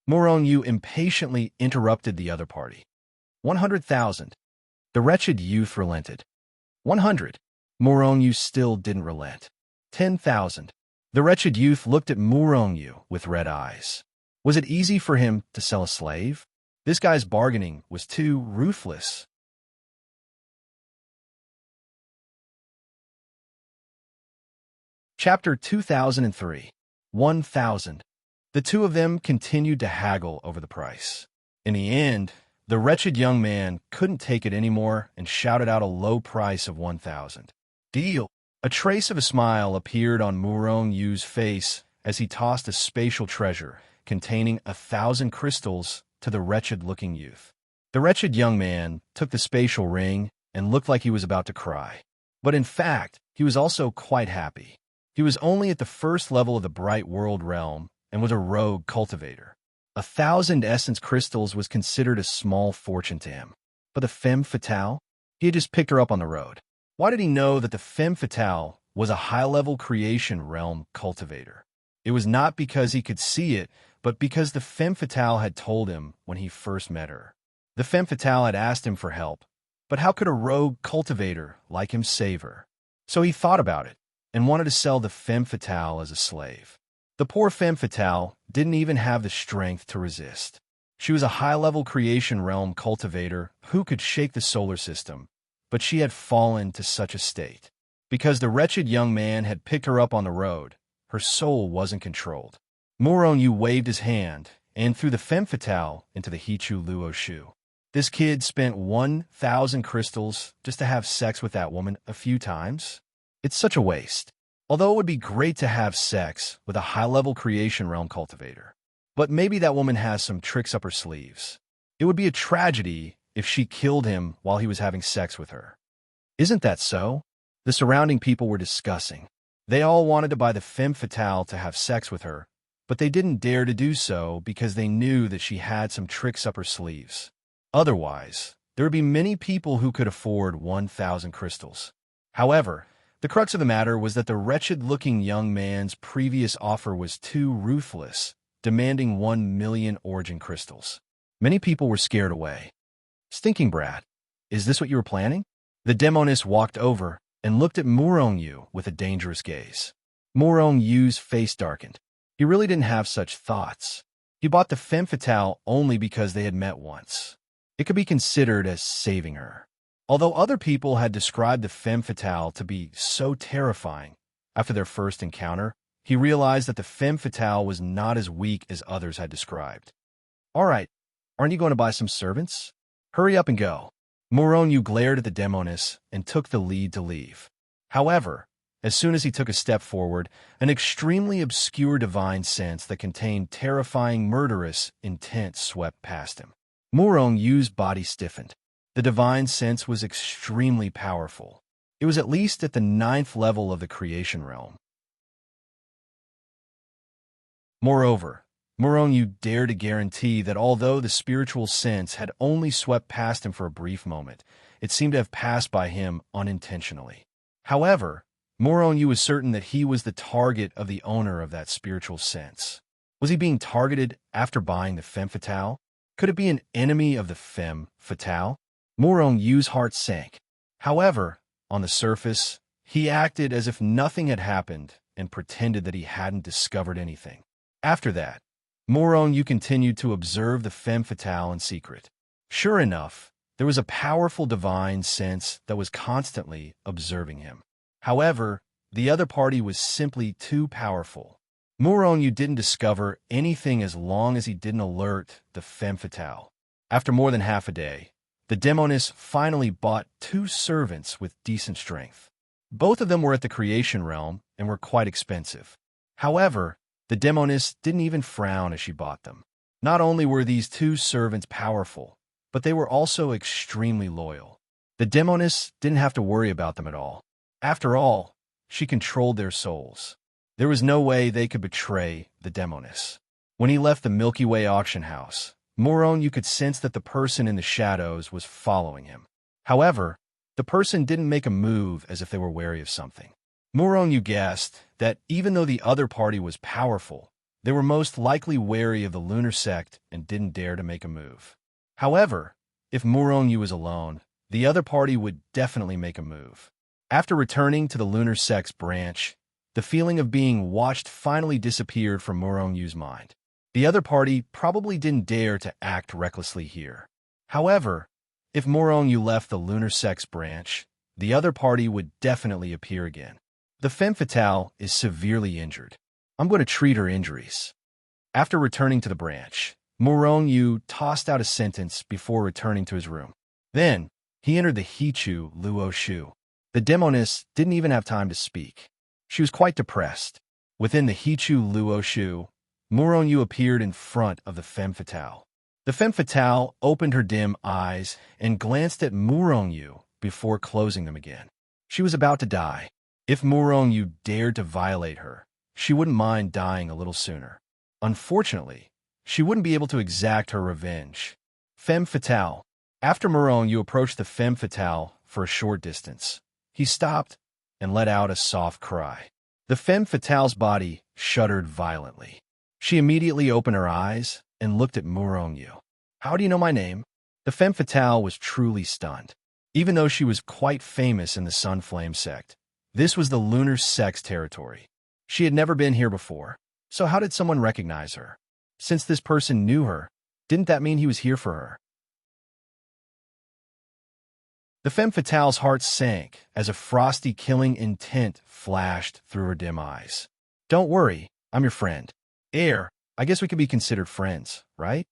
A: Murong Yu impatiently interrupted the other party. 100,000. The wretched youth relented. 100. Murong Yu still didn't relent. 10,000. The wretched youth looked at Murong Yu with red eyes. Was it easy for him to sell a slave? This guy's bargaining was too ruthless. Chapter 2003. 1,000. The two of them continued to haggle over the price. In the end, the wretched young man couldn't take it anymore and shouted out a low price of 1,000. Deal. A trace of a smile appeared on Murong Yu's face as he tossed a spatial treasure containing 1,000 crystals to the wretched-looking youth. The wretched young man took the spatial ring and looked like he was about to cry. But in fact, he was also quite happy. He was only at the first level of the Bright World realm and was a rogue cultivator. 1,000 essence crystals was considered a small fortune to him. But the femme fatale? He had just picked her up on the road. Why did he know that the femme fatale was a high-level creation realm cultivator? It was not because he could see it, but because the femme fatale had told him when he first met her. The femme fatale had asked him for help, but how could a rogue cultivator like him save her? So he thought about it and wanted to sell the femme fatale as a slave. The poor femme fatale didn't even have the strength to resist. She was a high-level creation realm cultivator who could shake the solar system, but she had fallen to such a state. Because the wretched young man had picked her up on the road, her soul wasn't controlled. Murong Yu waved his hand and threw the femme fatale into the Hichu Luo Shu. This kid spent 1,000 crystals just to have sex with that woman a few times. It's such a waste. Although it would be great to have sex with a high-level creation realm cultivator. But maybe that woman has some tricks up her sleeves. It would be a tragedy if she killed him while he was having sex with her. Isn't that so? The surrounding people were discussing. They all wanted to buy the femme fatale to have sex with her, but they didn't dare to do so because they knew that she had some tricks up her sleeves. Otherwise, there would be many people who could afford 1,000 crystals. However, the crux of the matter was that the wretched-looking young man's previous offer was too ruthless, demanding 1,000,000 origin crystals. Many people were scared away. Stinking brat, is this what you were planning? The demoness walked over and looked at Murong Yu with a dangerous gaze. Murong Yu's face darkened. He really didn't have such thoughts. He bought the femme fatale only because they had met once. It could be considered as saving her. Although other people had described the femme fatale to be so terrifying after their first encounter, he realized that the femme fatale was not as weak as others had described. All right, aren't you going to buy some servants? Hurry up and go. Murong Yu glared at the demoness and took the lead to leave. However, as soon as he took a step forward, an extremely obscure divine sense that contained terrifying murderous intent swept past him. Murong Yu's body stiffened. The divine sense was extremely powerful. It was at least at the 9th level of the creation realm. Moreover, Murong Yu dared to guarantee that although the spiritual sense had only swept past him for a brief moment, it seemed to have passed by him unintentionally. However, Murong Yu was certain that he was the target of the owner of that spiritual sense. Was he being targeted after buying the femme fatale? Could it be an enemy of the femme fatale? Murong Yu's heart sank. However, on the surface, He acted as if nothing had happened and pretended that he hadn't discovered anything. After that, Moron continued to observe the femme fatale in secret. Sure enough, there was a powerful divine sense that was constantly observing him. However, the other party was simply too powerful. Moron didn't discover anything as long as he didn't alert the femme fatale. After more than half a day, the demoness finally bought 2 servants with decent strength. Both of them were at the creation realm and were quite expensive. However, the demoness didn't even frown as she bought them. Not only were these 2 servants powerful, but they were also extremely loyal. The demoness didn't have to worry about them at all. After all, she controlled their souls. There was no way they could betray the demoness. When he left the Milky Way auction house, Moron could sense that the person in the shadows was following him. However, the person didn't make a move as if they were wary of something. Moron guessed that even though the other party was powerful, they were most likely wary of the lunar sect and didn't dare to make a move. However, if Moron was alone, the other party would definitely make a move. After returning to the lunar sect's branch, the feeling of being watched finally disappeared from Moron's mind. The other party probably didn't dare to act recklessly here. However, if Moron left the lunar sect's branch, the other party would definitely appear again. The femme fatale is severely injured. I'm going to treat her injuries. After returning to the branch, Moron tossed out a sentence before returning to his room. Then, he entered the Hichu Luo Shu. The demoness didn't even have time to speak. She was quite depressed. Within the Hichu Luo Shu, Moron appeared in front of the femme fatale. The femme fatale opened her dim eyes and glanced at Moron before closing them again. She was about to die. If Moron dared to violate her, she wouldn't mind dying a little sooner. Unfortunately, she wouldn't be able to exact her revenge. Femme fatale. After Moron approached the femme fatale for a short distance, he stopped and let out a soft cry. The femme fatale's body shuddered violently. She immediately opened her eyes and looked at Moron. How do you know my name? The femme fatale was truly stunned. Even though she was quite famous in the Sunflame sect, this was the lunar sect's territory. She had never been here before, so how did someone recognize her? Since this person knew her, didn't that mean he was here for her? The femme fatale's heart sank as a frosty killing intent flashed through her dim eyes. Don't worry, I'm your friend. I guess we could be considered friends, right?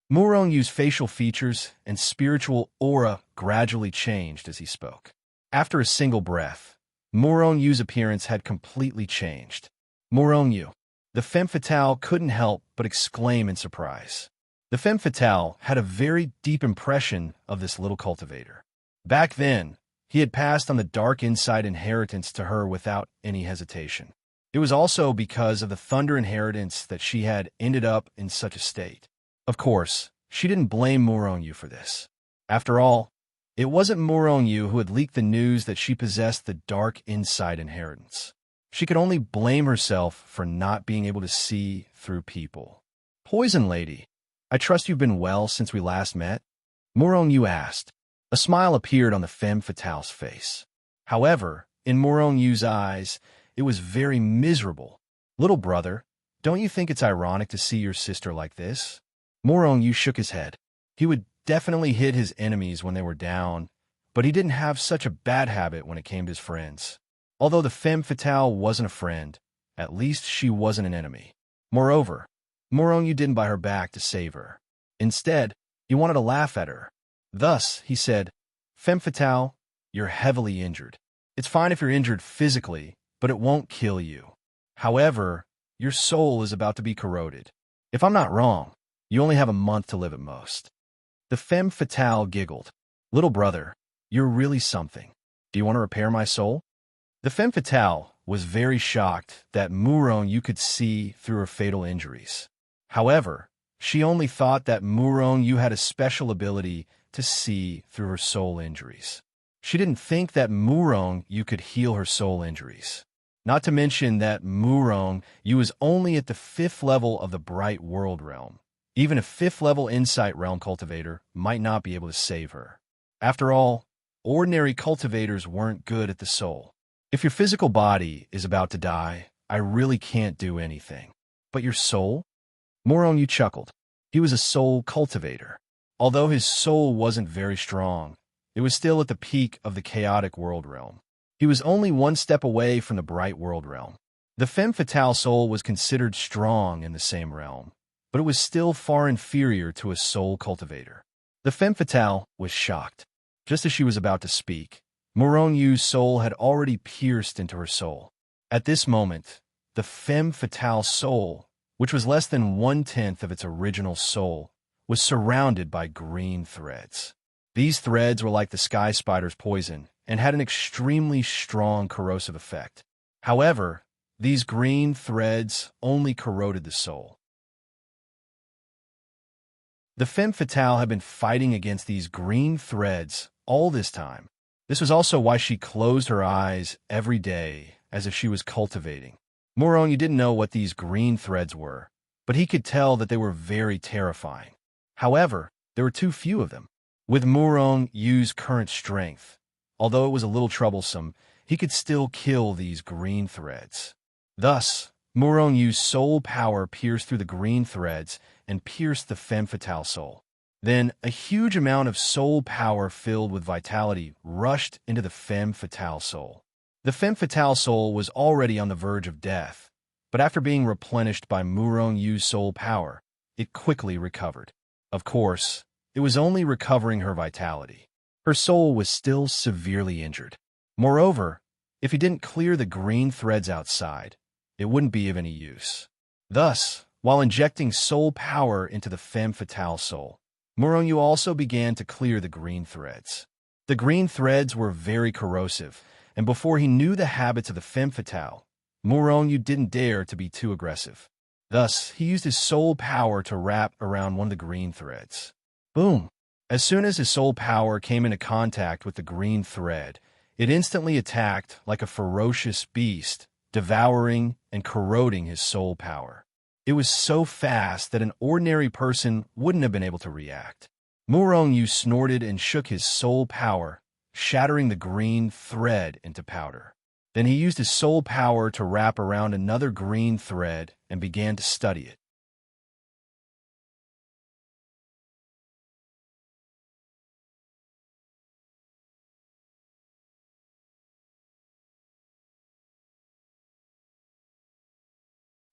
A: Moron's facial features and spiritual aura gradually changed as he spoke. After a single breath, Moron's appearance had completely changed. Moron, the femme fatale couldn't help but exclaim in surprise. The femme fatale had a very deep impression of this little cultivator. Back then, he had passed on the dark inside inheritance to her without any hesitation. It was also because of the thunder inheritance that she had ended up in such a state. Of course, she didn't blame Moron for this. After all, it wasn't Moron who had leaked the news that she possessed the dark inside inheritance. She could only blame herself for not being able to see through people. Poison Lady, I trust you've been well since we last met? Moron asked. A smile appeared on the femme fatale's face. However, in Moron's eyes, it was very miserable. Little brother, don't you think it's ironic to see your sister like this? Moron shook his head. He would definitely hit his enemies when they were down, but he didn't have such a bad habit when it came to his friends. Although the femme fatale wasn't a friend, at least she wasn't an enemy. Moreover, Moron didn't buy her back to save her. Instead, he wanted to laugh at her. Thus, he said, Femme fatale, you're heavily injured. It's fine if you're injured physically, but it won't kill you. However, your soul is about to be corroded. If I'm not wrong, you only have a month to live at most. The femme fatale giggled. Little brother, you're really something. Do you want to repair my soul? The femme fatale was very shocked that Moron could see through her fatal injuries. However, she only thought that Moron had a special ability to see through her soul injuries. She didn't think that Moron could heal her soul injuries. Not to mention that Moron was only at the 5th level of the Bright World realm. Even a 5th level Insight realm cultivator might not be able to save her. After all, ordinary cultivators weren't good at the soul. If your physical body is about to die, I really can't do anything. But your soul? Moronyu chuckled. He was a soul cultivator. Although his soul wasn't very strong, it was still at the peak of the chaotic world realm. He was only one step away from the bright world realm. The femme fatale soul was considered strong in the same realm, but it was still far inferior to a soul cultivator. The femme fatale was shocked. Just as she was about to speak, Moronyu's soul had already pierced into her soul. At this moment, the femme fatale soul, which was less than 1/10 of its original soul, was surrounded by green threads. These threads were like the sky spider's poison and had an extremely strong corrosive effect. However, these green threads only corroded the soul. The femme fatale had been fighting against these green threads all this time. This was also why she closed her eyes every day as if she was cultivating. Moronyu didn't know what these green threads were, but he could tell that they were very terrifying. However, there were too few of them. With Moronyu's current strength, although it was a little troublesome, he could still kill these green threads. Thus, Moronyu's soul power pierced through the green threads and pierced the femme fatale soul. Then, a huge amount of soul power filled with vitality rushed into the femme fatale soul. The femme fatale soul was already on the verge of death, but after being replenished by Moronyu's soul power, it quickly recovered. Of course, it was only recovering her vitality. Her soul was still severely injured. Moreover, if he didn't clear the green threads outside, it wouldn't be of any use. Thus, while injecting soul power into the femme fatale soul, Moronyu also began to clear the green threads. The green threads were very corrosive, and before he knew the habits of the femme fatale, Moronyu didn't dare to be too aggressive. Thus, he used his soul power to wrap around one of the green threads. Boom! As soon as his soul power came into contact with the green thread, it instantly attacked like a ferocious beast, devouring and corroding his soul power. It was so fast that an ordinary person wouldn't have been able to react. Moronyu snorted and shook his soul power, shattering the green thread into powder. Then he used his soul power to wrap around another green thread and began to study it.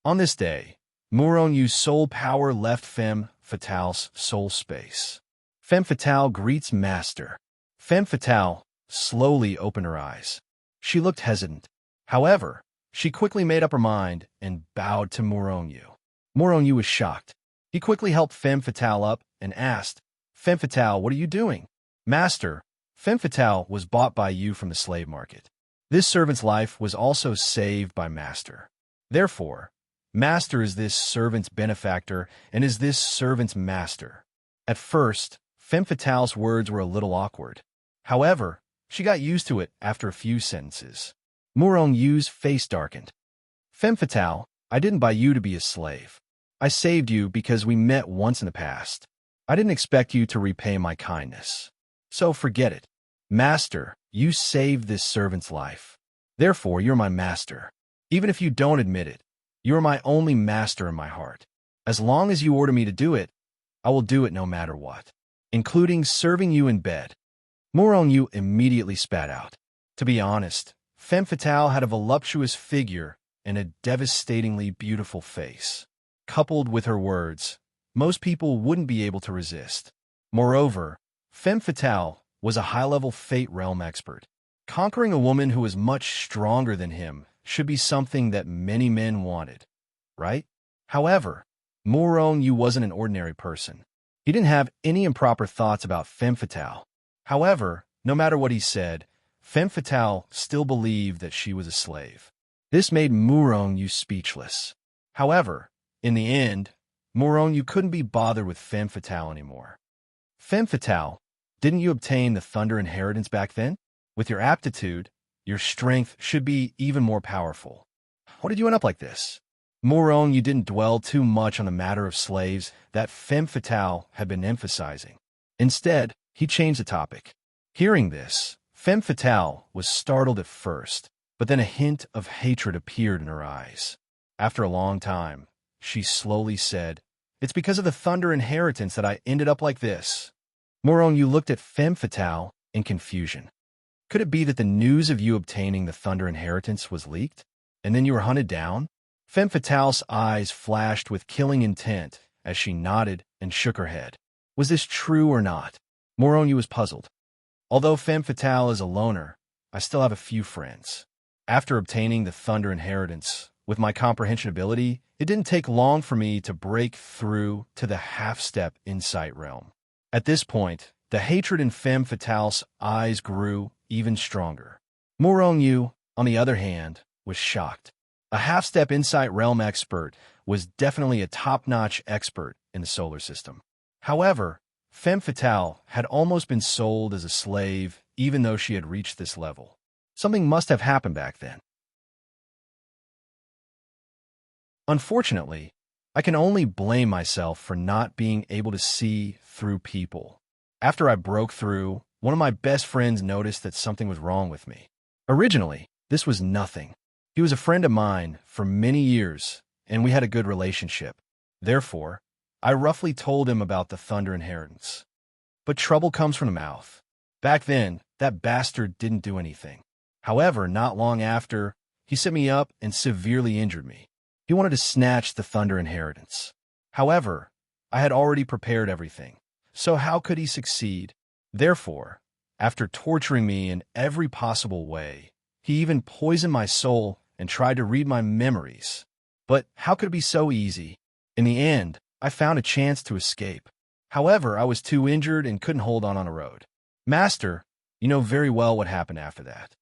A: On this day, Moronyu's soul power left femme fatale's soul space. Femme fatale greets master. Femme fatale slowly opened her eyes. She looked hesitant. However, she quickly made up her mind and bowed to Moronyu. Moronyu was shocked. He quickly helped femme fatale up and asked, "Femme fatale, what are you doing?" "Master, femme fatale was bought by you from the slave market. This servant's life was also saved by master. Therefore, master is this servant's benefactor and is this servant's master." At first, femme fatale's words were a little awkward. However, she got used to it after a few sentences. Moronyu's face darkened. "Femme fatale, I didn't buy you to be a slave. I saved you because we met once in the past. I didn't expect you to repay my kindness. So forget it. Master, you saved this servant's life. Therefore, you're my master. Even if you don't admit it, you are my only master in my heart. As long as you order me to do it, I will do it no matter what, including serving you in bed." Moronyu immediately spat out. To be honest, femme fatale had a voluptuous figure and a devastatingly beautiful face. Coupled with her words, most people wouldn't be able to resist. Moreover, femme fatale was a high-level fate realm expert. Conquering a woman who was much stronger than him should be something that many men wanted, right? However, Moronyu wasn't an ordinary person. He didn't have any improper thoughts about femme fatale. However, no matter what he said, femme fatale still believed that she was a slave. This made Moronyu speechless. However, in the end, Moronyu couldn't be bothered with femme fatale anymore. "Femme fatale, didn't you obtain the thunder inheritance back then? With your aptitude, your strength should be even more powerful. What did you end up like this?" Moronyu didn't dwell too much on the matter of slaves that femme fatale had been emphasizing. Instead, he changed the topic. Hearing this, femme fatale was startled at first, but then a hint of hatred appeared in her eyes. After a long time, she slowly said, "It's because of the Thunder inheritance that I ended up like this." Moron, you looked at Femme Fatale in confusion. Could it be that the news of you obtaining the Thunder inheritance was leaked, and then you were hunted down? Femme Fatale's eyes flashed with killing intent as she nodded and shook her head. Was this true or not? Moron, you was puzzled. Although Femme Fatale is a loner, I still have a few friends. After obtaining the Thunder inheritance, with my comprehension ability, it didn't take long for me to break through to the half-step insight realm. At this point, the hatred in Femme Fatale's eyes grew even stronger. Moron, you, on the other hand, was shocked. A half-step insight realm expert was definitely a top-notch expert in the solar system. However, Femme Fatale had almost been sold as a slave even though she had reached this level. Something must have happened back then. Unfortunately, I can only blame myself for not being able to see through people. After I broke through, one of my best friends noticed that something was wrong with me. Originally, this was nothing. He was a friend of mine for many years, and we had a good relationship. Therefore, I roughly told him about the Thunder inheritance. But trouble comes from the mouth. Back then, that bastard didn't do anything. However, not long after, he set me up and severely injured me. He wanted to snatch the Thunder inheritance. However, I had already prepared everything, so how could he succeed? Therefore, after torturing me in every possible way, he even poisoned my soul and tried to read my memories. But how could it be so easy? In the end, I found a chance to escape. However, I was too injured and couldn't hold on a road. Master, you know very well what happened after that.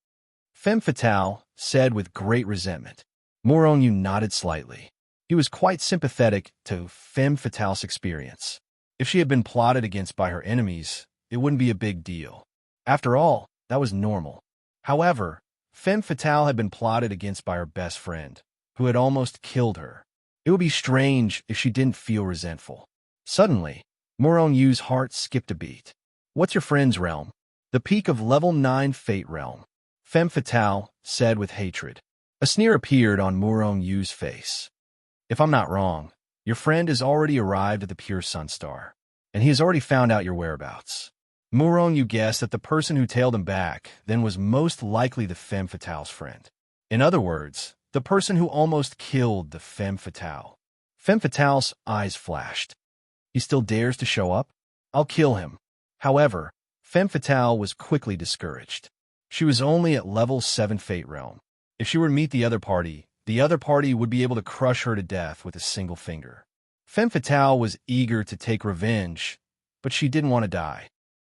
A: Femme Fatale said with great resentment. Moron, you nodded slightly. He was quite sympathetic to Femme Fatale's experience. If she had been plotted against by her enemies, it wouldn't be a big deal. After all, that was normal. However, Femme Fatale had been plotted against by her best friend, who had almost killed her. It would be strange if she didn't feel resentful. Suddenly, Moron Yu's heart skipped a beat. What's your friend's realm? The peak of level 9 Fate realm. Femme Fatale said with hatred. A sneer appeared on Moron Yu's face. If I'm not wrong, your friend has already arrived at the Pure Sun Star, and he has already found out your whereabouts. Moron Yu guessed that the person who tailed him back then was most likely the Femme Fatale's friend. In other words, the person who almost killed the Femme Fatale. Femme Fatale's eyes flashed. He still dares to show up? I'll kill him. However, Femme Fatale was quickly discouraged. She was only at level 7 Fate Realm. If she were to meet the other party would be able to crush her to death with a single finger. Femme Fatale was eager to take revenge, but she didn't want to die.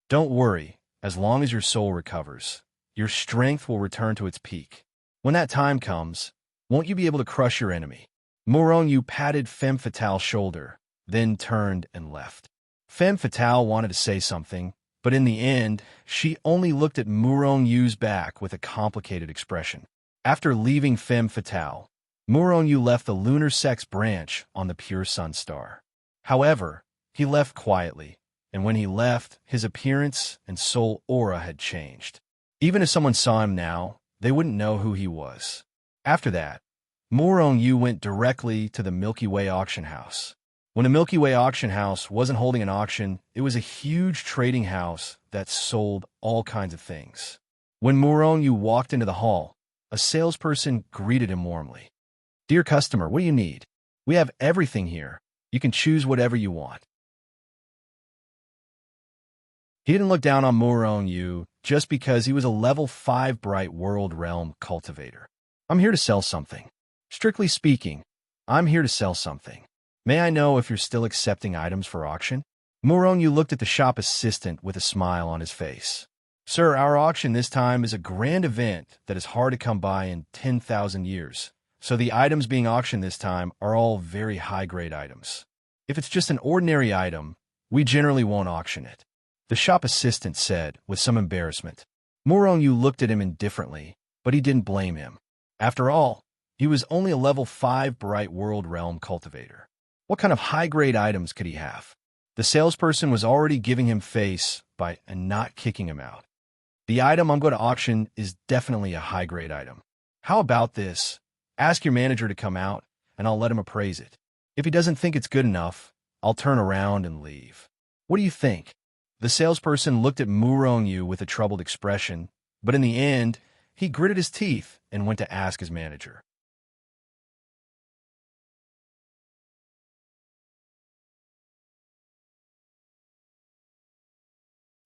A: Don't worry, as long as your soul recovers, your strength will return to its peak. When that time comes, won't you be able to crush your enemy? Moron Yu patted Femme Fatale's shoulder, then turned and left. Femme Fatale wanted to say something, but in the end, she only looked at Moron Yu's back with a complicated expression. After leaving Femme Fatale, Moron Yu left the lunar sex branch on the Pure Sun Star. However, he left quietly, and when he left, his appearance and soul aura had changed. Even if someone saw him now, they wouldn't know who he was. After that, Moron Yu went directly to the Milky Way auction house. When the Milky Way auction house wasn't holding an auction, it was a huge trading house that sold all kinds of things. When Moron Yu walked into the hall, a salesperson greeted him warmly. Dear customer, what do you need? We have everything here. You can choose whatever you want. He didn't look down on Moron Yu just because he was a level 5 Bright World Realm cultivator. I'm here to sell something. Strictly speaking, I'm here to sell something. May I know if you're still accepting items for auction? Moron Yu looked at the shop assistant with a smile on his face. Sir, our auction this time is a grand event that is hard to come by in 10,000 years. So the items being auctioned this time are all very high-grade items. If it's just an ordinary item, we generally won't auction it. The shop assistant said with some embarrassment. Moron Yu looked at him indifferently, but he didn't blame him. After all, he was only a level 5 Bright World Realm cultivator. What kind of high-grade items could he have? The salesperson was already giving him face by not kicking him out. The item I'm going to auction is definitely a high-grade item. How about this? Ask your manager to come out, and I'll let him appraise it. If he doesn't think it's good enough, I'll turn around and leave. What do you think?" The salesperson looked at Murong with a troubled expression, but in the end, he gritted his teeth and went to ask his manager.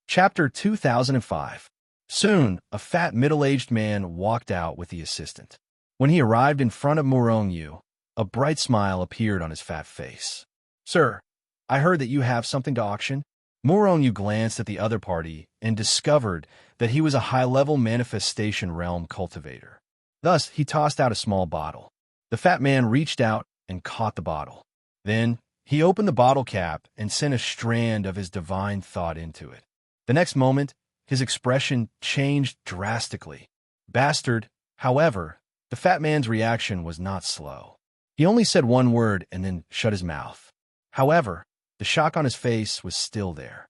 A: Chapter 2005. Soon, a fat middle-aged man walked out with the assistant. When he arrived in front of Murong, a bright smile appeared on his fat face. "Sir, I heard that you have something to auction." Murong glanced at the other party and discovered that he was a high-level manifestation realm cultivator. Thus, he tossed out a small bottle. The fat man reached out and caught the bottle. Then, he opened the bottle cap and sent a strand of his divine thought into it. The next moment, his expression changed drastically. Bastard, however, the fat man's reaction was not slow. He only said one word and then shut his mouth. However, the shock on his face was still there.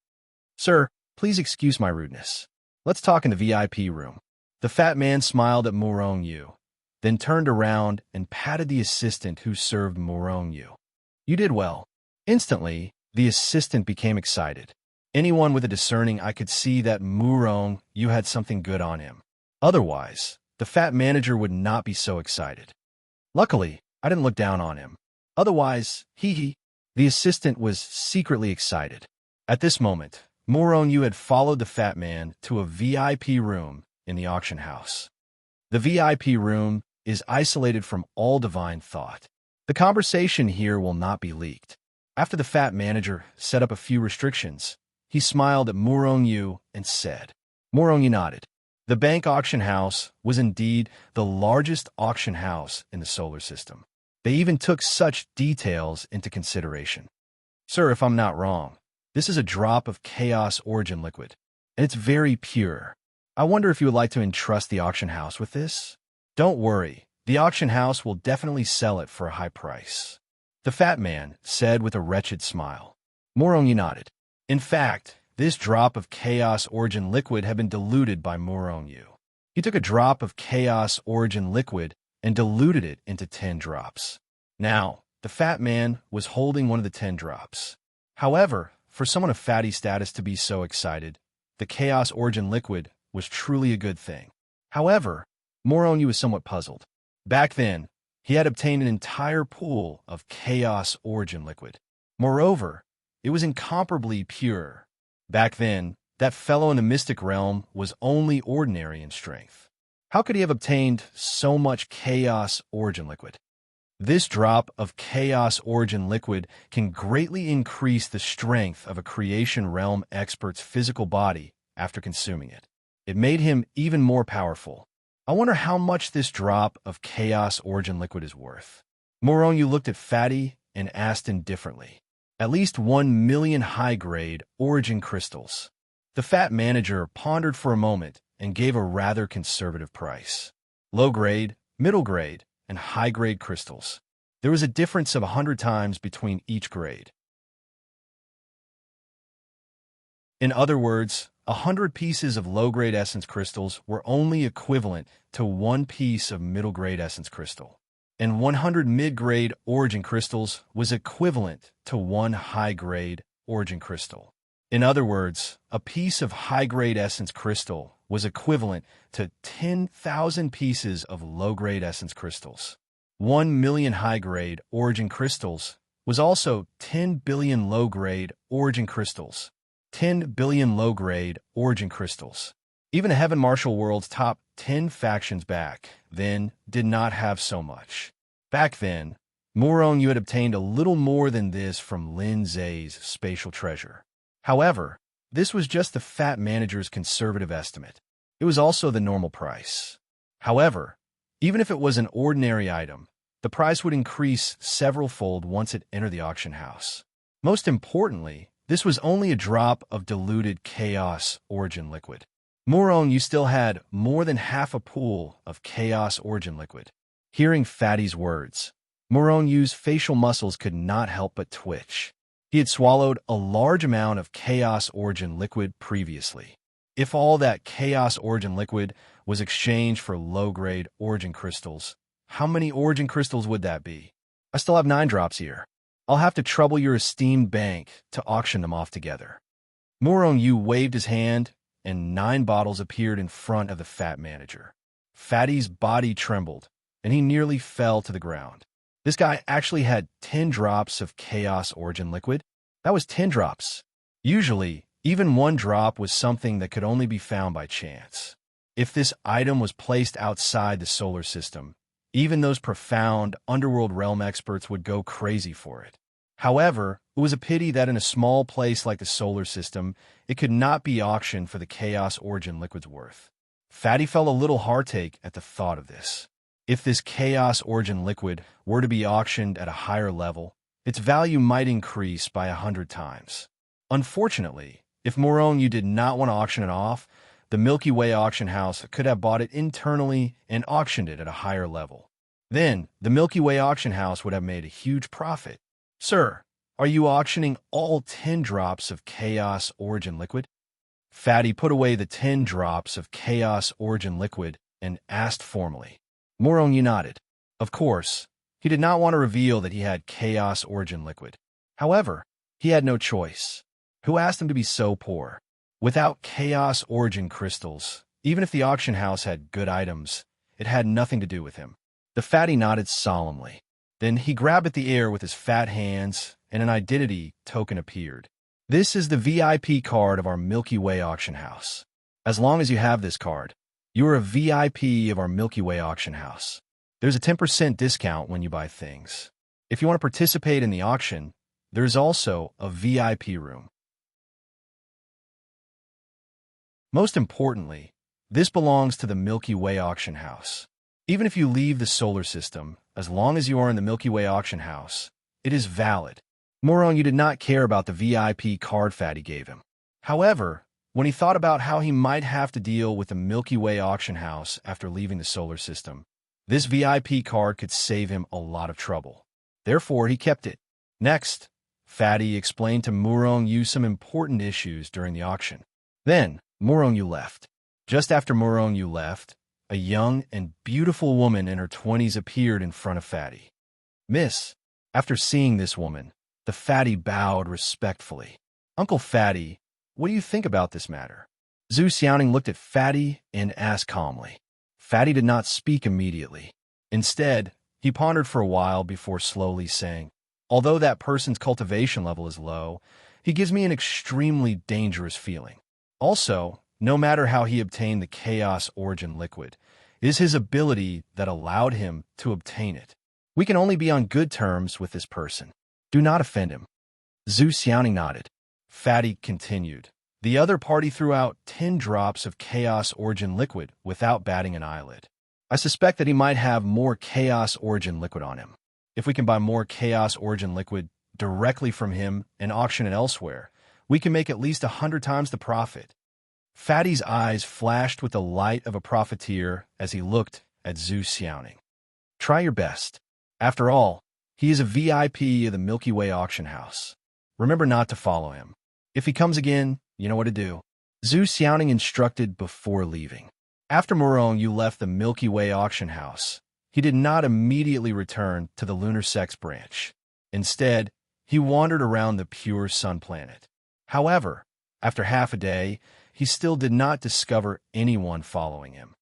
A: "Sir, please excuse my rudeness. Let's talk in the VIP room." The fat man smiled at Murong, then turned around and patted the assistant who served Murong. "You did well." Instantly, the assistant became excited. Anyone with a discerning eye could see that Murong had something good on him. Otherwise, the fat manager would not be so excited. "Luckily, I didn't look down on him. Otherwise, hee." The assistant was secretly excited. At this moment, Murong had followed the fat man to a VIP room in the auction house. The VIP room is isolated from all divine thought. The conversation here will not be leaked. After the fat manager set up a few restrictions, he smiled at Murong and said. Murong nodded. The bank auction house was indeed the largest auction house in the solar system. They even took such details into consideration. "Sir, if I'm not wrong, this is a drop of chaos origin liquid, and it's very pure. I wonder if you would like to entrust the auction house with this?" "Don't worry, the auction house will definitely sell it for a high price," the fat man said with a wretched smile. Murong nodded. In fact, this drop of chaos origin liquid had been diluted by Murong. He took a drop of chaos origin liquid and diluted it into 10 drops. Now, the fat man was holding one of the 10 drops. However, for someone of fatty status to be so excited, the chaos origin liquid was truly a good thing. However, Murong was somewhat puzzled. Back then, he had obtained an entire pool of chaos origin liquid. Moreover, it was incomparably pure. Back then, that fellow in the mystic realm was only ordinary in strength. How could he have obtained so much chaos origin liquid? This drop of chaos origin liquid can greatly increase the strength of a creation realm expert's physical body after consuming it. It made him even more powerful. I wonder how much this drop of chaos origin liquid is worth. Murong looked at Fatty and asked indifferently. At least 1 million high-grade origin crystals. The fat manager pondered for a moment and gave a rather conservative price. Low-grade, middle-grade, and high-grade crystals. There was a difference of 100 times between each grade. In other words, 100 pieces of low-grade essence crystals were only equivalent to 1 piece of middle-grade essence crystal, and 100 mid-grade origin crystals was equivalent to 1 high-grade origin crystal. In other words, a piece of high-grade essence crystal was equivalent to 10,000 pieces of low-grade essence crystals. 1 million high-grade origin crystals was also 10 billion low-grade origin crystals. 10 billion low-grade origin crystals. Even the Heaven Martial World's top 10 factions back then did not have so much. Back then, Murong had obtained a little more than this from Lin Zay's spatial treasure. However, this was just the fat manager's conservative estimate. It was also the normal price. However, even if it was an ordinary item, the price would increase several-fold once it entered the auction house. Most importantly, this was only a drop of diluted chaos origin liquid. Murong still had more than half a pool of chaos origin liquid. Hearing Fatty's words, Murong's facial muscles could not help but twitch. He had swallowed a large amount of chaos origin liquid previously. If all that chaos origin liquid was exchanged for low-grade origin crystals. How many origin crystals would that be? I still have 9 drops here. I'll have to trouble your esteemed bank to auction them off together. Murong Yu waved his hand, and 9 bottles appeared in front of the fat manager. Fatty's body trembled, and he nearly fell to the ground. This guy actually had 10 drops of Chaos Origin liquid. That was 10 drops. Usually, even 1 drop was something that could only be found by chance. If this item was placed outside the solar system, even those profound underworld realm experts would go crazy for it. However, it was a pity that in a small place like the solar system, it could not be auctioned for the Chaos Origin liquid's worth. Fatty felt a little heartache at the thought of this. If this Chaos Origin liquid were to be auctioned at a higher level, its value might increase by 100 times. Unfortunately, if Murong Yu did not want to auction it off, the Milky Way auction house could have bought it internally and auctioned it at a higher level. Then, the Milky Way auction house would have made a huge profit. Sir, are you auctioning all 10 drops of Chaos Origin liquid? Fatty put away the 10 drops of Chaos Origin liquid and asked formally. Murong Yu nodded. Of course, he did not want to reveal that he had Chaos Origin liquid. However, he had no choice. Who asked him to be so poor? Without Chaos Origin crystals, even if the auction house had good items, it had nothing to do with him. The fatty nodded solemnly. Then he grabbed at the air with his fat hands, and an identity token appeared. This is the VIP card of our Milky Way auction house. As long as you have this card, you are a VIP of our Milky Way auction house. There's a 10% discount when you buy things. If you want to participate in the auction, there's also a VIP room. Most importantly, this belongs to the Milky Way auction house. Even if you leave the solar system, as long as you are in the Milky Way auction house, it is valid. Murong Yu did not care about the VIP card Fatty gave him. However, when he thought about how he might have to deal with the Milky Way auction house after leaving the solar system, this VIP card could save him a lot of trouble. Therefore, he kept it. Next, Fatty explained to Murong Yu some important issues during the auction. Then, Murong Yu left. Just after Murong Yu left, a young and beautiful woman in her 20s appeared in front of Fatty. Miss, after seeing this woman, the Fatty bowed respectfully. Uncle Fatty, what do you think about this matter? Zhu Xiaoning looked at Fatty and asked calmly. Fatty did not speak immediately. Instead, he pondered for a while before slowly saying, although that person's cultivation level is low, he gives me an extremely dangerous feeling. Also, no matter how he obtained the Chaos Origin liquid, it is his ability that allowed him to obtain it. We can only be on good terms with this person. Do not offend him. Zhu Xiaoning nodded. Fatty continued. The other party threw out 10 drops of Chaos Origin liquid without batting an eyelid. I suspect that he might have more Chaos Origin liquid on him. If we can buy more Chaos Origin liquid directly from him and auction it elsewhere, we can make at least 100 times the profit. Fatty's eyes flashed with the light of a profiteer as he looked at Zhu Xiaoning. Try your best. After all, he is a VIP of the Milky Way auction house. Remember not to follow him. If he comes again, you know what to do. Zhu Xiaoning instructed before leaving. After Murong Yu left the Milky Way auction house, he did not immediately return to the lunar sex branch. Instead, he wandered around the pure sun planet. However, after half a day, he still did not discover anyone following him.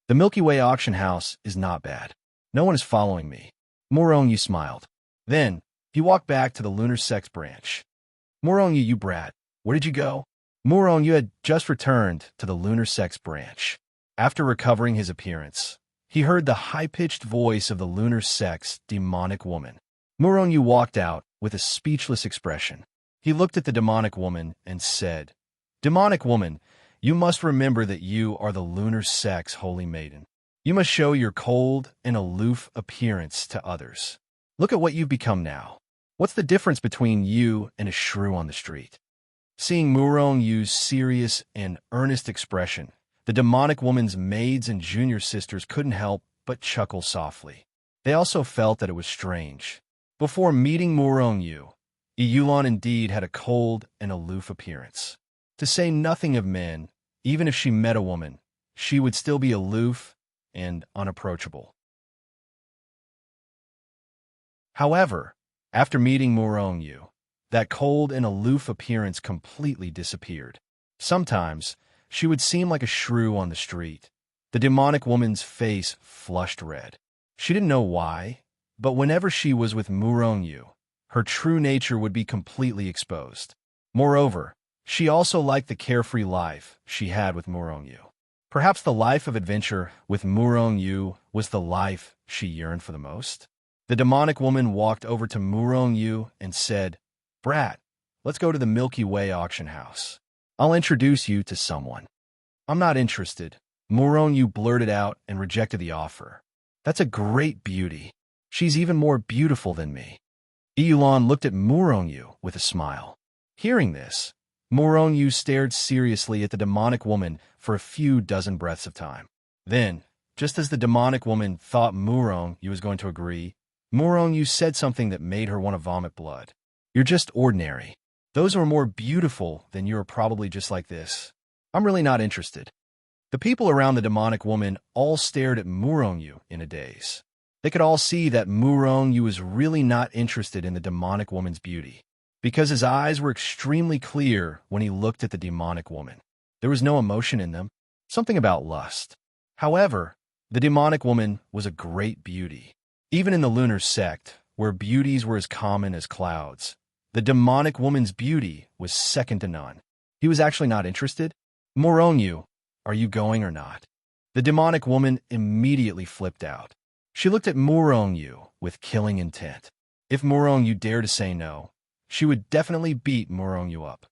A: The Milky Way auction house is not bad. No one is following me. Murong Yu smiled. Then, he walked back to the lunar sex branch. Murong Yu, you brat, where did you go? Murong Yu had just returned to the lunar sex branch. After recovering his appearance, he heard the high-pitched voice of the lunar sex demonic woman. Murong Yu walked out with a speechless expression. He looked at the demonic woman and said, Demonic woman, you must remember that you are the lunar sex holy maiden. You must show your cold and aloof appearance to others. Look at what you've become now. What's the difference between you and a shrew on the street? Seeing Murong Yu's serious and earnest expression, the demonic woman's maids and junior sisters couldn't help but chuckle softly. They also felt that it was strange. Before meeting Murong Yu, Yulon indeed had a cold and aloof appearance. To say nothing of men, even if she met a woman, she would still be aloof and unapproachable. However, after meeting Murong-yu, that cold and aloof appearance completely disappeared. Sometimes, she would seem like a shrew on the street. The demonic woman's face flushed red. She didn't know why, but whenever she was with Murong-yu, her true nature would be completely exposed. Moreover, she also liked the carefree life she had with Murong-yu. Perhaps the life of adventure with Murong-yu was the life she yearned for the most. The demonic woman walked over to Murong-yu and said, "Brat, let's go to the Milky Way auction house. I'll introduce you to someone." "I'm not interested," Murong-yu blurted out and rejected the offer. "That's a great beauty. She's even more beautiful than me." Iyulan looked at Murong-yu with a smile. Hearing this, Murong-yu stared seriously at the demonic woman for a few dozen breaths of time. Then, just as the demonic woman thought Murong-yu was going to agree, Murong-yu said something that made her want to vomit blood. "You're just ordinary. Those who are more beautiful than you are probably just like this. I'm really not interested." The people around the demonic woman all stared at Murong-yu in a daze. They could all see that Murong-yu was really not interested in the demonic woman's beauty, because his eyes were extremely clear when he looked at the demonic woman. There was no emotion in them, something about lust. However, the demonic woman was a great beauty. Even in the lunar sect, where beauties were as common as clouds, the demonic woman's beauty was second to none. He was actually not interested. "Murong-yu, are you going or not?" The demonic woman immediately flipped out. She looked at Murong-yu with killing intent. If Murong-yu dared to say no, she would definitely beat Murong-yu up.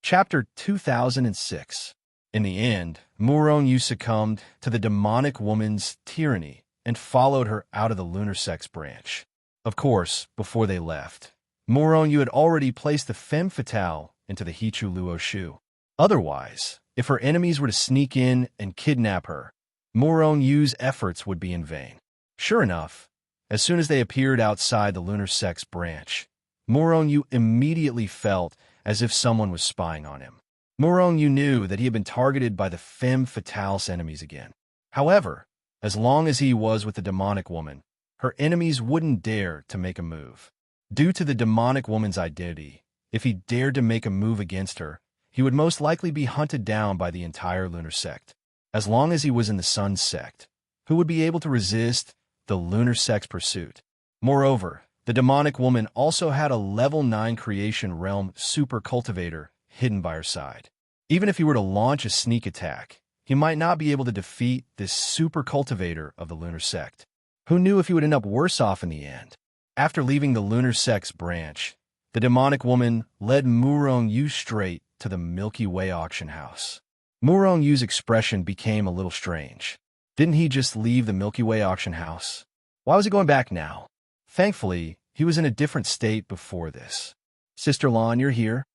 A: Chapter 2006. In the end, Murong-yu succumbed to the demonic woman's tyranny and followed her out of the lunar sex branch. Of course, before they left, Murong-yu had already placed the femme fatale into the Hichu Luo Shu. Otherwise, if her enemies were to sneak in and kidnap her, Murong-yu's efforts would be in vain. Sure enough, as soon as they appeared outside the lunar sex branch, Murong-yu immediately felt as if someone was spying on him. Murong-yu knew that he had been targeted by the femme fatale's enemies again. However, as long as he was with the demonic woman, her enemies wouldn't dare to make a move. Due to the demonic woman's identity, if he dared to make a move against her, he would most likely be hunted down by the entire lunar sect. As long as he was in the sun sect, who would be able to resist the lunar sect's pursuit? Moreover, the demonic woman also had a level 9 creation realm super cultivator hidden by her side. Even if he were to launch a sneak attack, he might not be able to defeat this super cultivator of the lunar sect. Who knew if he would end up worse off in the end? After leaving the lunar sect's branch, the demonic woman led Murong-yu straight to the Milky Way auction house. Murong-yu's expression became a little strange. Didn't he just leave the Milky Way auction house? Why was he going back now? Thankfully, he was in a different state before this. "Sister Lan, you're here?"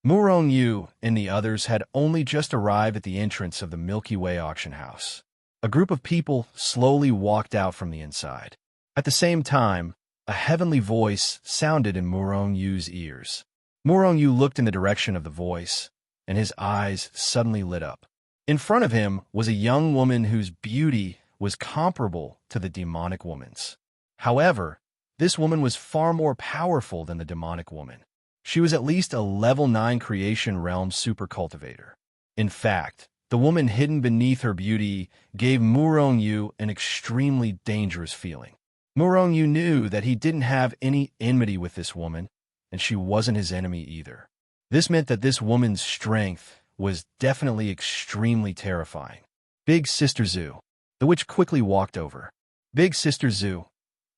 A: Murong-yu and the others had only just arrived at the entrance of the Milky Way auction house. A group of people slowly walked out from the inside. At the same time, a heavenly voice sounded in Murong-yu's ears. Murong-yu looked in the direction of the voice, and his eyes suddenly lit up. In front of him was a young woman whose beauty was comparable to the demonic woman's. However, this woman was far more powerful than the demonic woman. She was at least a level 9 creation realm super cultivator. In fact, the woman hidden beneath her beauty gave Murong-yu an extremely dangerous feeling. Murong-yu knew that he didn't have any enmity with this woman, and she wasn't his enemy either. This meant that this woman's strength was definitely extremely terrifying. "Big Sister Zhu." The witch quickly walked over. "Big Sister Zhu,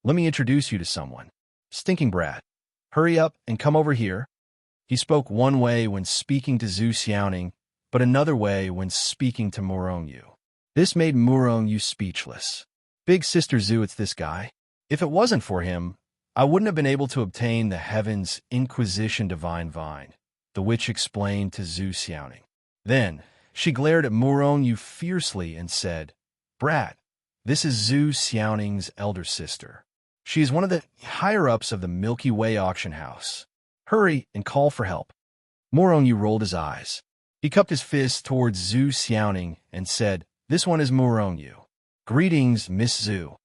A: let me introduce you to someone." "Stinking brat. Hurry up and come over here." He spoke one way when speaking to Zhu Xiaoning, but another way when speaking to Murong-yu. This made Murong-yu speechless. "Big Sister Zhu, it's this guy. If it wasn't for him, I wouldn't have been able to obtain the Heaven's Inquisition Divine Vine," the witch explained to Zhu Xiaoning. Then, she glared at Murong-yu fiercely and said, "Brat, this is Zhu Xiaoning's elder sister. She is one of the higher-ups of the Milky Way auction house. Hurry and call for help." Morongyu rolled his eyes. He cupped his fist towards Zhu Xiaoning and said, "This one is Morongyu. Greetings, Miss Zhu."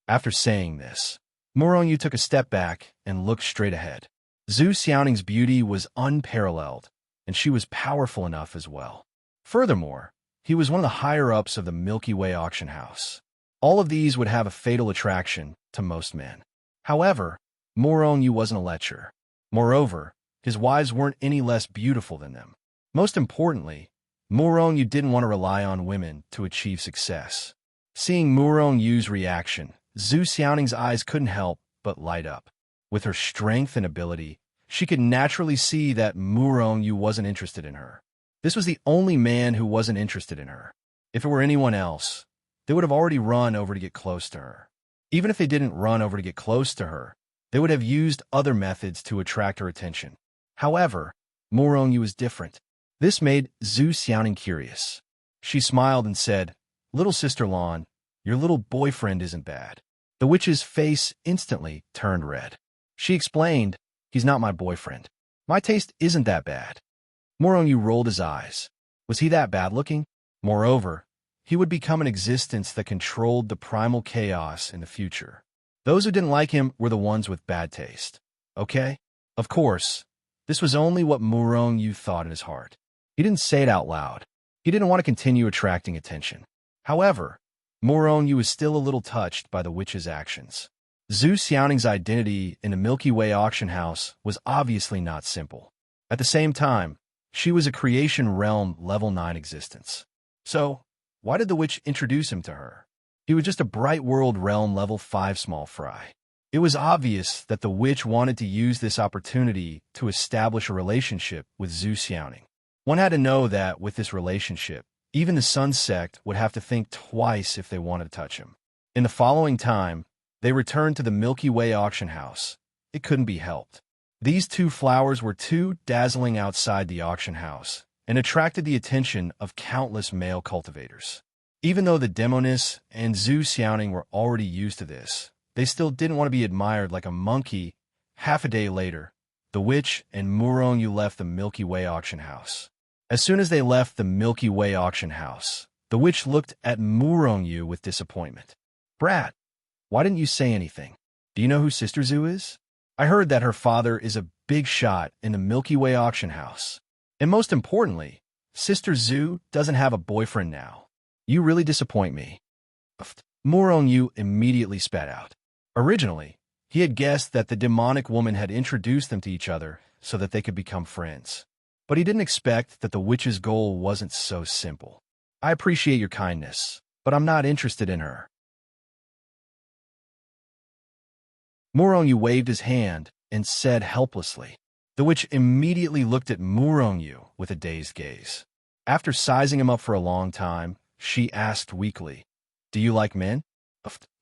A: After saying this, Morongyu took a step back and looked straight ahead. Zhu Xiaoning's beauty was unparalleled, and she was powerful enough as well. Furthermore, he was one of the higher-ups of the Milky Way auction house. All of these would have a fatal attraction to most men. However, Morongyu wasn't a lecher. Moreover, his wives weren't any less beautiful than them. Most importantly, Morongyu didn't want to rely on women to achieve success. Seeing Morongyu's reaction, Zhu Xiaoning's eyes couldn't help but light up. With her strength and ability, she could naturally see that Morongyu wasn't interested in her. This was the only man who wasn't interested in her. If it were anyone else, they would have already run over to get close to her. Even if they didn't run over to get close to her, they would have used other methods to attract her attention. However, Morongyu was different. This made Zhu Xiaoning curious. She smiled and said, "Little Sister Lan, your little boyfriend isn't bad." The witch's face instantly turned red. She explained, "He's not my boyfriend. My taste isn't that bad." Morongyu rolled his eyes. Was he that bad-looking? Moreover, he would become an existence that controlled the primal chaos in the future. Those who didn't like him were the ones with bad taste. Okay? Of course, this was only what Morongyu thought in his heart. He didn't say it out loud. He didn't want to continue attracting attention. However, Morongyu was still a little touched by the witch's actions. Zhu Xiaoning's identity in the Milky Way auction house was obviously not simple. At the same time, she was a creation realm level 9 existence. So, why did the witch introduce him to her? He was just a bright world realm level 5 small fry. It was obvious that the witch wanted to use this opportunity to establish a relationship with Zhu Xiaoning. One had to know that with this relationship, even the Sun sect would have to think twice if they wanted to touch him. In the following time, they returned to the Milky Way auction house. It couldn't be helped. These two flowers were too dazzling outside the auction house and attracted the attention of countless male cultivators. Even though the Demoness and Zhu Xiaoning were already used to this, they still didn't want to be admired like a monkey. Half a day later, the witch and Morongyu left the Milky Way auction house. As soon as they left the Milky Way auction house, the witch looked at Morongyu with disappointment. "Brat, why didn't you say anything? Do you know who Sister Zhu is? I heard that her father is a big shot in the Milky Way auction house. And most importantly, Sister Zhu doesn't have a boyfriend now. You really disappoint me." Morongyu immediately spat out. Originally, he had guessed that the demonic woman had introduced them to each other so that they could become friends. But he didn't expect that the witch's goal wasn't so simple. "I appreciate your kindness, but I'm not interested in her." Morongyu waved his hand and said helplessly. The witch immediately looked at Morongyu with a dazed gaze. After sizing him up for a long time, she asked weakly, "Do you like men?"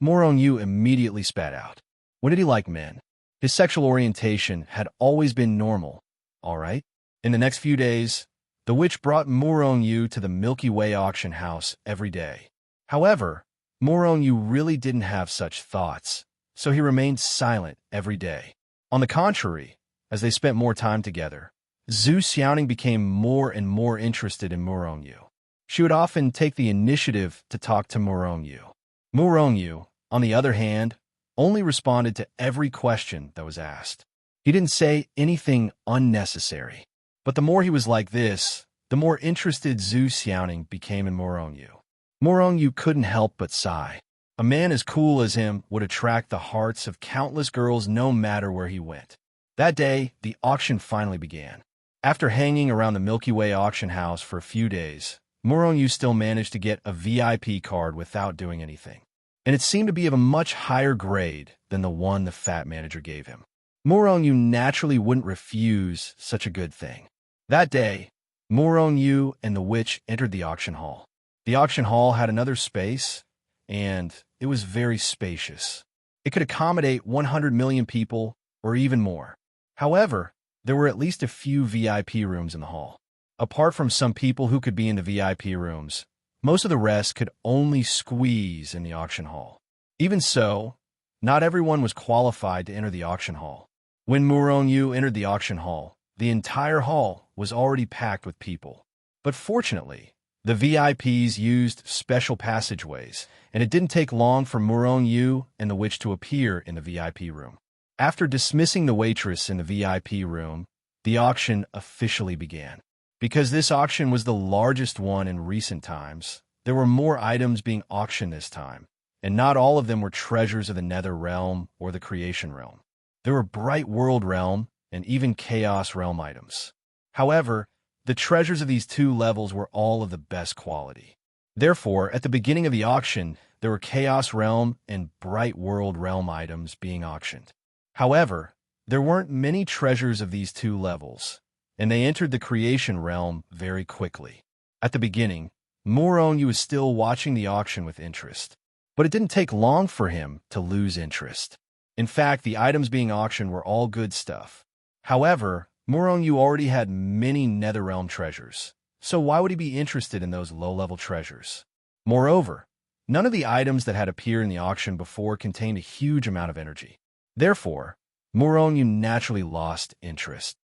A: Morongyu immediately spat out. When did he like men? His sexual orientation had always been normal, all right? In the next few days, the witch brought Morongyu to the Milky Way auction house every day. However, Morongyu really didn't have such thoughts, so he remained silent every day. On the contrary, as they spent more time together, Zhu Xiaoning became more and more interested in Morongyu. She would often take the initiative to talk to Morongyu. Morongyu, on the other hand, only responded to every question that was asked. He didn't say anything unnecessary. But the more he was like this, the more interested Zhu Xiaoning became in Morongyu. Morongyu couldn't help but sigh. A man as cool as him would attract the hearts of countless girls no matter where he went. That day, the auction finally began. After hanging around the Milky Way auction house for a few days, Morongyu still managed to get a VIP card without doing anything. And it seemed to be of a much higher grade than the one the fat manager gave him. Morongyu naturally wouldn't refuse such a good thing. That day, Morongyu and the witch entered the auction hall. The auction hall had another space, and it was very spacious. It could accommodate 100 million people or even more. However, there were at least a few VIP rooms in the hall. Apart from some people who could be in the VIP rooms, most of the rest could only squeeze in the auction hall. Even so, not everyone was qualified to enter the auction hall. When Muronyu entered the auction hall, the entire hall was already packed with people. But fortunately, the VIPs used special passageways, and it didn't take long for Muronyu and the witch to appear in the VIP room. After dismissing the waitress in the VIP room, the auction officially began. Because this auction was the largest one in recent times, there were more items being auctioned this time, and not all of them were treasures of the Nether Realm or the Creation Realm. There were Bright World Realm and even Chaos Realm items. However, the treasures of these two levels were all of the best quality. Therefore, at the beginning of the auction, there were Chaos Realm and Bright World Realm items being auctioned. However, there weren't many treasures of these two levels, and they entered the Creation Realm very quickly. At the beginning, Muronyu was still watching the auction with interest, but it didn't take long for him to lose interest. In fact, the items being auctioned were all good stuff. However, Muronyu already had many Netherrealm treasures, so why would he be interested in those low-level treasures? Moreover, none of the items that had appeared in the auction before contained a huge amount of energy. Therefore, Muronyu naturally lost interest.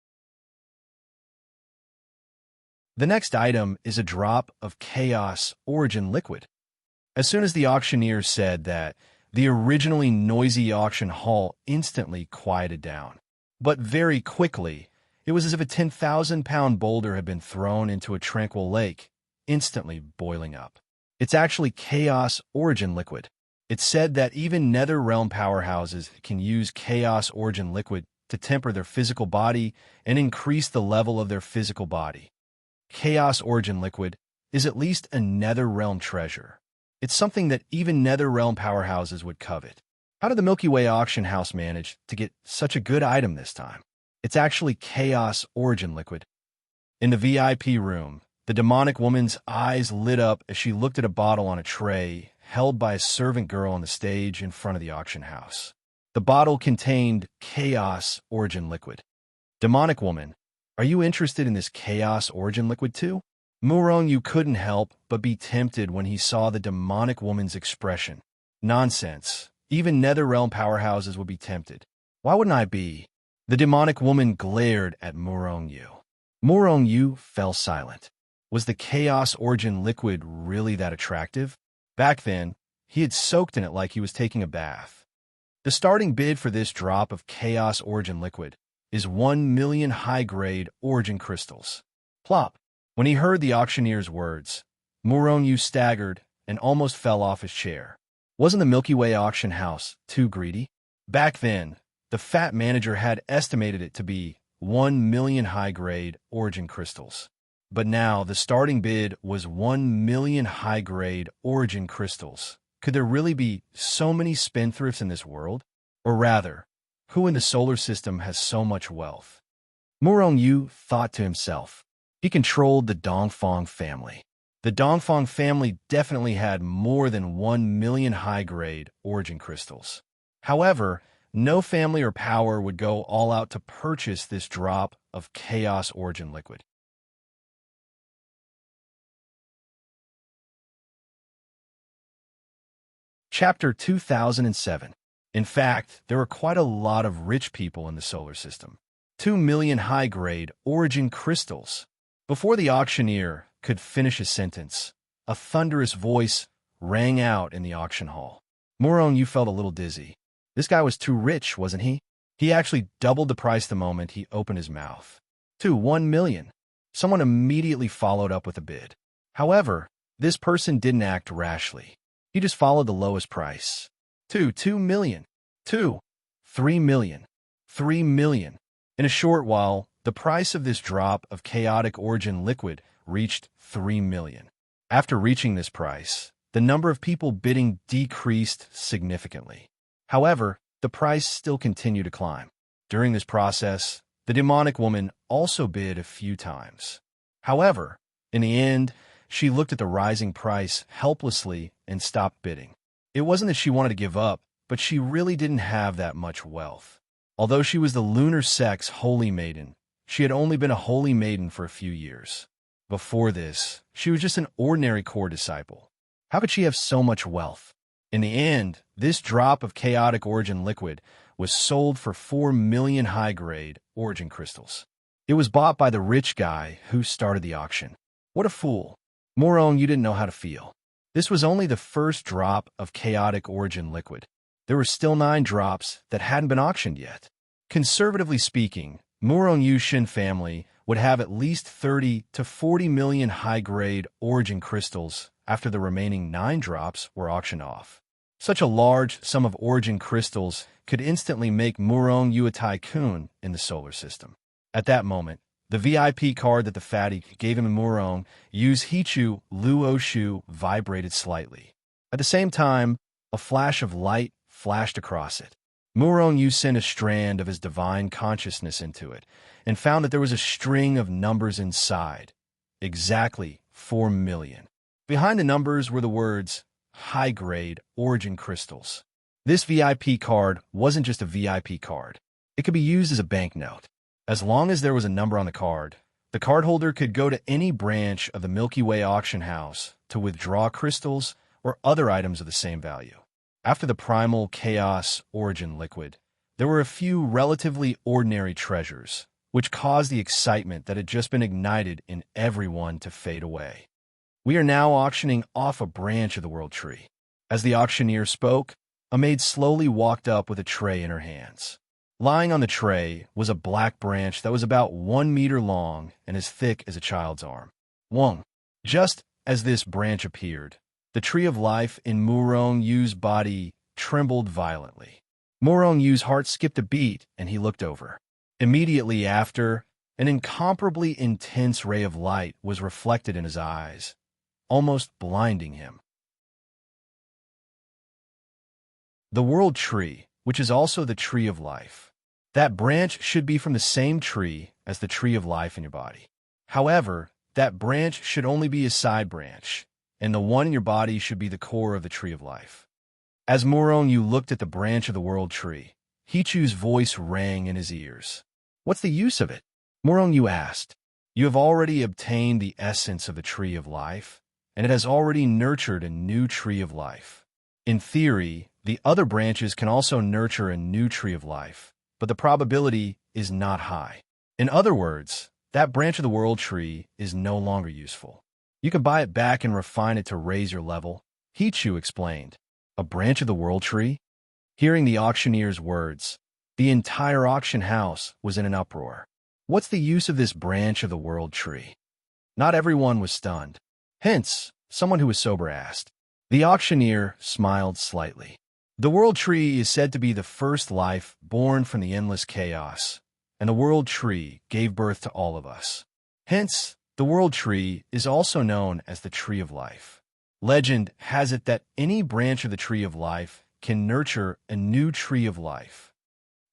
A: The next item is a drop of Chaos Origin Liquid. As soon as the auctioneer said that, the originally noisy auction hall instantly quieted down. But very quickly, it was as if a 10,000-pound boulder had been thrown into a tranquil lake, instantly boiling up. It's actually Chaos Origin Liquid. It's said that even Nether Realm powerhouses can use Chaos Origin Liquid to temper their physical body and increase the level of their physical body. Chaos Origin Liquid is at least a Nether Realm treasure. It's something that even Nether Realm powerhouses would covet. How did the Milky Way auction house manage to get such a good item this time? It's actually Chaos Origin Liquid. In the VIP room, the demonic woman's eyes lit up as she looked at a bottle on a tray held by a servant girl on the stage in front of the auction house. The bottle contained Chaos Origin Liquid. Demonic woman, are you interested in this Chaos Origin Liquid too? Muronyu couldn't help but be tempted when he saw the demonic woman's expression. Nonsense. Even Netherrealm powerhouses would be tempted. Why wouldn't I be? The demonic woman glared at Muronyu. Muronyu fell silent. Was the Chaos Origin Liquid really that attractive? Back then, he had soaked in it like he was taking a bath. The starting bid for this drop of Chaos Origin Liquid is 1 million high-grade Origin crystals. Plop. When he heard the auctioneer's words, Muronyu staggered and almost fell off his chair. Wasn't the Milky Way auction house too greedy? Back then, the fat manager had estimated it to be 1 million high-grade Origin crystals. But now the starting bid was 1 million high-grade Origin crystals. Could there really be so many spendthrifts in this world? Or rather, who in the solar system has so much wealth? Muronyu thought to himself. He controlled the Dongfang family. The Dongfang family definitely had more than 1 million high-grade Origin crystals. However, no family or power would go all out to purchase this drop of Chaos Origin Liquid. Chapter 2007. In fact, there were quite a lot of rich people in the solar system. 2 million high-grade Origin crystals. Before the auctioneer could finish his sentence, a thunderous voice rang out in the auction hall. Muronyu felt a little dizzy. This guy was too rich, wasn't he? He actually doubled the price the moment he opened his mouth. To 1 million. Someone immediately followed up with a bid. However, this person didn't act rashly. He just followed the lowest price. 2 million. 3 million. 3 million. In a short while, the price of this drop of Chaotic Origin Liquid reached 3 million. After reaching this price, the number of people bidding decreased significantly. However, the price still continued to climb. During this process, the demonic woman also bid a few times. However, in the end, she looked at the rising price helplessly and stopped bidding. It wasn't that she wanted to give up, but she really didn't have that much wealth. Although she was the lunar sex holy maiden, she had only been a holy maiden for a few years. Before this, she was just an ordinary core disciple. How could she have so much wealth? In the end, this drop of chaotic origin liquid was sold for 4 million high-grade origin crystals. It was bought by the rich guy who started the auction. What a fool. Moron, you didn't know how to feel. This was only the first drop of chaotic origin liquid. There were still 9 drops that hadn't been auctioned yet. Conservatively speaking, Moron Yu Shin family would have at least 30 to 40 million high-grade origin crystals after the remaining 9 drops were auctioned off. Such a large sum of origin crystals could instantly make Moron Yu a tycoon in the solar system. At that moment, the VIP card that the fatty gave him in Moron Yu's Hichu Lu Oshu vibrated slightly. At the same time, a flash of light flashed across it. Moron Yu sent a strand of his divine consciousness into it and found that there was a string of numbers inside. Exactly 4 million. Behind the numbers were the words, high-grade origin crystals. This VIP card wasn't just a VIP card. It could be used as a banknote. As long as there was a number on the cardholder could go to any branch of the Milky Way auction house to withdraw crystals or other items of the same value. After the primal chaos origin liquid, there were a few relatively ordinary treasures, which caused the excitement that had just been ignited in everyone to fade away. We are now auctioning off a branch of the world tree. As the auctioneer spoke, a maid slowly walked up with a tray in her hands. Lying on the tray was a black branch that was about 1 meter long and as thick as a child's arm. Wong. Just as this branch appeared, the tree of life in Moron Yu's body trembled violently. Moron Yu's heart skipped a beat and he looked over. Immediately after, an incomparably intense ray of light was reflected in his eyes, almost blinding him. The world tree, which is also the tree of life. That branch should be from the same tree as the tree of life in your body. However, that branch should only be a side branch, and the one in your body should be the core of the tree of life. As Moron Yu looked at the branch of the world tree, Hichu's voice rang in his ears. What's the use of it? Moron Yu asked. You have already obtained the essence of the tree of life, and it has already nurtured a new tree of life. In theory, the other branches can also nurture a new tree of life, but the probability is not high. In other words, that branch of the world tree is no longer useful. You can buy it back and refine it to raise your level, Hichu explained. A branch of the world tree? Hearing the auctioneer's words, the entire auction house was in an uproar. What's the use of this branch of the world tree? Not everyone was stunned. Hence, someone who was sober asked. The auctioneer smiled slightly. The world tree is said to be the first life born from the endless chaos, and the world tree gave birth to all of us. Hence, the world tree is also known as the tree of life. Legend has it that any branch of the tree of life can nurture a new tree of life.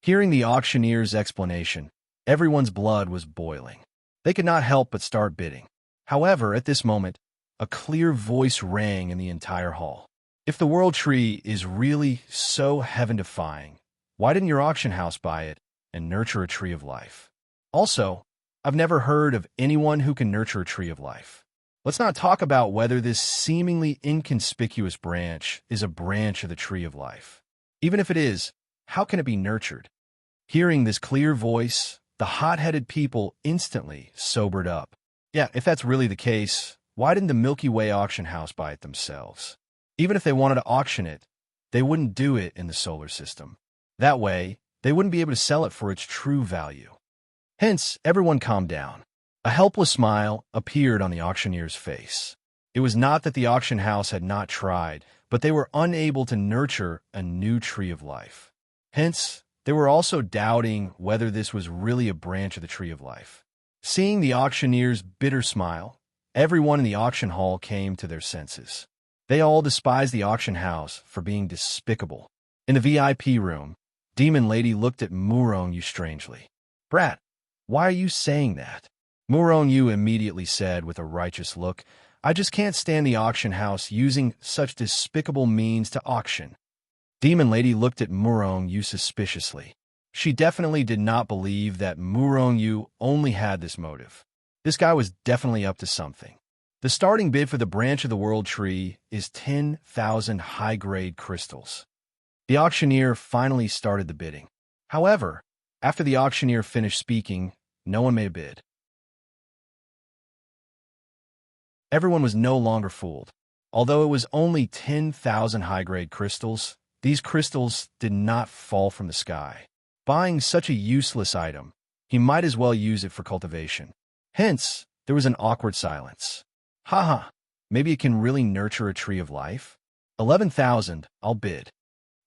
A: Hearing the auctioneer's explanation, everyone's blood was boiling. They could not help but start bidding. However, at this moment, a clear voice rang in the entire hall. If the world tree is really so heaven-defying, why didn't your auction house buy it and nurture a tree of life? Also, I've never heard of anyone who can nurture a tree of life. Let's not talk about whether this seemingly inconspicuous branch is a branch of the tree of life. Even if it is, how can it be nurtured? Hearing this clear voice, the hot-headed people instantly sobered up. Yeah, if that's really the case, why didn't the Milky Way auction house buy it themselves? Even if they wanted to auction it, they wouldn't do it in the solar system. That way, they wouldn't be able to sell it for its true value. Hence, everyone calmed down. A helpless smile appeared on the auctioneer's face. It was not that the auction house had not tried, but they were unable to nurture a new tree of life. Hence, they were also doubting whether this was really a branch of the tree of life. Seeing the auctioneer's bitter smile, everyone in the auction hall came to their senses. They all despised the auction house for being despicable. In the VIP room, Demon Lady looked at Moron Yu strangely. Brat, why are you saying that? Moron Yu immediately said with a righteous look, I just can't stand the auction house using such despicable means to auction. Demon Lady looked at Moron Yu suspiciously. She definitely did not believe that Moron Yu only had this motive. This guy was definitely up to something. The starting bid for the branch of the world tree is 10,000 high-grade crystals. The auctioneer finally started the bidding. However, after the auctioneer finished speaking, no one made a bid. Everyone was no longer fooled. Although it was only 10,000 high-grade crystals, these crystals did not fall from the sky. Buying such a useless item, he might as well use it for cultivation. Hence, there was an awkward silence. Haha, maybe it can really nurture a tree of life? 11,000, I'll bid.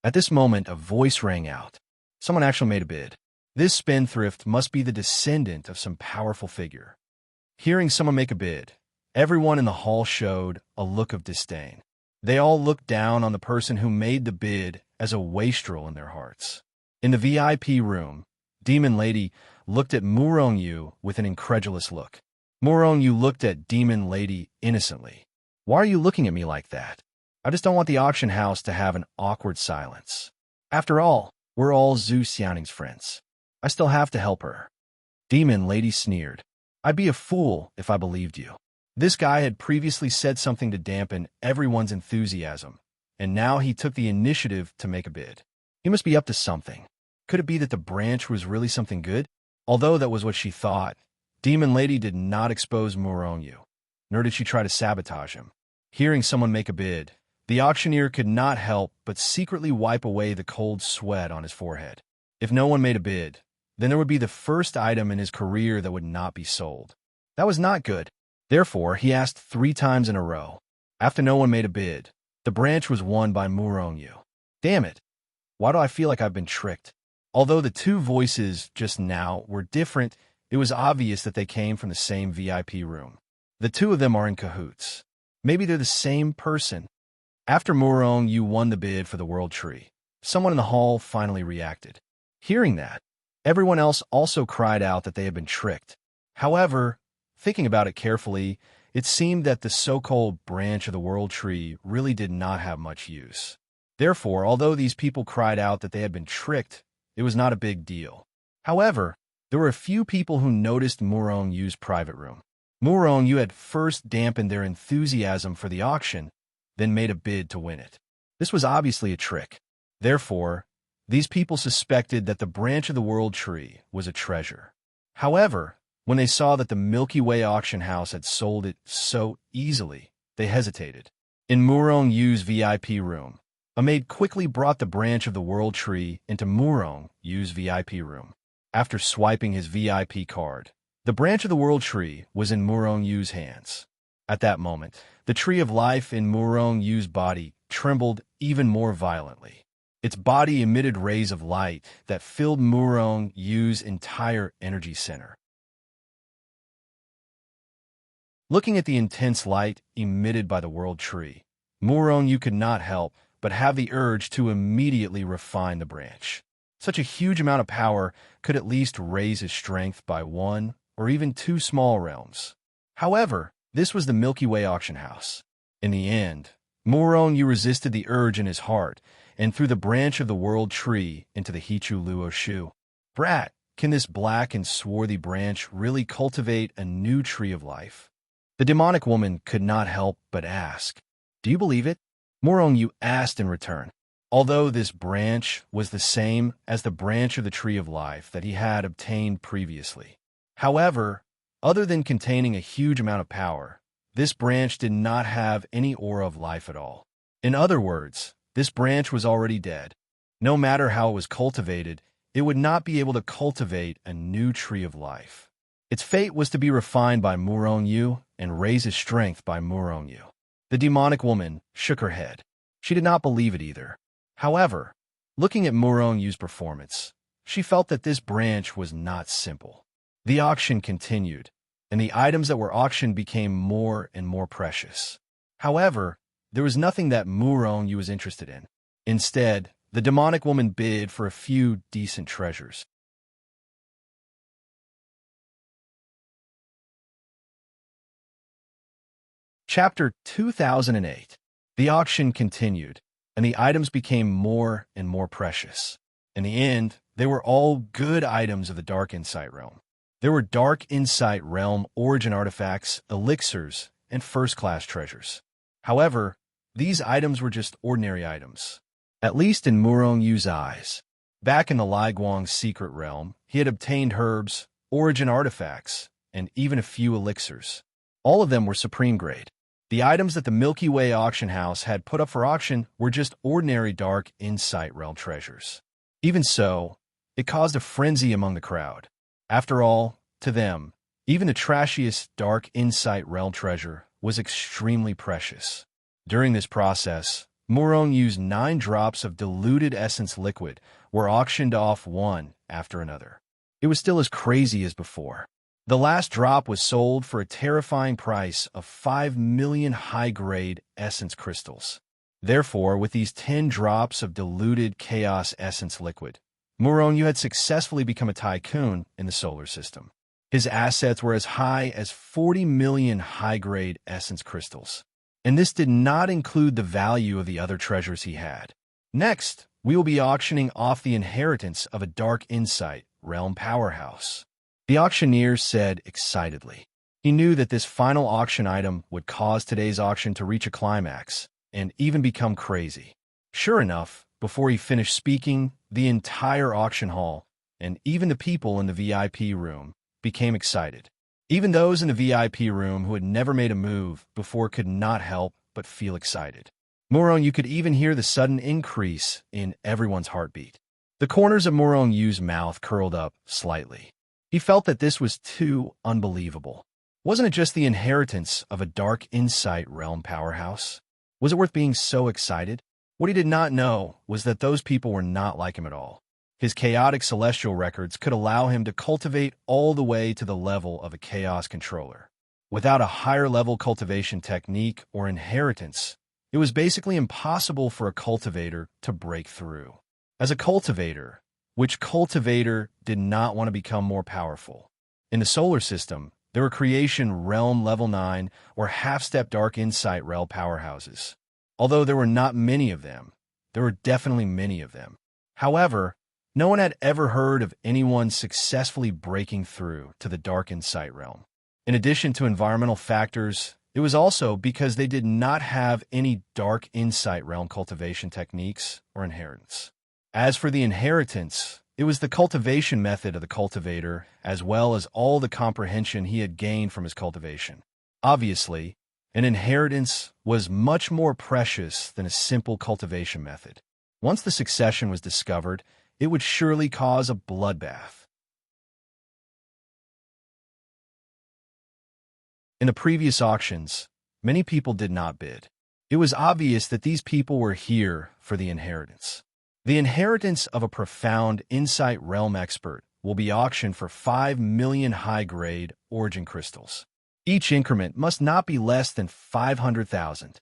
A: At this moment, a voice rang out. Someone actually made a bid. This spendthrift must be the descendant of some powerful figure. Hearing someone make a bid, everyone in the hall showed a look of disdain. They all looked down on the person who made the bid as a wastrel in their hearts. In the VIP room, Demon Lady looked at Murong-yu with an incredulous look. Murong-yu looked at Demon Lady innocently. Why are you looking at me like that? I just don't want the auction house to have an awkward silence. After all, we're all Zhu Xianing's friends. I still have to help her. Demon Lady sneered. I'd be a fool if I believed you. This guy had previously said something to dampen everyone's enthusiasm, and now he took the initiative to make a bid. He must be up to something. Could it be that the branch was really something good? Although that was what she thought, Demon Lady did not expose Murong-yu, nor did she try to sabotage him. Hearing someone make a bid, the auctioneer could not help but secretly wipe away the cold sweat on his forehead. If no one made a bid, then there would be the first item in his career that would not be sold. That was not good. Therefore, he asked 3 times in a row. After no one made a bid, the branch was won by Murong-yu. Damn it! Why do I feel like I've been tricked? Although the two voices just now were different, it was obvious that they came from the same VIP room. The two of them are in cahoots. Maybe they're the same person. After Murong-yu won the bid for the world tree, someone in the hall finally reacted. Hearing that, everyone else also cried out that they had been tricked. However, thinking about it carefully, it seemed that the so-called branch of the world tree really did not have much use. Therefore, although these people cried out that they had been tricked, it was not a big deal. However, there were a few people who noticed Murong-yu's private room. Murong-yu had first dampened their enthusiasm for the auction, then made a bid to win it. This was obviously a trick. Therefore, these people suspected that the branch of the world tree was a treasure. However, when they saw that the Milky Way auction house had sold it so easily, they hesitated. In Murong-yu's VIP room, a maid quickly brought the branch of the world tree into Murong-yu's VIP room. After swiping his VIP card, the branch of the world tree was in Murong-yu's hands. At that moment, the tree of life in Murong-yu's body trembled even more violently. Its body emitted rays of light that filled Murong-yu's entire energy center. Looking at the intense light emitted by the world tree, Murong-yu could not help but have the urge to immediately refine the branch. Such a huge amount of power could at least raise his strength by 1 or even 2 small realms. However, this was the Milky Way auction house. In the end, Murong-yu resisted the urge in his heart and threw the branch of the world tree into the Hichu Luo Shu. Brat, can this black and swarthy branch really cultivate a new tree of life? The demonic woman could not help but ask, "Do you believe it?" Murong-yu asked in return. Although this branch was the same as the branch of the tree of life that he had obtained previously. However, other than containing a huge amount of power, this branch did not have any aura of life at all. In other words, this branch was already dead. No matter how it was cultivated, it would not be able to cultivate a new tree of life. Its fate was to be refined by Murong-yu and raise his strength by Murong-yu. The demonic woman shook her head. She did not believe it either. However, looking at Murong-yu's performance, she felt that this branch was not simple. The auction continued, and the items that were auctioned became more and more precious. However, there was nothing that Murong-yu was interested in. Instead, the demonic woman bid for a few decent treasures. Chapter 2008. The auction continued, and the items became more and more precious. In the end, they were all good items of the Dark Insight Realm. There were Dark Insight Realm origin artifacts, elixirs, and first-class treasures. However, these items were just ordinary items, at least in Murong Yu's eyes. Back in the Guang's secret realm, he had obtained herbs, origin artifacts, and even a few elixirs. All of them were supreme grade. The items that the Milky Way auction house had put up for auction were just ordinary Dark Insight realm treasures. Even so, it caused a frenzy among the crowd. After all, to them, even the trashiest Dark Insight realm treasure was extremely precious. During this process, Murong Yu's 9 drops of diluted essence liquid were auctioned off one after another. It was still as crazy as before. The last drop was sold for a terrifying price of 5 million high-grade essence crystals. Therefore, with these 10 drops of diluted chaos essence liquid, Murong Yu had successfully become a tycoon in the solar system. His assets were as high as 40 million high-grade essence crystals. And this did not include the value of the other treasures he had. Next, we will be auctioning off the inheritance of a Dark Insight realm powerhouse. The auctioneer said excitedly. He knew that this final auction item would cause today's auction to reach a climax and even become crazy. Sure enough, before he finished speaking, the entire auction hall, and even the people in the VIP room, became excited. Even those in the VIP room who had never made a move before could not help but feel excited. Murong Yu could even hear the sudden increase in everyone's heartbeat. The corners of Murong Yu's mouth curled up slightly. He felt that this was too unbelievable. Wasn't it just the inheritance of a Dark Insight realm powerhouse? Was it worth being so excited? What he did not know was that those people were not like him at all. His chaotic celestial records could allow him to cultivate all the way to the level of a chaos controller. Without a higher-level cultivation technique or inheritance, it was basically impossible for a cultivator to break through. As a cultivator, which cultivator did not want to become more powerful? In the solar system, there were creation realm level 9 or half-step Dark Insight realm powerhouses. Although there were not many of them, there were definitely many of them. However, no one had ever heard of anyone successfully breaking through to the Dark Insight realm. In addition to environmental factors, it was also because they did not have any Dark Insight realm cultivation techniques or inheritance. As for the inheritance, it was the cultivation method of the cultivator, as well as all the comprehension he had gained from his cultivation. Obviously, an inheritance was much more precious than a simple cultivation method. Once the succession was discovered, it would surely cause a bloodbath. In the previous auctions, many people did not bid. It was obvious that these people were here for the inheritance. The inheritance of a profound Insight realm expert will be auctioned for 5 million high-grade origin crystals. Each increment must not be less than 500,000.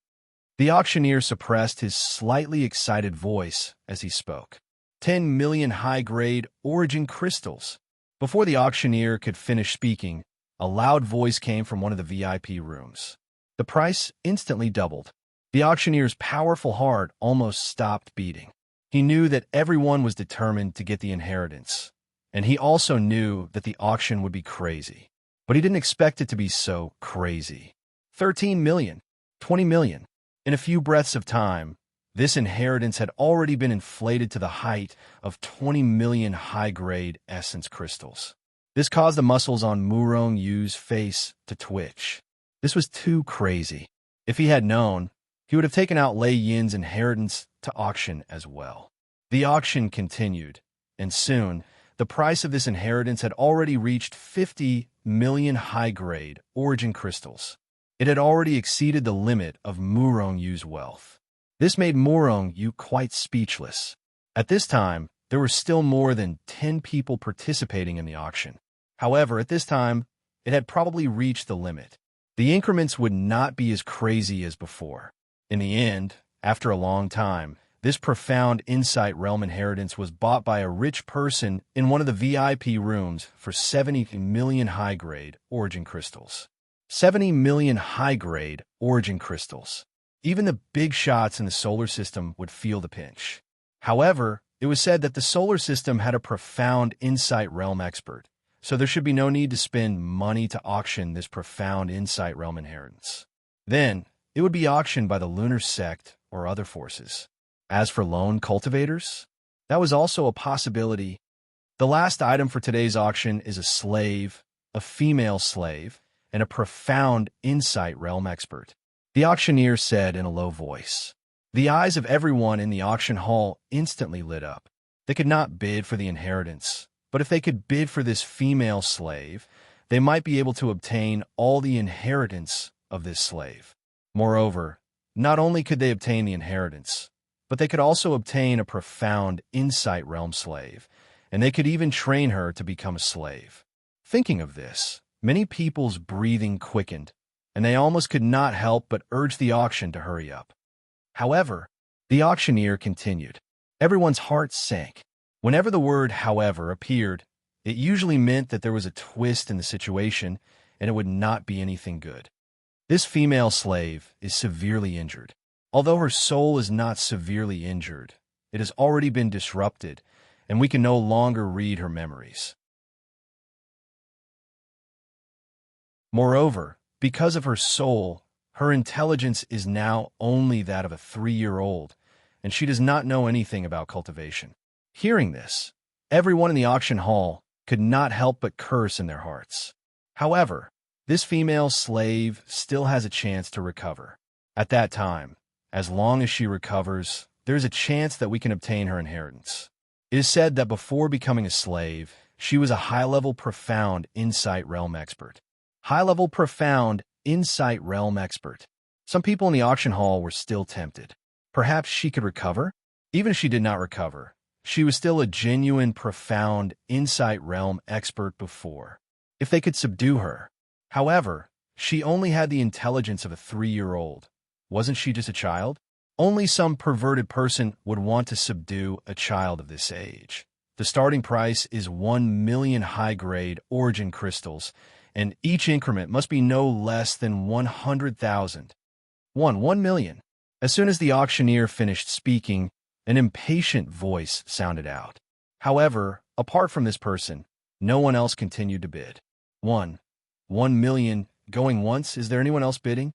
A: The auctioneer suppressed his slightly excited voice as he spoke. 10 million high-grade origin crystals. Before the auctioneer could finish speaking, a loud voice came from one of the VIP rooms. The price instantly doubled. The auctioneer's powerful heart almost stopped beating. He knew that everyone was determined to get the inheritance, and he also knew that the auction would be crazy. But he didn't expect it to be so crazy. 13 million, 20 million. In a few breaths of time, this inheritance had already been inflated to the height of 20 million high-grade essence crystals. This caused the muscles on Murong Yu's face to twitch. This was too crazy. If he had known, he would have taken out Lei Yin's inheritance to auction as well. The auction continued, and soon, the price of this inheritance had already reached 50 million high-grade origin crystals. It had already exceeded the limit of Murong Yu's wealth. This made Murong Yu quite speechless. At this time, there were still more than 10 people participating in the auction. However, at this time, it had probably reached the limit. The increments would not be as crazy as before. In the end, after a long time, this profound Insight realm inheritance was bought by a rich person in one of the VIP rooms for 70 million high-grade origin crystals. 70 million high-grade origin crystals. Even the big shots in the solar system would feel the pinch. However, it was said that the solar system had a profound Insight realm expert, so there should be no need to spend money to auction this profound Insight realm inheritance. Then, it would be auctioned by the lunar sect or other forces. As for lone cultivators, that was also a possibility. The last item for today's auction is a slave, a female slave, and a profound insight realm expert. The auctioneer said in a low voice. The eyes of everyone in the auction hall instantly lit up. They could not bid for the inheritance, but if they could bid for this female slave, they might be able to obtain all the inheritance of this slave. Moreover, not only could they obtain the inheritance, but they could also obtain a profound insight realm slave, and they could even train her to become a slave. Thinking of this, many people's breathing quickened, and they almost could not help but urge the auction to hurry up. However, the auctioneer continued. Everyone's hearts sank. Whenever the word "however" appeared, it usually meant that there was a twist in the situation, and it would not be anything good. This female slave is severely injured. Although her soul is not severely injured, it has already been disrupted, and we can no longer read her memories. Moreover, because of her soul, her intelligence is now only that of a 3-year-old, and she does not know anything about cultivation. Hearing this, everyone in the auction hall could not help but curse in their hearts. However, this female slave still has a chance to recover. At that time, as long as she recovers, there is a chance that we can obtain her inheritance. It is said that before becoming a slave, she was a high-level profound insight realm expert. High-level profound insight realm expert. Some people in the auction hall were still tempted. Perhaps she could recover? Even if she did not recover, she was still a genuine profound insight realm expert before. If they could subdue her. However, she only had the intelligence of a 3-year-old. Wasn't she just a child? Only some perverted person would want to subdue a child of this age. The starting price is 1 million high-grade origin crystals, and each increment must be no less than 100,000. 1 million. As soon as the auctioneer finished speaking, an impatient voice sounded out. However, apart from this person, no one else continued to bid. 1 million going once. Is there anyone else bidding?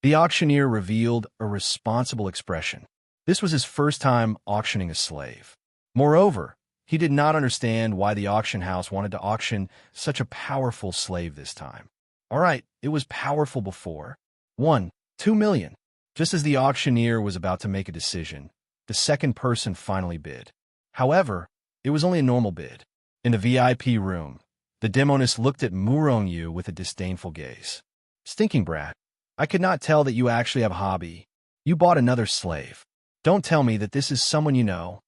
A: The auctioneer revealed a responsible expression. This was his first time auctioning a slave. Moreover, he did not understand why the auction house wanted to auction such a powerful slave this time. All right, it was powerful before. 2 million. Just as the auctioneer was about to make a decision, the second person finally bid. However, it was only a normal bid. In the VIP room, the demoness looked at Murong-yu with a disdainful gaze. Stinking brat. I could not tell that you actually have a hobby. You bought another slave. Don't tell me that this is someone you know.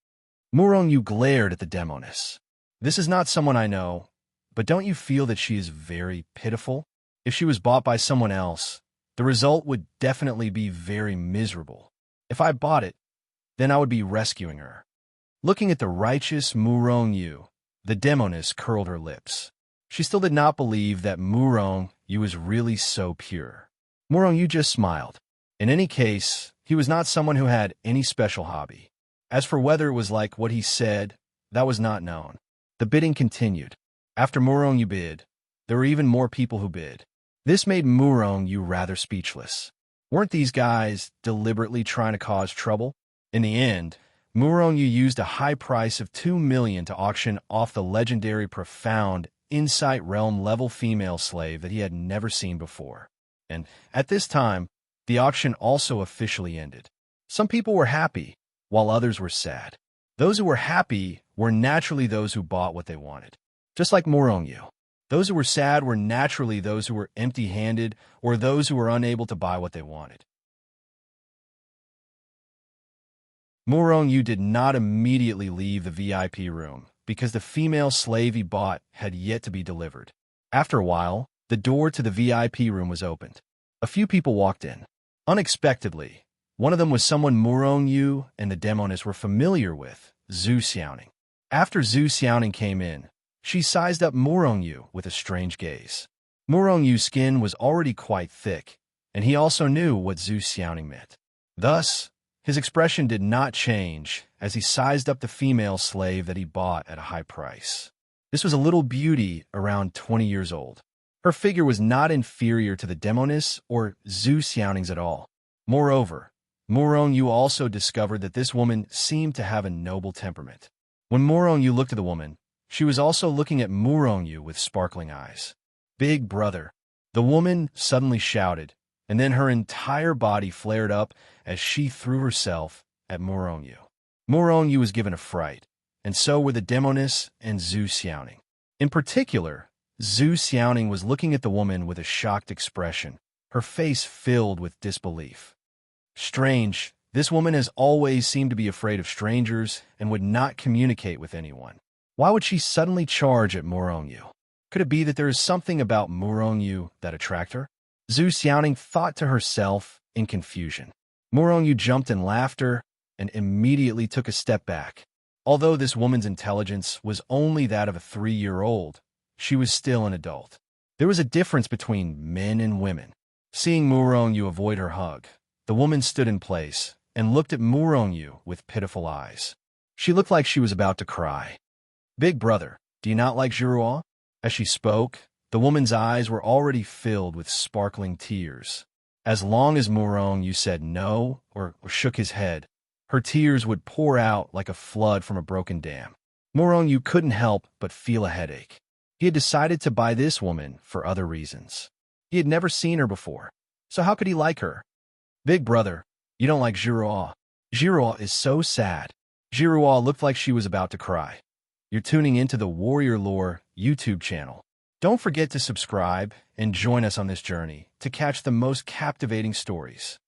A: Murong-yu glared at the demoness. This is not someone I know, but don't you feel that she is very pitiful? If she was bought by someone else, the result would definitely be very miserable. If I bought it, then I would be rescuing her. Looking at the righteous Murong-yu, the demoness curled her lips. She still did not believe that Murong-yu was really so pure. Murong-yu just smiled. In any case, he was not someone who had any special hobby. As for whether it was like what he said, that was not known. The bidding continued. After Murong-yu bid, there were even more people who bid. This made Murong-yu rather speechless. Weren't these guys deliberately trying to cause trouble? In the end, Murong-yu used a high price of 2 million to auction off the legendary profound insight realm level female slave that he had never seen before. And at this time, the auction also officially ended. Some people were happy, while others were sad. Those who were happy were naturally those who bought what they wanted. Just like Murong-yu. Those who were sad were naturally those who were empty-handed or those who were unable to buy what they wanted. Murong-yu did not immediately leave the VIP room because the female slave he bought had yet to be delivered. After a while, the door to the VIP room was opened. A few people walked in. Unexpectedly, one of them was someone Murong-yu and the demoness were familiar with, Zhu Xiaoning. After Zhu Xiaoning came in, she sized up Murong-yu with a strange gaze. Murong-yu's skin was already quite thick, and he also knew what Zhu Xiaoning meant. Thus, his expression did not change as he sized up the female slave that he bought at a high price. This was a little beauty around 20 years old. Her figure was not inferior to the Demonis or Zeus Younglings at all. Moreover, Yu also discovered that this woman seemed to have a noble temperament. When Yu looked at the woman, she was also looking at Yu with sparkling eyes. "Big brother," the woman suddenly shouted, and then her entire body flared up as she threw herself at Yu. Yu was given a fright, and so were the Demonis and Zeus Youngling. In particular, Zeus Youngling was looking at the woman with a shocked expression, her face filled with disbelief. Strange, this woman has always seemed to be afraid of strangers and would not communicate with anyone. Why would she suddenly charge at Yu? Could it be that there is something about Yu that attracted her? Zeus Youngling thought to herself in confusion. Yu jumped in laughter and immediately took a step back. Although this woman's intelligence was only that of a 3-year-old, she was still an adult. There was a difference between men and women. Seeing Yu avoid her hug, the woman stood in place and looked at Yu with pitiful eyes. She looked like she was about to cry. "Big brother, do you not like Girouard?" As she spoke, the woman's eyes were already filled with sparkling tears. As long as Yu said no or shook his head, her tears would pour out like a flood from a broken dam. Yu couldn't help but feel a headache. He had decided to buy this woman for other reasons. He had never seen her before, so how could he like her? "Big brother, you don't like Girouard. Girouard is so sad." Girouard looked like she was about to cry. You're tuning into the Warrior Lore YouTube channel. Don't forget to subscribe and join us on this journey to catch the most captivating stories.